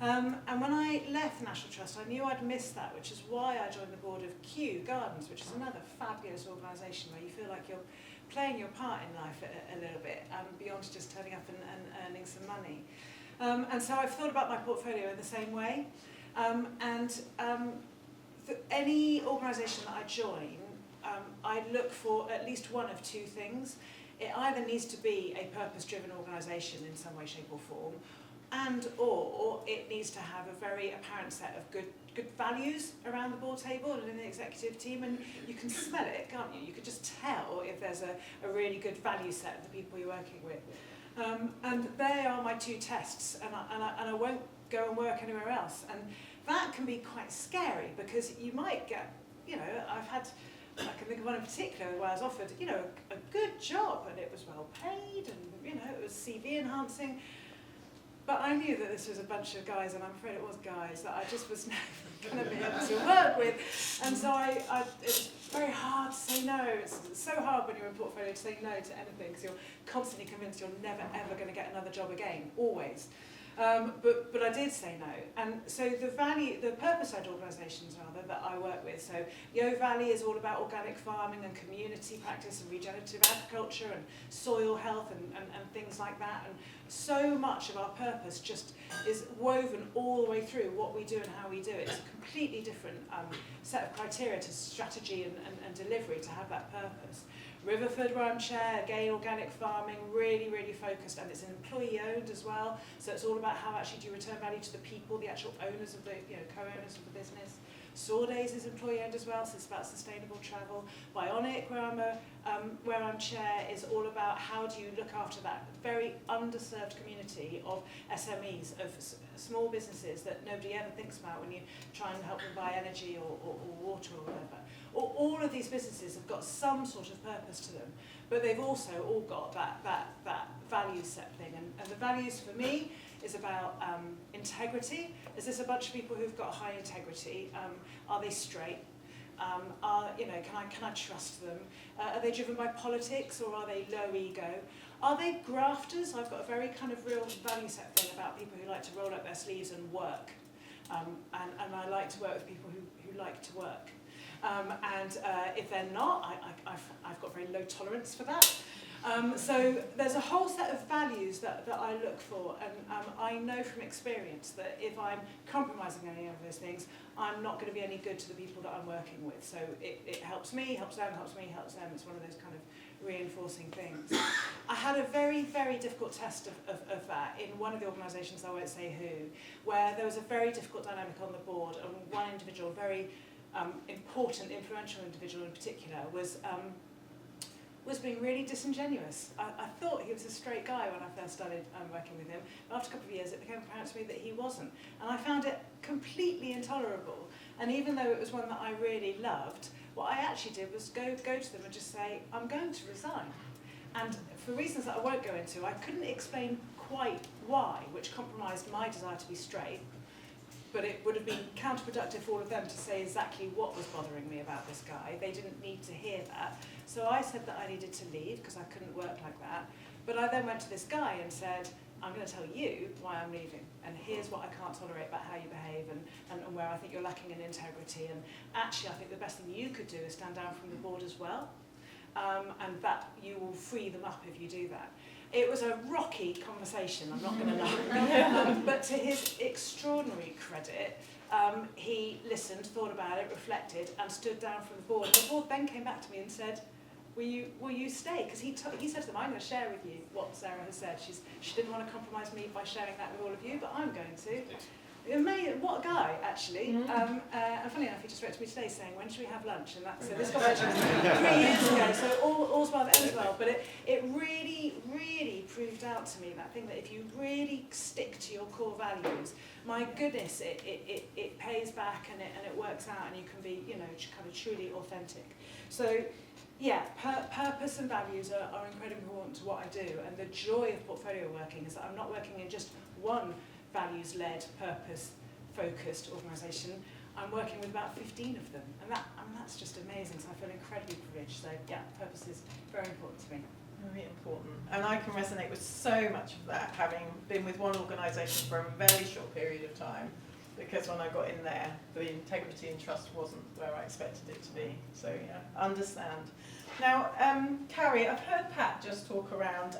And when I left the National Trust, I knew I'd missed that, which is why I joined the board of Kew Gardens, which is another fabulous organisation where you feel like you're playing your part in life a little bit, beyond just turning up and earning some money. And so I've thought about my portfolio in the same way. Any organisation that I join, I look for at least one of two things. It either needs to be a purpose-driven organisation in some way, shape or form, or it needs to have a very apparent set of good values around the board table and in the executive team, and you can smell it, can't you? You can just tell if there's a really good value set of the people you're working with. And they are my two tests, and I won't go and work anywhere else. And that can be quite scary because you might get, I can think of one in particular where I was offered, a good job, and it was well paid, and it was CV enhancing. But I knew that this was a bunch of guys, and I'm afraid it was guys, that I just was never going to be able to work with. And so it was very hard to say no. It's so hard when you're in portfolio to say no to anything, because you're constantly convinced you're never, ever going to get another job again, always. But I did say no. And so the purpose-led organisations rather that I work with, so Yo Valley is all about organic farming and community practice and regenerative agriculture and soil health and things like that. And so much of our purpose just is woven all the way through what we do and how we do it. It's a completely different set of criteria to strategy and delivery to have that purpose. Riverford, where I'm chair, again, organic farming, really, really focused, and it's employee-owned as well, so it's all about how actually do you return value to the people, the actual owners of the, co-owners of the business. Sawdays is employee-owned as well, so it's about sustainable travel. Bionic, where I'm chair, is all about how do you look after that very underserved community of SMEs, of small businesses that nobody ever thinks about when you try and help them buy energy or water or whatever. All of these businesses have got some sort of purpose to them, but they've also all got that value set thing. And the values for me is about integrity. Is this a bunch of people who've got high integrity? Are they straight? Can I trust them? Are they driven by politics, or are they low ego? Are they grafters? I've got a very kind of real value set thing about people who like to roll up their sleeves and work. And I like to work with people who like to work. If they're not, I've got very low tolerance for that. So there's a whole set of values that I look for, and I know from experience that if I'm compromising any of those things, I'm not going to be any good to the people that I'm working with. So it helps me, helps them, helps me, helps them. It's one of those kind of reinforcing things. I had a very, very difficult test of that in one of the organisations, I won't say who, where there was a very difficult dynamic on the board, and one individual, very important, influential individual in particular, was being really disingenuous. I thought he was a straight guy when I first started working with him. After a couple of years, it became apparent to me that he wasn't. And I found it completely intolerable. And even though it was one that I really loved, what I actually did was go to them and just say, I'm going to resign. And for reasons that I won't go into, I couldn't explain quite why, which compromised my desire to be straight. But it would have been counterproductive for all of them to say exactly what was bothering me about this guy. They didn't need to hear that. So I said that I needed to leave because I couldn't work like that. But I then went to this guy and said, I'm going to tell you why I'm leaving, and here's what I can't tolerate about how you behave, and where I think you're lacking in integrity. And actually, I think the best thing you could do is stand down from the board as well, and that you will free them up if you do that. It was a rocky conversation, I'm not going to lie. But to his extraordinary credit, he listened, thought about it, reflected, and stood down from the board. And the board then came back to me and said, will you stay? Because he said to them, I'm going to share with you what Sarah has said. She didn't want to compromise me by sharing that with all of you, but I'm going to. Amazing, what a guy, actually. And funny enough, he just wrote to me today saying, when should we have lunch? And so this conversation was 3 years ago, so all's well that ends well. But it really, really proved out to me that thing that if you really stick to your core values, my goodness, it pays back and it works out, and you can be, kind of truly authentic. So, yeah, purpose and values are incredibly important to what I do, and the joy of portfolio working is that I'm not working in just one values-led, purpose-focused organisation. I'm working with about 15 of them, and that's just amazing, so I feel incredibly privileged. So yeah, purpose is very important to me.
Very important. And I can resonate with so much of that, having been with one organisation for a very short period of time, because when I got in there, the integrity and trust wasn't where I expected it to be. So yeah, understand. Now, Carrie, I've heard Pat just talk around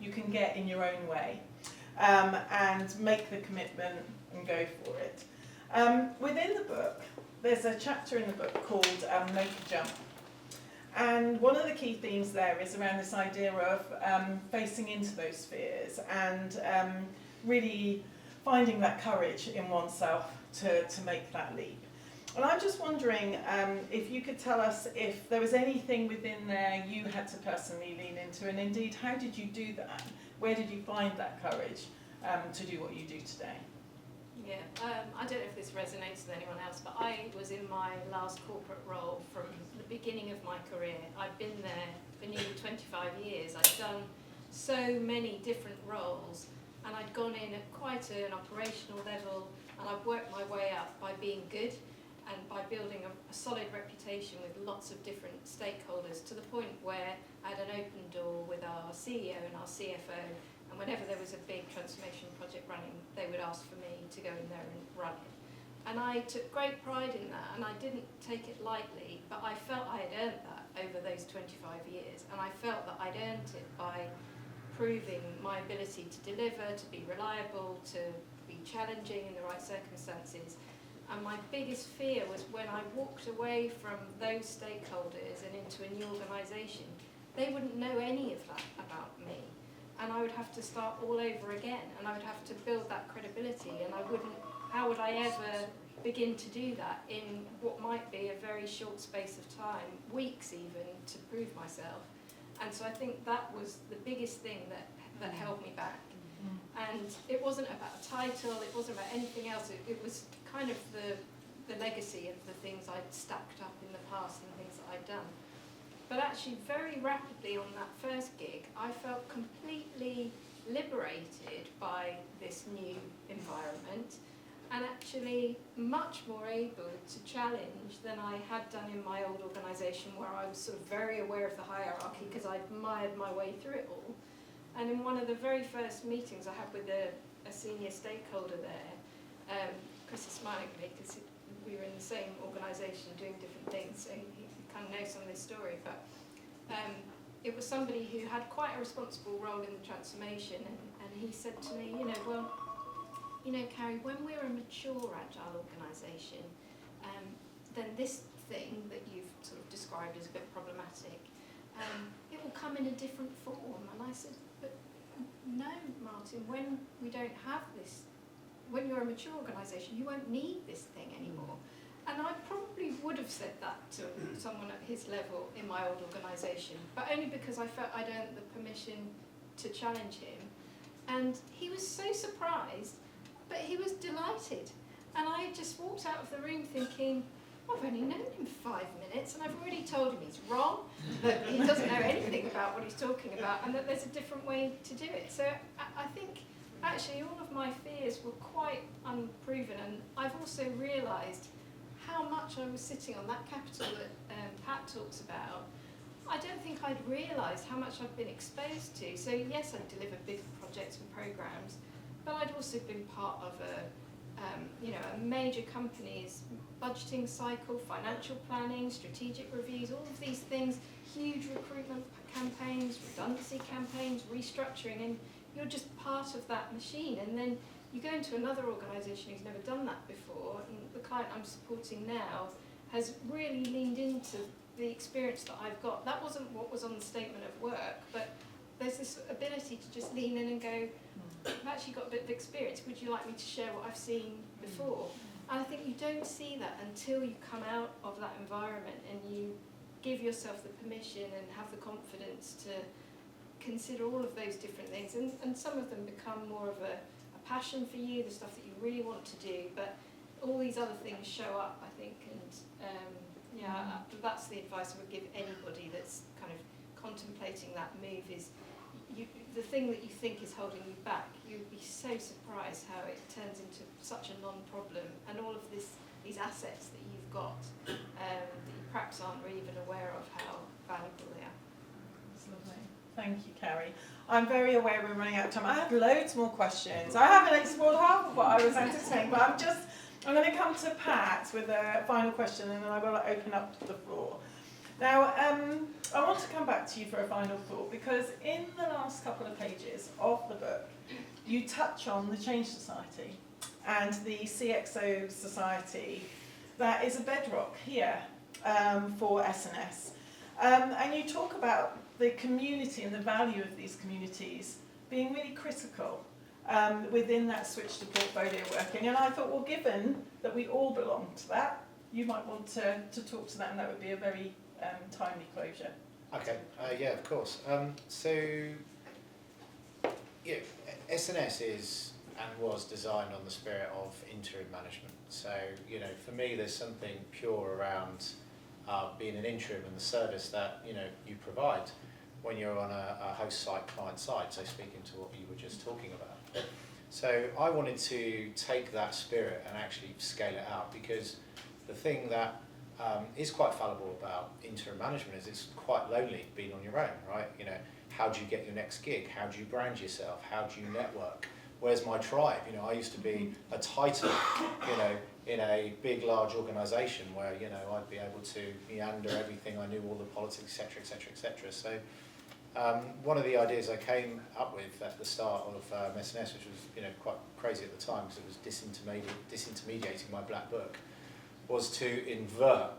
you can get in your own way and make the commitment and go for it. Within the book, there's a chapter in the book called Make a Jump. And one of the key themes there is around this idea of facing into those fears and really finding that courage in oneself to make that leap. And I'm just wondering if you could tell us if there was anything within there you had to personally lean into, and indeed, how did you do that? Where did you find that courage to do what you do today?
Yeah, I don't know if this resonates with anyone else, but I was in my last corporate role from the beginning of my career. I've been there for nearly 25 years. I'd done so many different roles, and I'd gone in at quite an operational level, and I've worked my way up by being good and by building a solid reputation with lots of different stakeholders, to the point where I had an open door with our CEO and our CFO, and whenever there was a big transformation project running, they would ask for me to go in there and run it. And I took great pride in that, and I didn't take it lightly, but I felt I had earned that over those 25 years, and I felt that I'd earned it by proving my ability to deliver, to be reliable, to be challenging in the right circumstances. And my biggest fear was when I walked away from those stakeholders and into a new organisation, they wouldn't know any of that about me. And I would have to start all over again, and I would have to build that credibility, and how would I ever begin to do that in what might be a very short space of time, weeks even, to prove myself. And so I think that was the biggest thing that held me back. And it wasn't about a title, it wasn't about anything else, it was kind of the legacy of the things I'd stacked up in the past and the things that I'd done. But actually very rapidly on that first gig, I felt completely liberated by this new environment, and actually much more able to challenge than I had done in my old organisation, where I was sort of very aware of the hierarchy because I'd mired my way through it all. And in one of the very first meetings I had with a senior stakeholder there, Chris is smiling at me because we were in the same organisation doing different things, so he kind of knows some of this story. But it was somebody who had quite a responsible role in the transformation, and he said to me, Carrie, when we're a mature, agile organisation, then this thing that you've sort of described as a bit problematic, it will come in a different form. And I said, but no, Martin, when we don't have this, when you're a mature organisation, you won't need this thing anymore. And I probably would have said that to someone at his level in my old organisation, but only because I felt I'd earned the permission to challenge him. And he was so surprised, but he was delighted. And I just walked out of the room thinking, I've only known him 5 minutes, and I've already told him he's wrong, that he doesn't know anything about what he's talking about, and that there's a different way to do it. So I think actually all of my fears were quite unproven, and I've also realised how much I was sitting on that capital that Pat talks about. I don't think I'd realised how much I'd been exposed to. So yes, I'd delivered big projects and programmes, but I'd also been part of a major company's budgeting cycle, financial planning, strategic reviews, all of these things, huge recruitment campaigns, redundancy campaigns, restructuring, and you're just part of that machine. And then you go into another organisation who's never done that before, and the client I'm supporting now has really leaned into the experience that I've got. That wasn't what was on the statement of work, but there's this ability to just lean in and go, I've actually got a bit of experience, would you like me to share what I've seen before? And I think you don't see that until you come out of that environment and you give yourself the permission and have the confidence to consider all of those different things. And some of them become more of a passion for you, the stuff that you really want to do, but all these other things show up, I think, and that's the advice I would give anybody that's kind of contemplating that move is the thing that you think is holding you back, you'd be so surprised how it turns into such a non-problem, and all of these assets that you've got that you perhaps aren't really even aware of how valuable they are.
That's lovely. Thank you, Carrie. I'm very aware we're running out of time. I had loads more questions. I haven't explored half of what I was entertaining, but I'm going to come to Pat with a final question, and then I will open up the floor. Now, I want to come back to you for a final thought, because in the last couple of pages of the book, you touch on the Change Society and the CXO Society that is a bedrock here for S&S. And you talk about the community and the value of these communities being really critical within that switch to portfolio working. And I thought, well, given that we all belong to that, you might want to talk to that, and that would be a very timely closure.
Okay, yeah, of course. S&S is and was designed on the spirit of interim management. So, for me, there's something pure around being an interim and the service that, you provide when you're on a host site, client side, so speaking to what you were just talking about. So I wanted to take that spirit and actually scale it out, because the thing that is quite fallible about interim management is it's quite lonely being on your own, right? How do you get your next gig? How do you brand yourself? How do you network? Where's my tribe? I used to be a titan, in a big, large organisation where, I'd be able to meander everything. I knew all the politics, etc., etc., etc. So one of the ideas I came up with at the start of S&S, which was, quite crazy at the time because it was disintermediating my black book, was to invert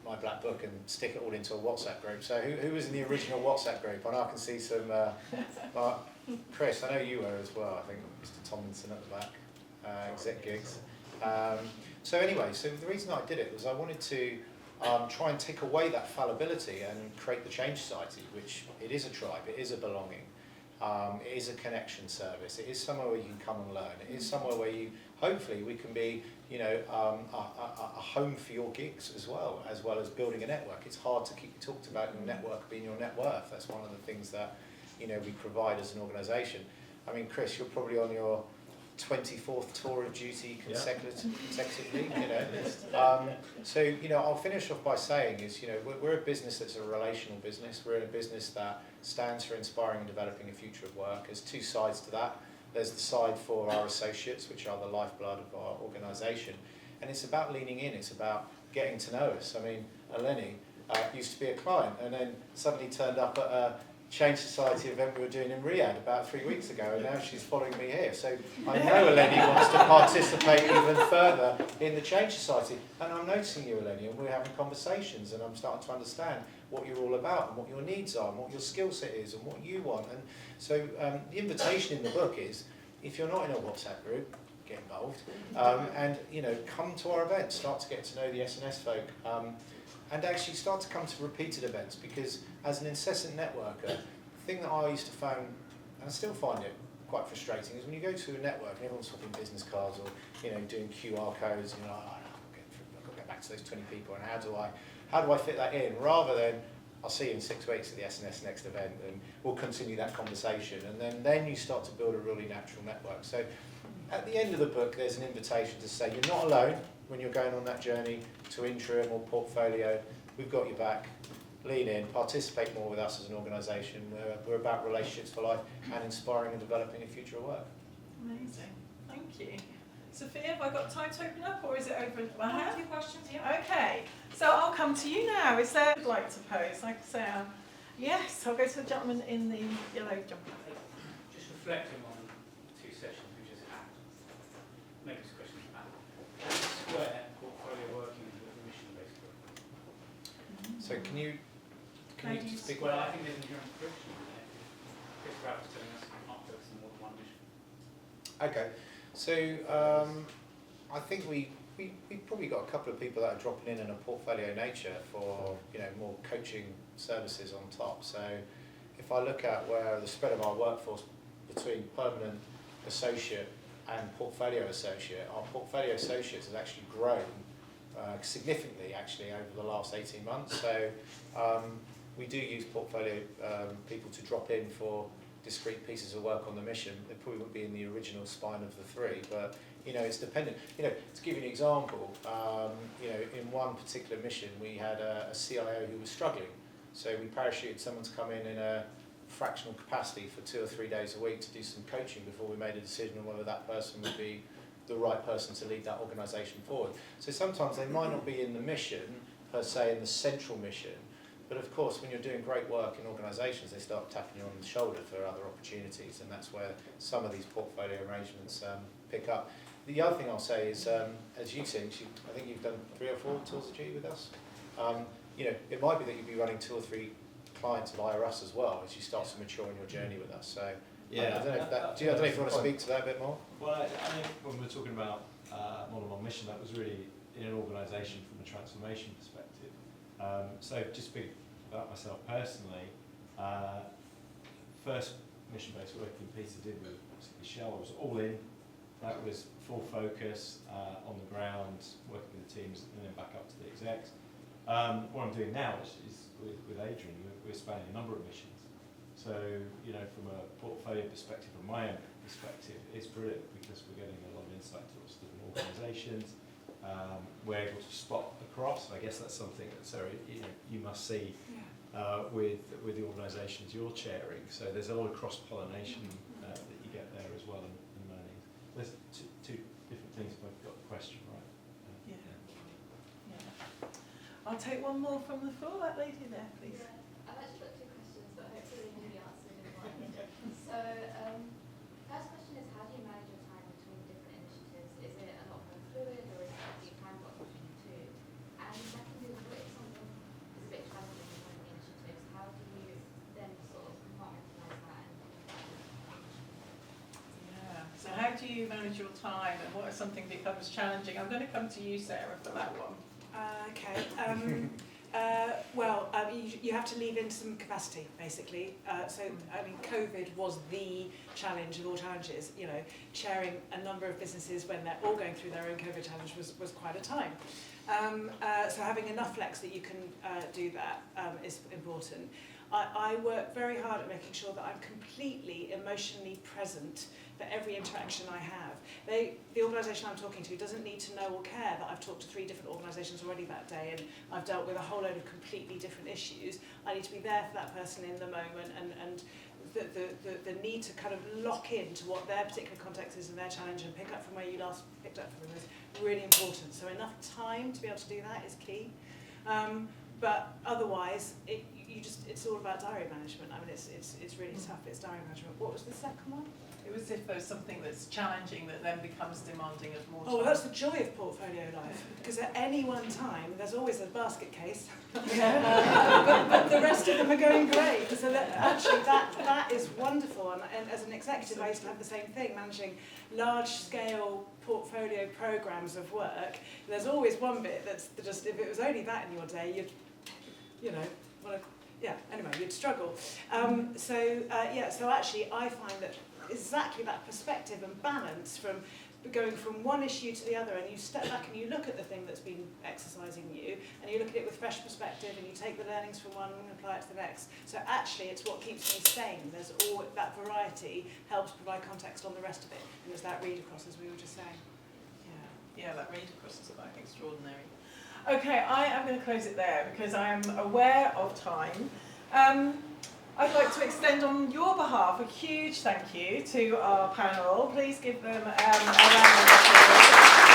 my black book and stick it all into a WhatsApp group. So who was in the original WhatsApp group? I know I can see some, Chris, I know you were as well, I think Mr. Tomlinson at the back, exec gigs. So the reason I did it was I wanted to try and take away that fallibility and create the Change Society, which it is a tribe, it is a belonging, it is a connection service, it is somewhere where you can come and learn, it is somewhere where hopefully we can be, a home for your gigs as well as building a network. It's hard to keep talked about your network being your net worth. That's one of the things that, we provide as an organisation. I mean, Chris, you're probably on your 24th tour of duty consecutively, So, I'll finish off by saying is, we're a business that's a relational business. We're in a business that stands for inspiring and developing a future of work. There's two sides to that. There's the side for our associates, which are the lifeblood of our organisation. And it's about leaning in. It's about getting to know us. I mean, Eleni used to be a client and then suddenly turned up at a Change Society event we were doing in Riyadh about 3 weeks ago, and now she's following me here. So I know Eleni wants to participate even further in the Change Society. And I'm noticing you, Eleni, and we're having conversations, and I'm starting to understand what you're all about and what your needs are and what your skill set is and what you want. And so the invitation in the book is, if you're not in a WhatsApp group, get involved, and come to our events, start to get to know the S&S folk, and actually start to come to repeated events, because as an incessant networker, the thing that I used to find, and I still find it quite frustrating, is when you go to a network and everyone's swapping business cards or doing QR codes, I've got to get back to those 20 people, and how do I fit that in, rather than I'll see you in 6 weeks at the S&S next event and we'll continue that conversation, and then you start to build a really natural network. So at the end of the book there's an invitation to say you're not alone when you're going on that journey to interim or portfolio. We've got your back. lean in, participate more with us as an organisation. We're about relationships for life and inspiring and developing a future of work.
Amazing, thank you. Sophia, have I got time to open up, or is it open?
I have a few questions, yeah.
Okay, so I'll come to you now. Is there you'd like to pose? Like I say, yes, I'll go to the gentleman in the yellow jumper.
Just reflecting on two sessions we just had, maybe this question is about square portfolio working with mission-based work.
So can you speak?
Well, I think there's inherent friction in there. Chris Pratt was telling us you can't focus on more than one mission.
Okay, so I think we've probably got a couple of people that are dropping in a portfolio nature for more coaching services on top. So if I look at where the spread of our workforce between permanent associate and portfolio associate, our portfolio associates has actually grown significantly actually over the last 18 months. So we do use portfolio people to drop in for discrete pieces of work on the mission. They probably wouldn't be in the original spine of the three, but it's dependent. To give you an example, in one particular mission we had a CIO who was struggling. So we parachuted someone to come in a fractional capacity for 2 or 3 days a week to do some coaching before we made a decision on whether that person would be the right person to lead that organisation forward. So sometimes they might not be in the mission, per se, in the central mission, but of course when you're doing great work in organisations, they start tapping you on the shoulder for other opportunities, and that's where some of these portfolio arrangements pick up. The other thing I'll say is, as you've seen, I think you've done 3 or 4 tours of duty with us. It might be that you'll be running 2 or 3 clients via us as well as you start to mature in your journey with us. So
yeah,
I don't know if you want to speak to that a bit more.
Well, I think when we were talking about Model One Mission, that was really in an organisation from a transformation perspective. So just speak about myself personally, first mission-based working piece I did with Shell, I was all in. That was full focus on the ground, working with the teams, and then back up to the execs. What I'm doing now is with Adrian, we're spanning a number of missions. So, from a portfolio perspective, from my own perspective, it's brilliant because we're getting a lot of insight to lots of different organisations. We're able to spot across. I guess that's something that, Sarah, you must see with the organisations you're chairing. So there's a lot of cross-pollination that you get there as well in learning. There's two different things, but I've got the question right.
I'll take one more from the floor. That lady there, please.
I've actually got 2 questions, but hopefully they can be answered in one. So, first question is, how do you manage your time between different initiatives? Is it a lot more fluid, or is it you time block between the 2? And secondly, what if something is a bit challenging in one of the initiatives? How do you then sort of compartmentalise that?
So how do you manage your time, and what if something becomes challenging? I'm going to come to you, Sarah, for that one.
Okay. You have to leave in some capacity, basically. COVID was the challenge of all challenges. Chairing a number of businesses when they're all going through their own COVID challenge was quite a time. So having enough flex that you can do that is important. I work very hard at making sure that I'm completely emotionally present for every interaction I have. The organisation I'm talking to doesn't need to know or care that I've talked to 3 different organisations already that day and I've dealt with a whole load of completely different issues. I need to be there for that person in the moment, and the need to kind of lock into what their particular context is and their challenge and pick up from where you last picked up from them is really important. So enough time to be able to do that is key. But otherwise, it's all about diary management. It's really tough. It's diary management. What was the second one?
It was if there's something that's challenging that then becomes demanding of more time.
Oh, that's the joy of portfolio life, because at any one time there's always a basket case, but the rest of them are going great. So that is wonderful. And as an executive, I used to have the same thing, managing large-scale portfolio programs of work. There's always one bit that's just, if it was only that in your day, you'd struggle. So actually, I find that exactly that perspective and balance from going from one issue to the other, and you step back and you look at the thing that's been exercising you, and you look at it with fresh perspective, and you take the learnings from one and apply it to the next. So actually, it's what keeps me sane. There's all that variety helps provide context on the rest of it, and it's that read across, as we were just saying.
Yeah, that read across is quite extraordinary. Okay, I am going to close it there because I am aware of time. I'd like to extend on your behalf a huge thank you to our panel. Please give them a round of applause.